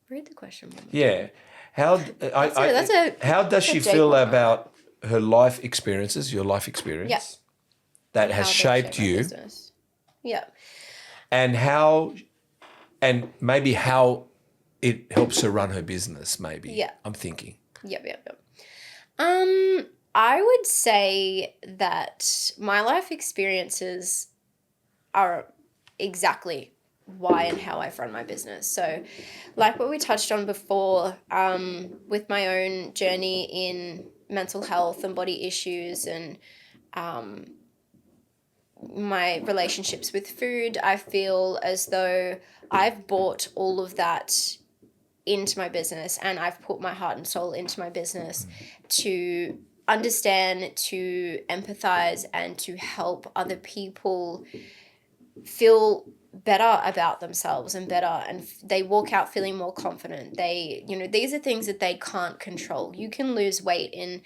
Read the question. Yeah. How does she feel about her life experiences, your life experience, Yeah. that has shaped you? Yeah. And maybe how it helps her run her business, maybe. Yeah. I'm thinking. Yep. I would say that my life experiences are exactly why and how I've run my business. So like what we touched on before, with my own journey in mental health and body issues and my relationships with food, I feel as though I've brought all of that into my business and I've put my heart and soul into my business to understand, to empathize, and to help other people feel better about themselves and they walk out feeling more confident. These are things that they can't control. You can lose weight in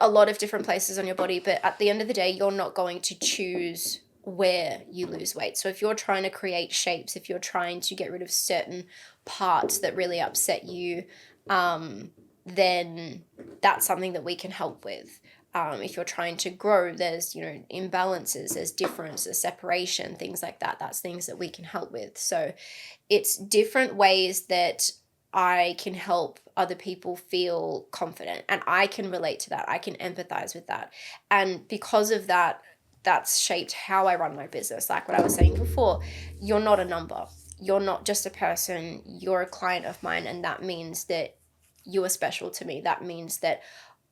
a lot of different places on your body, but at the end of the day, you're not going to choose where you lose weight. So if you're trying to create shapes, if you're trying to get rid of certain parts that really upset you, then that's something that we can help with. If you're trying to grow, there's, imbalances, there's difference, there's separation, things like that. That's things that we can help with. So it's different ways that I can help other people feel confident, and I can relate to that. I can empathize with that. And because of that, that's shaped how I run my business. Like what I was saying before, you're not a number. You're not just a person. You're a client of mine, and that means that you are special to me. That means that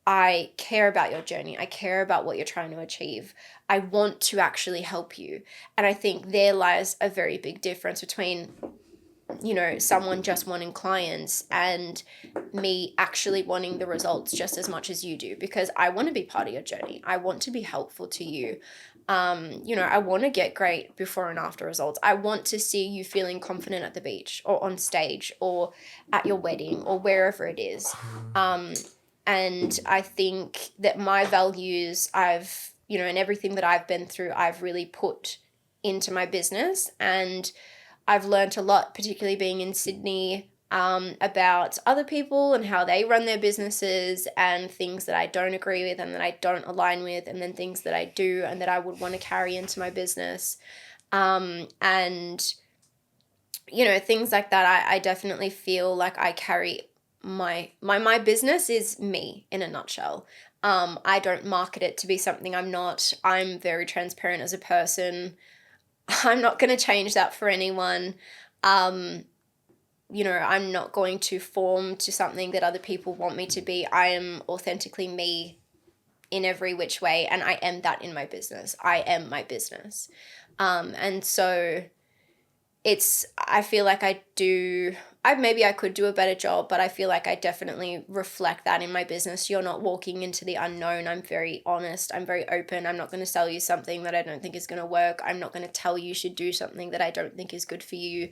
I care about your journey. I care about what you're trying to achieve. I want to actually help you. And I think there lies a very big difference between, you know, someone just wanting clients and me actually wanting the results just as much as you do, because I want to be part of your journey. I want to be helpful to you. You know, I want to get great before and after results. I want to see you feeling confident at the beach or on stage or at your wedding or wherever it is. And I think that my values you know, and everything that I've been through, I've really put into my business. And I've learned a lot, particularly being in Sydney, about other people and how they run their businesses and things that I don't agree with and that I don't align with, and then things that I do and that I would want to carry into my business. And, you know, things like that, I definitely feel like I carry my business is me in a nutshell. I don't market it to be something I'm not. I'm very transparent as a person. I'm not going to change that for anyone. You know, I'm not going to form to something that other people want me to be. I am authentically me in every which way, and I am that in my business. I am my business. And so I feel like maybe I could do a better job, but I feel like I definitely reflect that in my business. You're not walking into the unknown. I'm very honest. I'm very open. I'm not going to sell you something that I don't think is going to work. I'm not going to tell you should do something that I don't think is good for you.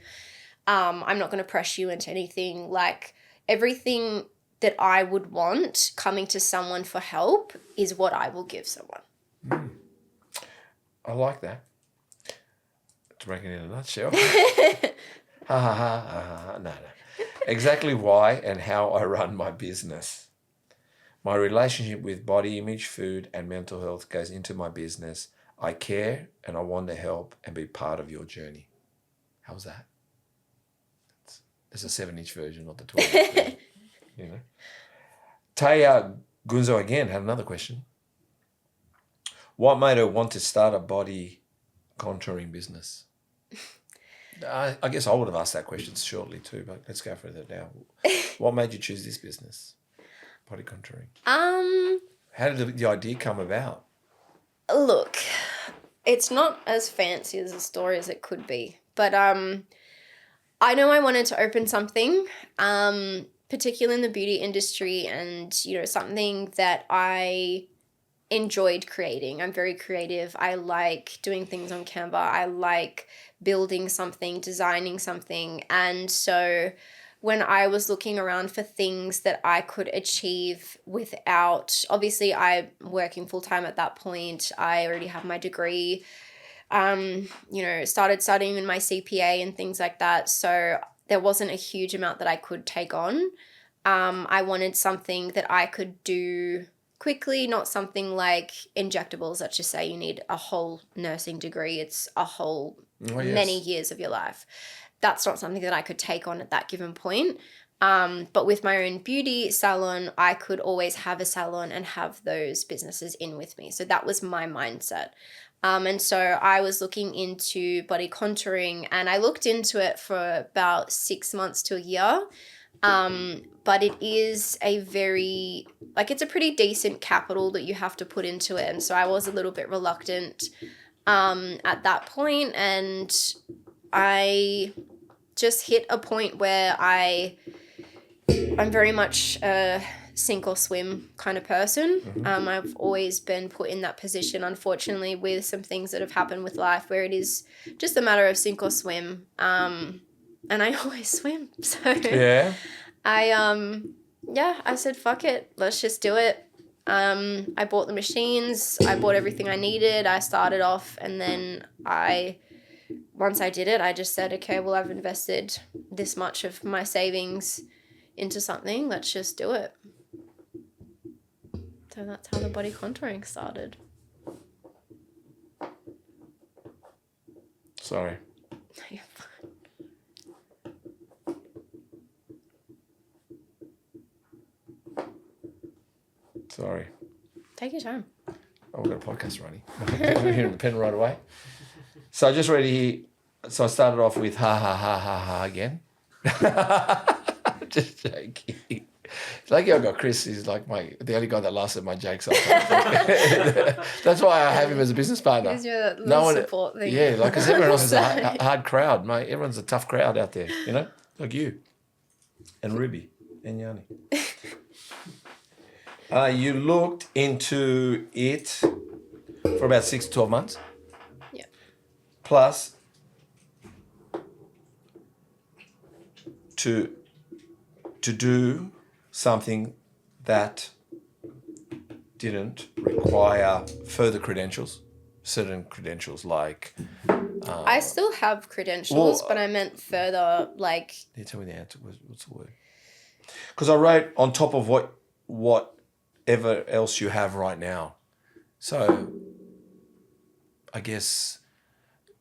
I'm not going to press you into anything. Like, everything that I would want coming to someone for help is what I will give someone. I like that. To bring it in a nutshell. Ha ha ha ha. No. Exactly why and how I run my business. My relationship with body image, food, and mental health goes into my business. I care and I want to help and be part of your journey. How's that? It's a 7-inch version, not the 12-inch version. You know. Taya Gunzo again had another question. What made her want to start a body contouring business? I guess I would have asked that question shortly too, but let's go for that now. What made you choose this business, body contouring? How did the idea come about? Look, it's not as fancy as a story as it could be, but I know I wanted to open something, particularly in the beauty industry, and, you know, something that I enjoyed creating. I'm very creative. I like doing things on Canva. I like building something, designing something. And so when I was looking around for things that I could achieve without, obviously I'm working full time at that point. I already have my degree, you know, started studying in my CPA and things like that. So there wasn't a huge amount that I could take on. I wanted something that I could do quickly, not something like injectables. Let's just say you need a whole nursing degree. It's a whole many years of your life. That's not something that I could take on at that given point. But with my own beauty salon, I could always have a salon and have those businesses in with me. So that was my mindset. And so I was looking into body contouring, and I looked into it for about 6 months to a year. But it is it's a pretty decent capital that you have to put into it. And so I was a little bit reluctant at that point, and I just hit a point where I'm very much a sink or swim kind of person. Mm-hmm. I've always been put in that position, unfortunately, with some things that have happened with life where it is just a matter of sink or swim. And I always swim. So Yeah. I said, fuck it, let's just do it. I bought the machines, I bought everything I needed, I started off, and then once I did it, I just said, okay, well, I've invested this much of my savings into something, let's just do it. So that's how the body contouring started. Sorry. You're fine. Sorry. Take your time. Oh, we've got a podcast running. I'm hearing the pen right away. So I just read here. So I started off with ha ha ha ha ha again. Just joking. Lucky I got Chris. He's like the only guy that laughs at my jokes. That's why I have him as a business partner. He's your little support thing. Yeah, like because everyone else is a hard crowd, mate. Everyone's a tough crowd out there, you know, like you and Ruby and Yanni. You looked into it for about 6 to 12 months. Yeah. Plus, to do something that didn't require further credentials, certain credentials like... I still have credentials, well, but I meant further, like... Yeah, tell me the answer. What's the word? Because I wrote on top of whatever else you have right now. So, I guess...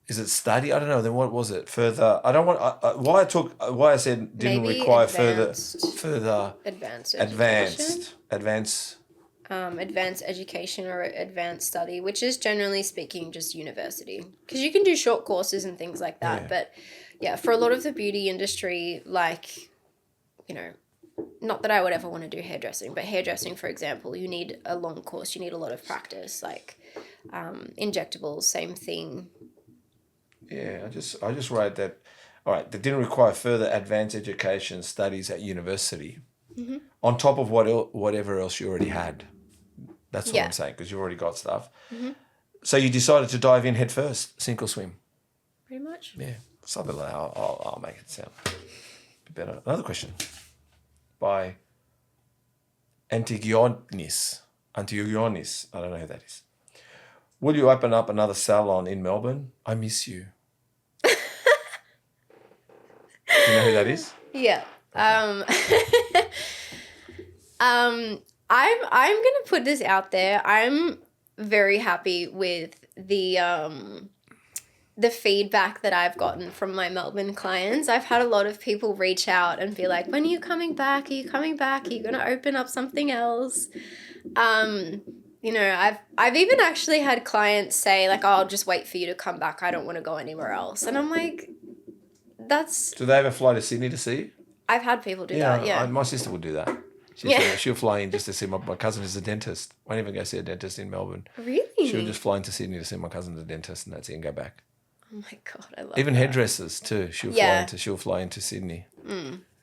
Is it study? I don't know. Then what was it? Further. I don't want. Why I said didn't Maybe require advanced advanced education or advanced study, which is generally speaking just university, because you can do short courses and things like that. Yeah. But yeah, for a lot of the beauty industry, like, you know, not that I would ever want to do hairdressing, but hairdressing, for example, you need a long course. You need a lot of practice. Like injectables, same thing. Yeah, I just wrote that. All right, that didn't require further advanced education studies at university, on top of whatever else you already had. That's what I'm saying, because you already got stuff. So you decided to dive in head first, sink or swim. Pretty much. Yeah, something like that. I'll make it sound a bit better. Another question by Antigionis. I don't know who that is. Will you open up another salon in Melbourne? I miss you. Do you know who that is? Yeah. I'm gonna put this out there. I'm very happy with the feedback that I've gotten from my Melbourne clients. I've had a lot of people reach out and be like, "When are you coming back? Are you coming back? Are you gonna open up something else?" You know, I've even actually had clients say like, "Oh, I'll just wait for you to come back. I don't want to go anywhere else." And I'm like, that's... Do they ever fly to Sydney to see you? I've had people do that, yeah. My sister would do that. She'll fly in just to see my cousin is a dentist. Won't even go see a dentist in Melbourne. Really? She'll just fly into Sydney to see my cousin's a dentist, and that's it, and go back. Oh my God, I love Even that. hairdressers too. She'll fly into Sydney.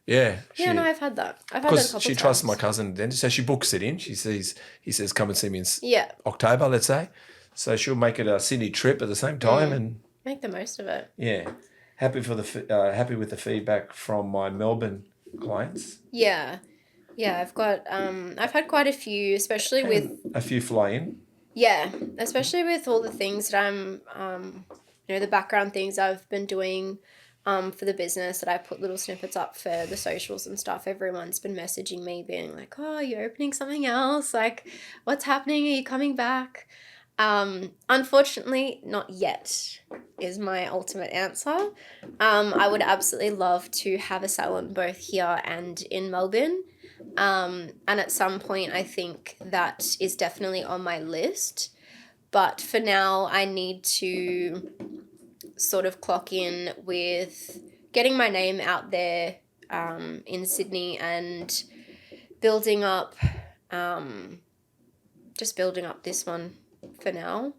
Yeah. No, I've had that. I've had that a couple Because times. she trusts my cousin dentist, so she books it in. He says, come and see me in October, let's say. So she'll make it a Sydney trip at the same time, and make the most of it. yeah, happy with the feedback from my Melbourne clients. Yeah, I've had quite a few, especially with a few fly in. Yeah, especially with all the things that I'm, the background things I've been doing for the business, that I put little snippets up for the socials and stuff. Everyone's been messaging me being like, "Oh, you're opening something else. Like, what's happening? Are you coming back?" Unfortunately, not yet is my ultimate answer. I would absolutely love to have a salon both here and in Melbourne. And at some point, I think that is definitely on my list. But for now, I need to sort of clock in with getting my name out there in Sydney and building up this one for now.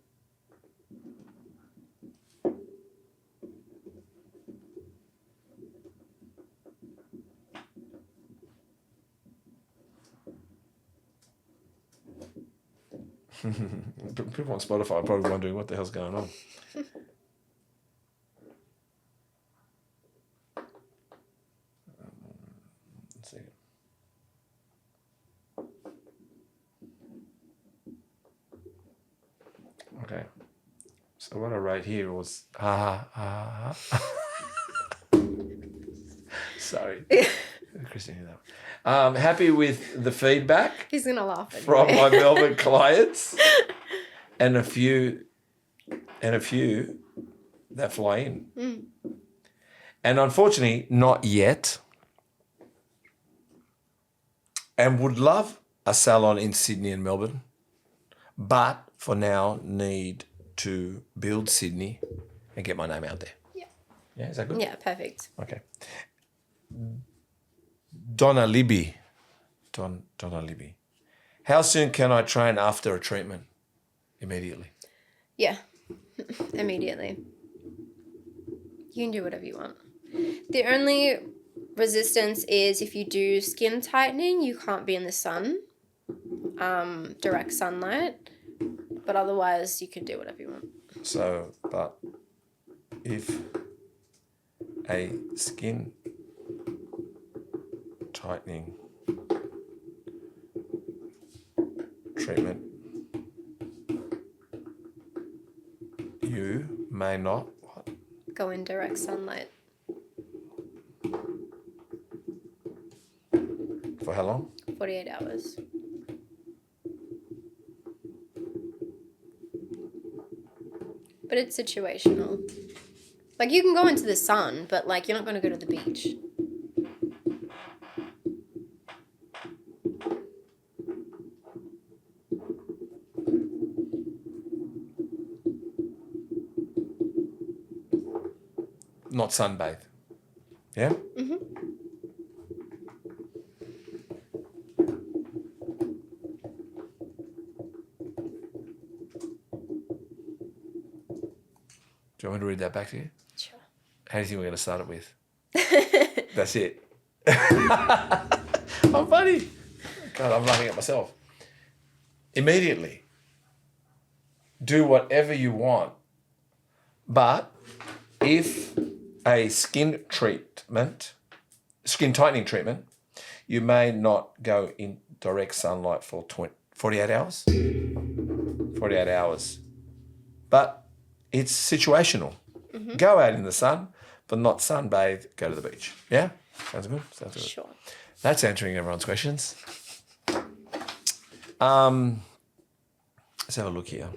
People on Spotify are probably wondering what the hell's going on. Let's see. Okay. So what I wrote here was Sorry. Christine knew that one. Happy with the feedback. He's gonna laugh anyway. From my Melbourne clients, and a few that fly in. And unfortunately, not yet. And would love a salon in Sydney and Melbourne, but for now need to build Sydney and get my name out there. Yeah. Yeah, is that good? Yeah, perfect. Okay. Donna Libby. Don Libby. How soon can I train after a treatment? Immediately. Yeah, immediately. You can do whatever you want. The only resistance is if you do skin tightening, you can't be in the sun, direct sunlight, but otherwise you can do whatever you want. So, but if a skin tightening treatment, you may not what? Go in direct sunlight. For how long? 48 hours. But it's situational. Like, you can go into the sun, but, like, you're not going to go to the beach. Not sunbathe. Yeah? Mm-hmm. Do you want me to read that back to you? Sure. How do you think we're going to start it with? That's it. I'm funny. God, I'm laughing at myself. Immediately. Do whatever you want. But if a skin tightening treatment, you may not go in direct sunlight for 48 hours. 48 hours. But it's situational. Mm-hmm. Go out in the sun, but not sunbathe, go to the beach. Yeah? Sounds good? Sounds good. Sure. That's answering everyone's questions. Let's have a look here.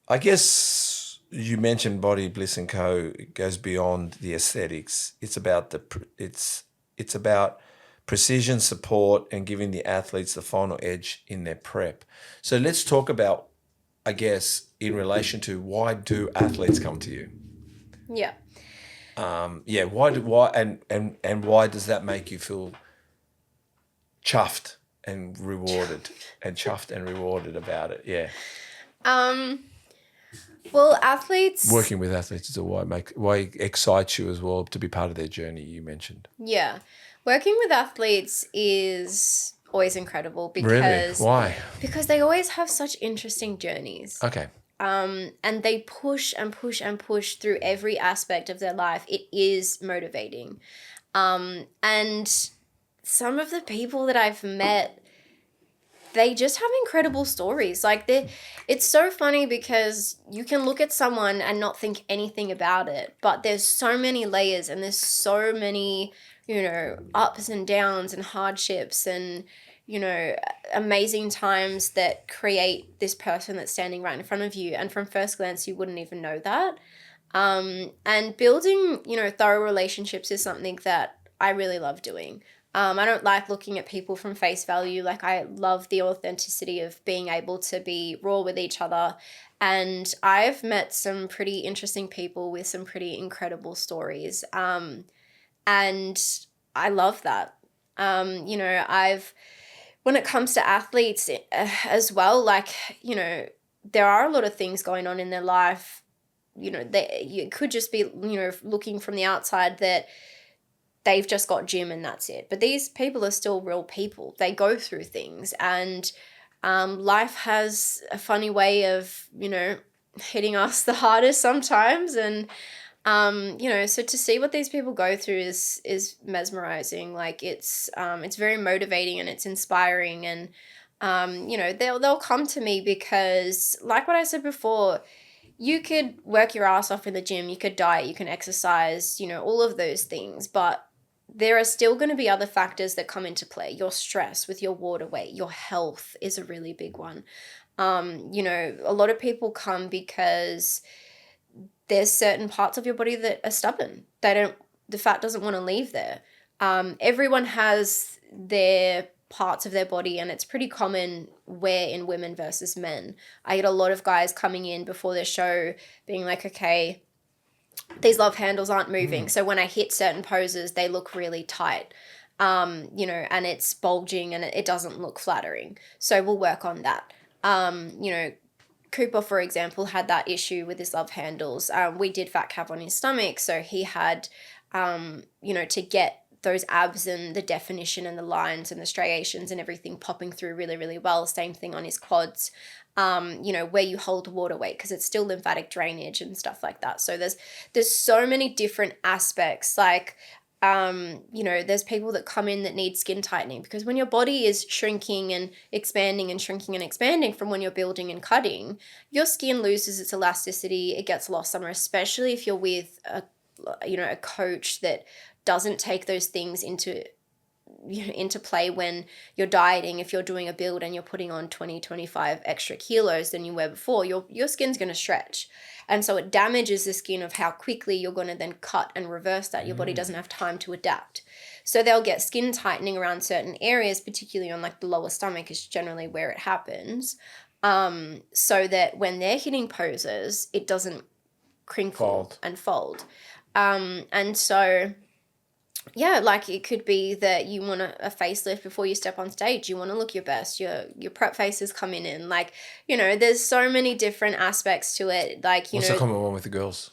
I guess you mentioned Body Bliss Co. It goes beyond the aesthetics. It's about it's about precision support and giving the athletes the final edge in their prep. So let's talk about, I guess, in relation to why do athletes come to you? Yeah. Why and why does that make you feel chuffed and rewarded about it? Yeah. Well, athletes... Working with athletes is why it excites you as well to be part of their journey, you mentioned. Yeah. Working with athletes is always incredible because... Really? Why? Because they always have such interesting journeys. Okay. And they push and push and push through every aspect of their life. It is motivating. And some of the people that I've met, they just have incredible stories. Like, it's so funny because you can look at someone and not think anything about it, but there's so many layers and there's so many, ups and downs and hardships and, amazing times that create this person that's standing right in front of you. And from first glance, you wouldn't even know that. And building, thorough relationships is something that I really love doing. I don't like looking at people from face value. Like, I love the authenticity of being able to be raw with each other. And I've met some pretty interesting people with some pretty incredible stories. And I love that. When it comes to athletes as well, like, there are a lot of things going on in their life. You could just be, looking from the outside that they've just got gym and that's it. But these people are still real people. They go through things, and life has a funny way of, hitting us the hardest sometimes. And, so to see what these people go through is mesmerizing. Like, it's very motivating and it's inspiring. And, they'll come to me because, like what I said before, you could work your ass off in the gym, you could diet, you can exercise, all of those things, but there are still going to be other factors that come into play. Your stress with your water weight, your health is a really big one. A lot of people come because there's certain parts of your body that are stubborn. The fat doesn't want to leave there. Everyone has their parts of their body, and it's pretty common where in women versus men. I get a lot of guys coming in before their show being like, okay, these love handles aren't moving. So when I hit certain poses, they look really tight, you know, and it's bulging and it doesn't look flattering. So we'll work on that. You know, Cooper, for example, had that issue with his love handles. We did fat calf on his stomach, so he had, you know, to get those abs and the definition and the lines and the striations and everything popping through really, really well. Same thing on his quads, you know, where you hold water weight, because it's still lymphatic drainage and stuff like that. So there's so many different aspects. Like, you know, there's people that come in that need skin tightening, because when your body is shrinking and expanding and shrinking and expanding from when you're building and cutting, your skin loses its elasticity. It gets lost somewhere, especially if you're with a, you know, a coach that doesn't take those things into play when you're dieting. If you're doing a build and you're putting on 20, 25 extra kilos than you were before, your skin's going to stretch. And so it damages the skin of how quickly you're going to then cut and reverse that. Your body doesn't have time to adapt. So they'll get skin tightening around certain areas, particularly on like the lower stomach is generally where it happens. So that when they're hitting poses, it doesn't crinkle and fold. And so, yeah, like it could be that you want a facelift before you step on stage. You want to look your best. Your prep face is coming in. Like, you know, there's so many different aspects to it. Like, you What's know, the common one with the girls?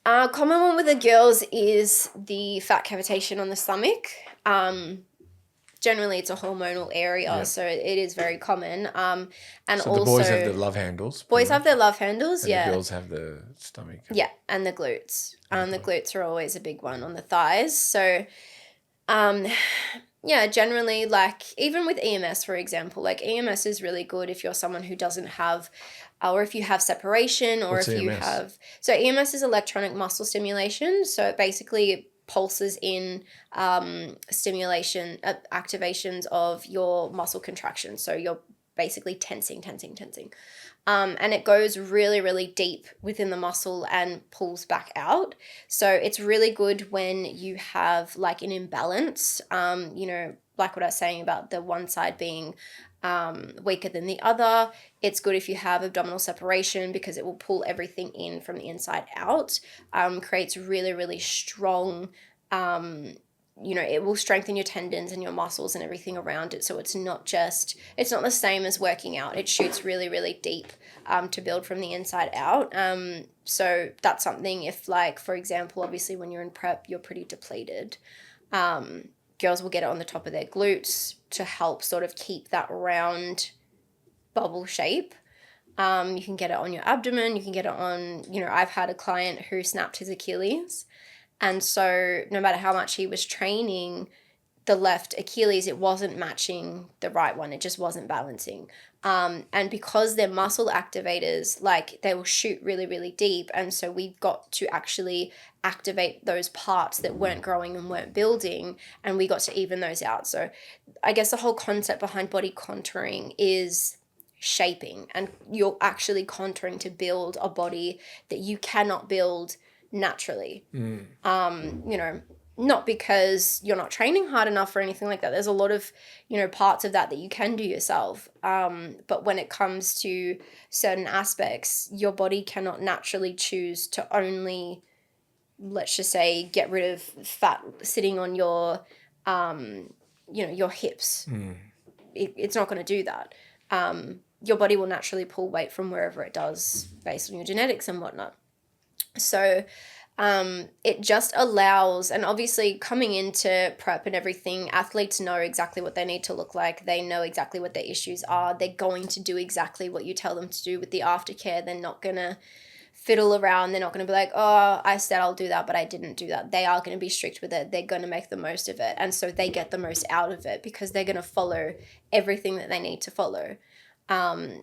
Common one with the girls is the fat cavitation on the stomach. Generally, it's a hormonal area, so it is very common. And So also, the boys have the love handles. boys have their love handles, and the girls have the stomach. Yeah, and the glutes. The glutes are always a big one on the thighs. So, yeah, generally, like even with EMS, for example, like EMS is really good if you're someone who doesn't have, or if you have separation, or What's if you EMS? have. So EMS is electronic muscle stimulation. So it basically pulses in stimulation, activations of your muscle contraction. So you're basically tensing. And it goes really, really deep within the muscle and pulls back out. So it's really good when you have like an imbalance, you know, like what I was saying about the one side being weaker than the other. It's good if you have abdominal separation, because it will pull everything in from the inside out, creates really, really strong, you know, it will strengthen your tendons and your muscles and everything around it. So it's not the same as working out. It shoots really, really deep to build from the inside out. So that's something, if like, for example, obviously when you're in prep, you're pretty depleted. Girls will get it on the top of their glutes to help sort of keep that round bubble shape. You can get it on your abdomen. You can get it on, you know, I've had a client who snapped his Achilles. And so no matter how much he was training the left Achilles, it wasn't matching the right one. It just wasn't balancing. And because they're muscle activators, like they will shoot really, really deep. And so we got to actually activate those parts that weren't growing and weren't building, and we got to even those out. So I guess the whole concept behind body contouring is shaping, and you're actually contouring to build a body that you cannot build naturally. You know, not because you're not training hard enough or anything like that. There's a lot of, you know, parts of that you can do yourself. But when it comes to certain aspects, your body cannot naturally choose to only, let's just say, get rid of fat sitting on your, you know, your hips. It's not going to do that. Your body will naturally pull weight from wherever it does based on your genetics and whatnot. So it just allows, and obviously coming into prep and everything, athletes know exactly what they need to look like. They know exactly what their issues are. They're going to do exactly what you tell them to do with the aftercare. They're not going to fiddle around. They're not going to be like, oh, I said I'll do that, but I didn't do that. They are going to be strict with it. They're going to make the most of it. And so they get the most out of it because they're going to follow everything that they need to follow,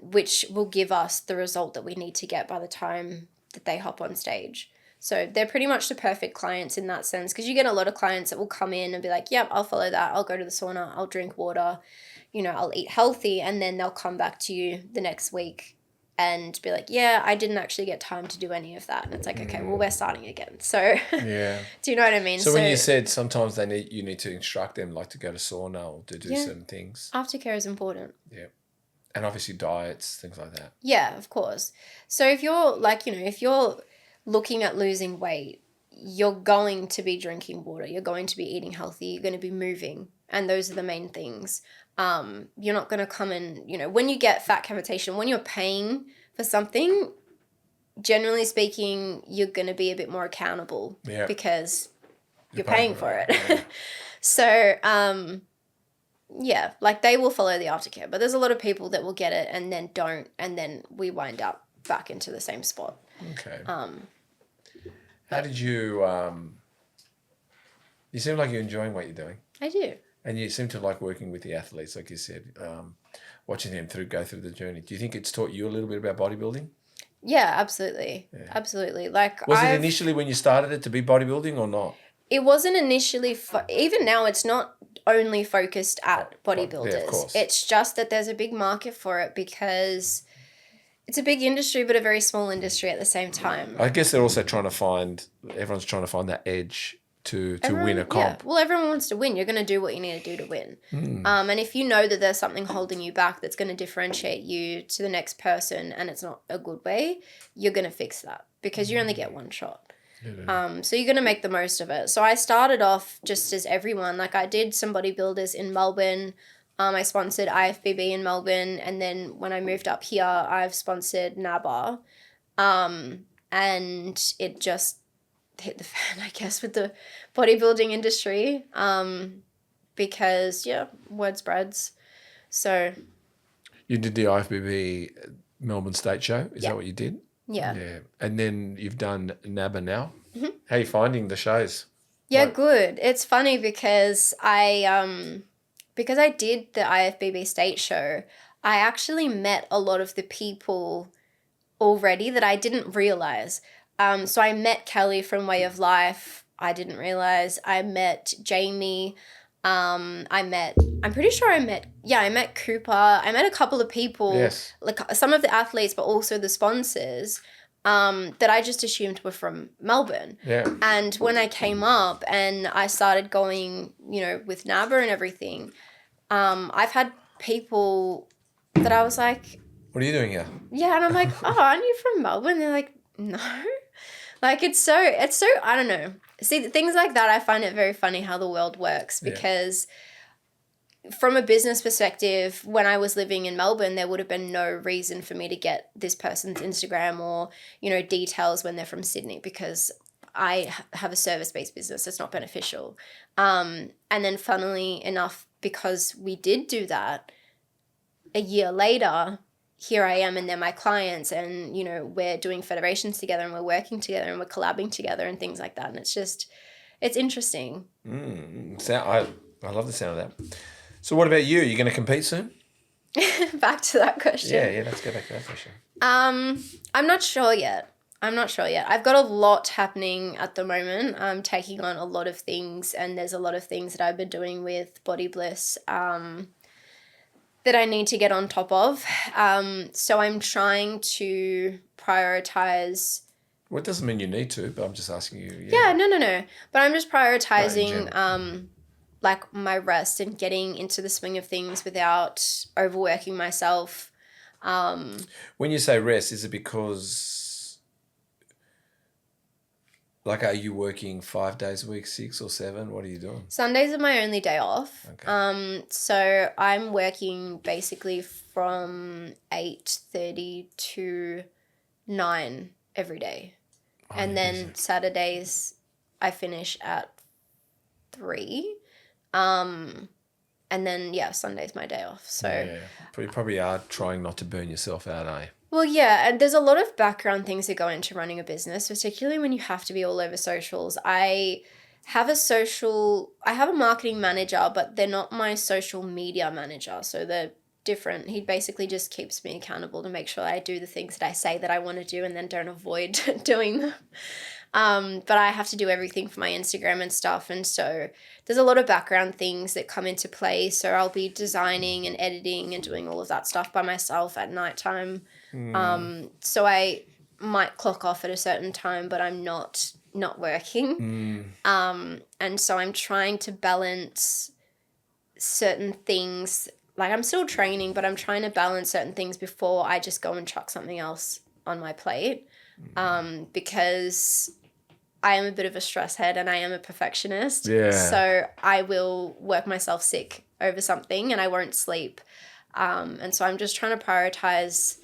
which will give us the result that we need to get by the time that they hop on stage. So they're pretty much the perfect clients in that sense, because you get a lot of clients that will come in and be like, yep, I'll follow that. I'll go to the sauna. I'll drink water. You know, I'll eat healthy. And then they'll come back to you the next week and be like, yeah, I didn't actually get time to do any of that. And it's like, okay, well, we're starting again. So yeah. Do you know what I mean? So when you said sometimes you need to instruct them like to go to sauna or to do certain things. Aftercare is important. Yeah. And obviously diets, things like that. Yeah, of course. So if you're like, you know, if you're looking at losing weight, you're going to be drinking water, you're going to be eating healthy, you're going to be moving, and those are the main things. You're not going to come in, when you get fat cavitation, when you're paying for something, generally speaking, you're going to be a bit more accountable because you're paying for it. Yeah. So, like they will follow the aftercare, but there's a lot of people that will get it and then don't, and then we wind up back into the same spot. Okay. How did you, you seem like you're enjoying what you're doing. I do. And you seem to like working with the athletes, like you said, watching them go through the journey. Do you think it's taught you a little bit about bodybuilding? Yeah, absolutely. Yeah. Absolutely. Like, was it initially when you started it to be bodybuilding or not? It wasn't initially, even now it's not only focused at bodybuilders. Yeah, of course. It's just that there's a big market for it because it's a big industry, but a very small industry at the same time. I guess they're also everyone's trying to find that edge to win a comp. Yeah. Well, everyone wants to win. You're going to do what you need to do to win. And if you know that there's something holding you back that's going to differentiate you to the next person and it's not a good way, you're going to fix that because you only get one shot. So you're going to make the most of it. So I started off just as everyone. Like I did some bodybuilders in Melbourne. I sponsored IFBB in Melbourne. And then when I moved up here, I've sponsored NABA. And it just hit the fan, I guess, with the bodybuilding industry. Because, word spreads. So. You did the IFBB Melbourne State Show? Is that what you did? Yeah. And then you've done NABA now. Mm-hmm. How are you finding the shows? Yeah, good. It's funny because I did the IFBB State Show, I actually met a lot of the people already that I didn't realize. So I met Kelly from Way of Life. I didn't realize. I met Jamie. I'm pretty sure I met Cooper. I met a couple of people, like some of the athletes, but also the sponsors, that I just assumed were from Melbourne. Yeah. And when I came up and I started going, with NABA and everything, I've had people that I was like, what are you doing here? Yeah. And I'm like, oh, aren't you from Melbourne? They're like, no. Like, it's so, I don't know. See, things like that, I find it very funny how the world works because from a business perspective, when I was living in Melbourne, there would have been no reason for me to get this person's Instagram or, details when they're from Sydney because I have a service-based business. It's not beneficial. And then funnily enough, because we did do that, a year later, here I am and they're my clients and, we're doing federations together and we're working together and we're collabing together and things like that. And it's interesting. I love the sound of that. So what about you? Are you going to compete soon? Back to that question. Yeah, let's go back to that question. I'm not sure yet. I've got a lot happening at the moment. I'm taking on a lot of things and there's a lot of things that I've been doing with Body Bliss that I need to get on top of. So I'm trying to prioritize. Well, it doesn't mean you need to, but I'm just asking you. Yeah, no. But I'm just prioritizing like my rest and getting into the swing of things without overworking myself. When you say rest, is it because, like, are you working 5 days a week, 6 or 7? What are you doing? Sundays are my only day off. Okay. So I'm working basically from 8:30 to 9 every day. And then Saturdays I finish at 3. And then, Sunday's my day off. So you probably are trying not to burn yourself out, eh? Well, yeah, and there's a lot of background things that go into running a business, particularly when you have to be all over socials. I have a marketing manager, but they're not my social media manager. So they're different. He basically just keeps me accountable to make sure I do the things that I say that I want to do and then don't avoid doing them. But I have to do everything for my Instagram and stuff. And so there's a lot of background things that come into play. So I'll be designing and editing and doing all of that stuff by myself at nighttime. So I might clock off at a certain time, but I'm not working. And so I'm trying to balance certain things. Like I'm still training, but I'm trying to balance certain things before I just go and chuck something else on my plate. because I am a bit of a stress head and I am a perfectionist. Yeah. So I will work myself sick over something and I won't sleep. And so I'm just trying to prioritize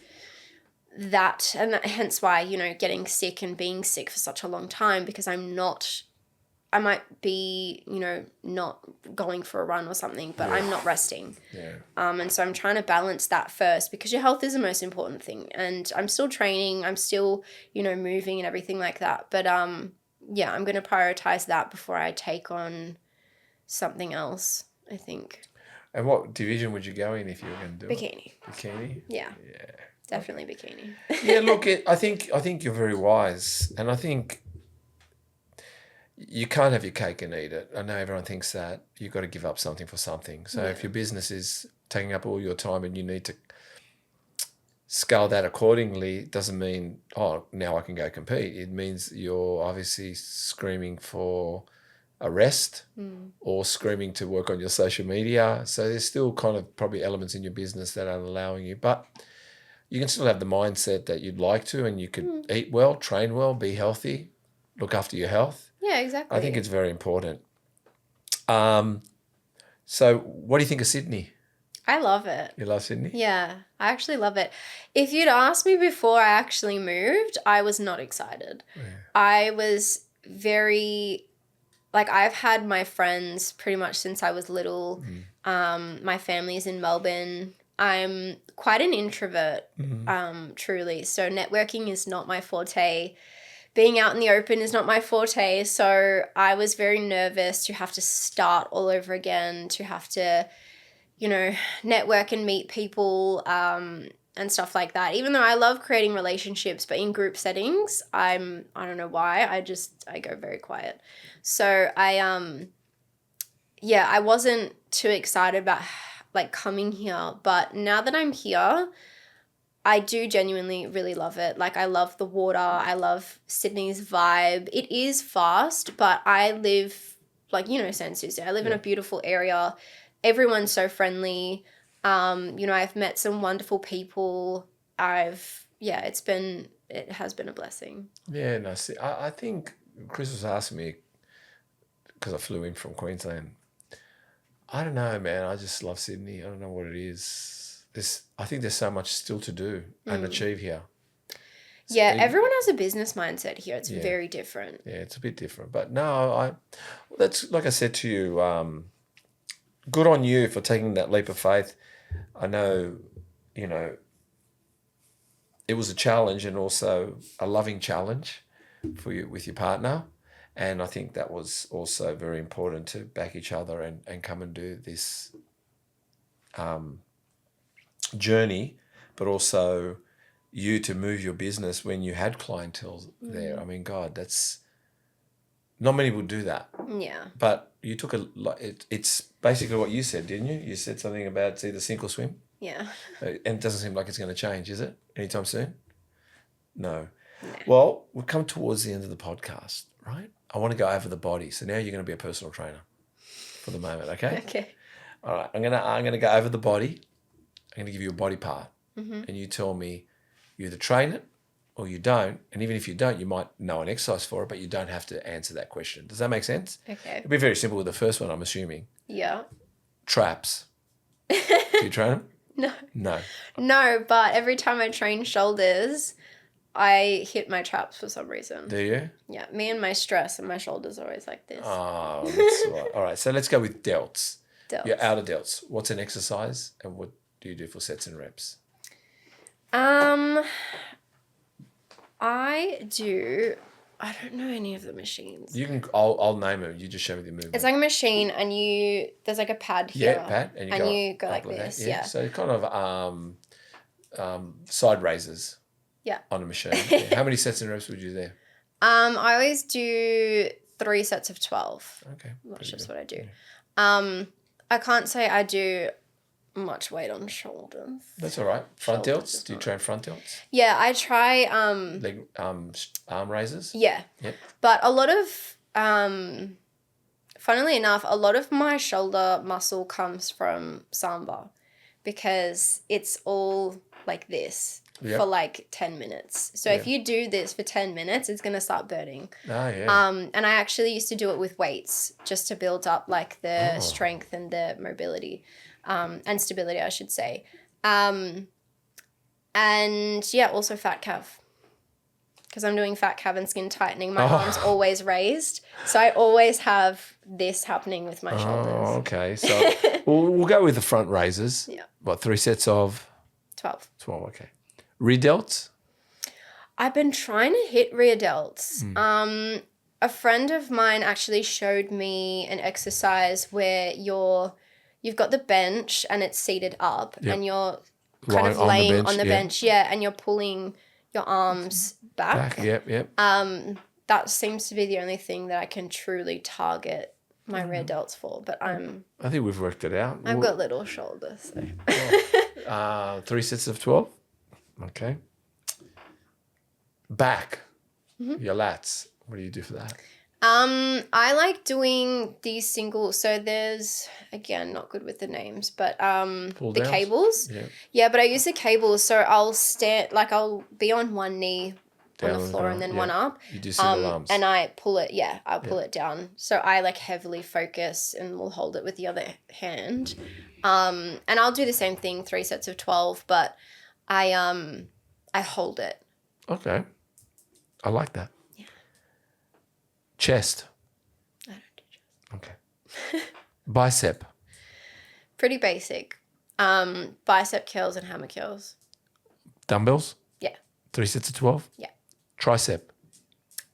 that, and hence why, you know, getting sick and being sick for such a long time, because I might be, you know, not going for a run or something, but I'm not resting. Yeah. And so I'm trying to balance that first, because your health is the most important thing. And I'm still training, I'm still, you know, moving and everything like that. But yeah, I'm going to prioritize that before I take on something else, I think. And what division would you go in if you were going to do Bikini. it? Bikini. Yeah. Yeah. Definitely bikini. Yeah. Look, I think you're very wise, and I think you can't have your cake and eat it. I know everyone thinks that. You've got to give up something for something. So if your business is taking up all your time and you need to scale that accordingly, it doesn't mean, oh, now I can go compete. It means you're obviously screaming for a rest or screaming to work on your social media. So there's still kind of probably elements in your business that aren't allowing you. But you can still have the mindset that you'd like to, and you could eat well, train well, be healthy, look after your health. Yeah, exactly. I think it's very important. So what do you think of Sydney? I love it. You love Sydney? Yeah, I actually love it. If you'd asked me before I actually moved, I was not excited. Yeah. I was very, like, I've had my friends pretty much since I was little. My family's in Melbourne. I'm quite an introvert, truly. So networking is not my forte. Being out in the open is not my forte. So I was very nervous to have to start all over again, to have to, you know, network and meet people and stuff like that. Even though I love creating relationships, but in group settings, I don't know why, I go very quiet. So I wasn't too excited about like coming here, but now that I'm here, I do genuinely really love it. Like, I love the water. I love Sydney's vibe. It is fast, but I live, like, you know, San Susie. I live in a beautiful area. Everyone's so friendly. You know, I've met some wonderful people. It has been a blessing. Yeah, no, see, I think Chris was asking me, because I flew in from Queensland. I don't know, man. I just love Sydney. I don't know what it is. I think there's so much still to do and achieve here. Yeah, everyone has a business mindset here. It's very different. Yeah, it's a bit different. But no, that's like I said to you, good on you for taking that leap of faith. I know, you know, it was a challenge and also a loving challenge for you with your partner. And I think that was also very important to back each other and come and do this journey, but also you to move your business when you had clientele there. I mean, God, that's not many would do that. Yeah. But you took it's basically what you said, didn't you? You said something about it's either sink or swim. Yeah. And it doesn't seem like it's going to change, is it? Anytime soon? No. Well, we've come towards the end of the podcast, right? I want to go over the body. So now you're going to be a personal trainer for the moment, okay? Okay. All right. I'm gonna go over the body. I'm going to give you a body part. And you tell me you either train it or you don't. And even if you don't, you might know an exercise for it, but you don't have to answer that question. Does that make sense? Okay. It'll be very simple with the first one, I'm assuming. Yeah. Traps. Do you train them? No. No. No, but every time I train shoulders, I hit my traps for some reason. Do you? Yeah, me and my stress and my shoulders are always like this. Oh, that's right. All right, so let's go with delts. Delts. Your outer delts. What's an exercise and what do you do for sets and reps? I don't know any of the machines. You can. I'll name them. You just show me the movement. It's like a machine, and there's like a pad here. Yeah, pad, and you go like that. this. Yeah. Yeah. So kind of side raises. Yeah. On a machine. Yeah. How many sets and reps would you do there? I always do 3 sets of 12. Okay. That's just good. what I do. Yeah. I can't say I do much weight on shoulders. That's all right. Front Shoulders delts. is Do you not- train front delts? Yeah, I try. Leg arm raises. Yeah. Yep. But a lot of, funnily enough, a lot of my shoulder muscle comes from samba because it's all like this. Yep. for like 10 minutes. So if you do this for 10 minutes, it's going to start burning. Oh, yeah. And I actually used to do it with weights just to build up like the strength and the mobility and stability, I should say. And yeah, also fat calf. Because I'm doing fat calf and skin tightening. My arm's always raised. So I always have this happening with my shoulders. Oh, okay. So we'll go with the front raises. Yeah. What, 3 sets of? 12. 12, okay. Rear delts? I've been trying to hit rear delts. A friend of mine actually showed me an exercise where you've got the bench and it's seated up and you're kind of laying on the bench, and you're pulling your arms back. Yep. That seems to be the only thing that I can truly target my rear delts for. But I think we've worked it out. I've got little shoulders. So. 3 sets of 12. Okay. Back. Your lats. What do you do for that? I like doing these singles. So there's, again, not good with the names, but the cables. Yeah, but I use the cables. So I'll stand, like I'll be on one knee on the floor and then one up. You do single arms. And I pull it, I'll pull it down. So I like heavily focus and will hold it with the other hand. And I'll do the same thing, 3 sets of 12, but I hold it. Okay. I like that. Yeah. Chest. I don't do chest. Okay. Bicep. Pretty basic. Bicep curls and hammer curls. Dumbbells. Yeah. 3 sets of 12. Yeah. Tricep.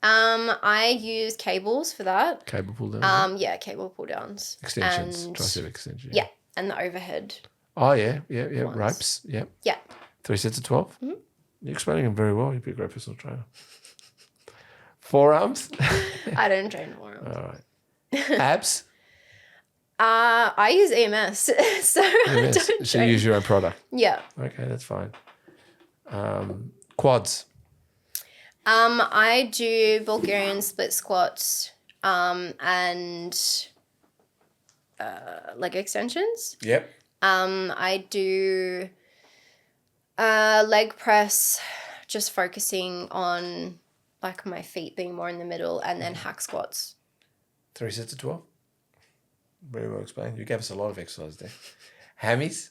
I use cables for that. Cable pull down. Yeah, cable pull downs. Extensions. And, Tricep extension. Yeah, and the overhead. Oh, yeah. Ones. Ropes. Yeah. Yeah. 3 sets of 12. Mm-hmm. You're explaining them very well. You'd be a great personal trainer. Forearms. I don't train forearms. All right. Abs. I use EMS, so I don't So you use your own product. Yeah. Okay, that's fine. Quads. I do Bulgarian split squats, and leg extensions. Yep. I do leg press, just focusing on like my feet being more in the middle, and then hack squats. 3 sets of 12. Very well explained. You gave us a lot of exercise there. Hammies.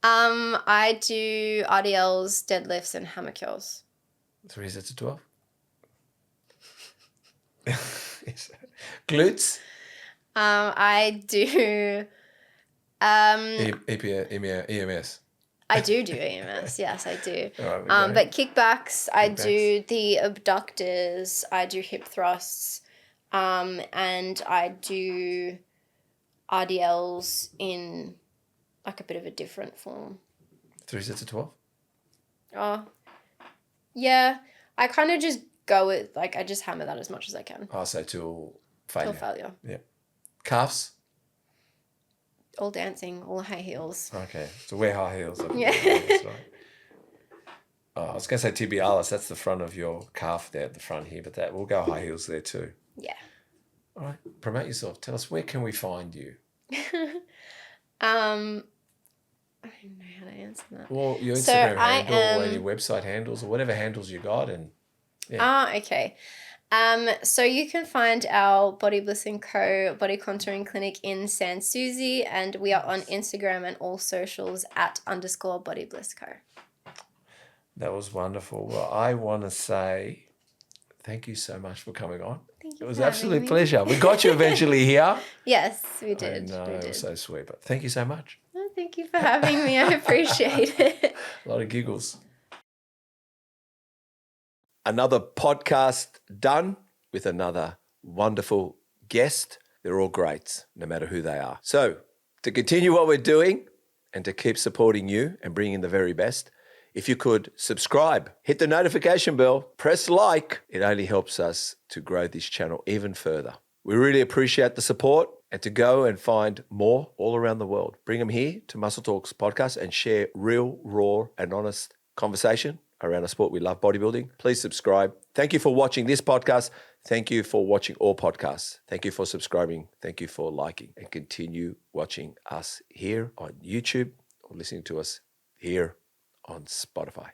I do RDLs, deadlifts, and hammer curls. 3 sets of 12. Glutes. I do. EMS. I do EMS. Yes, I do. Right, but kickbacks, I do the abductors. I do hip thrusts, and I do RDLs in like a bit of a different form. 3 sets of 12. Oh, yeah. I kind of just go with like I just hammer that as much as I can. I'll say till failure. Till failure. Yeah. Calves. All dancing, all high heels. Okay, so wear high heels. Yeah. That's right. I was going to say tibialis. That's the front of your calf there at the front here, but that we'll go high heels there too. Yeah. All right, promote yourself. Tell us, where can we find you? I don't know how to answer that. Well, your So Instagram I handle or am- your website handles or whatever handles you got, and yeah. Okay. So you can find our Body Bliss Co. Body Contouring Clinic in Sans Souci, and we are on Instagram and all socials @_Body Bliss Co. That was wonderful. Well, I want to say thank you so much for coming on. Thank you. It was for an having absolute me. pleasure. We got you eventually here. Yes, we did. And, we it did. was so sweet. But thank you so much. Oh, thank you for having me. I appreciate it. A lot of giggles. Another podcast done with another wonderful guest. They're all greats, no matter who they are. So, to continue what we're doing and to keep supporting you and bringing the very best, if you could subscribe, hit the notification bell, press like, it only helps us to grow this channel even further. We really appreciate the support, and to go and find more all around the world. Bring them here to Muscle Talks podcast and share real, raw and honest conversation around a sport we love, bodybuilding. Please subscribe. Thank you for watching this podcast. Thank you for watching all podcasts. Thank you for subscribing. Thank you for liking, and continue watching us here on YouTube or listening to us here on Spotify.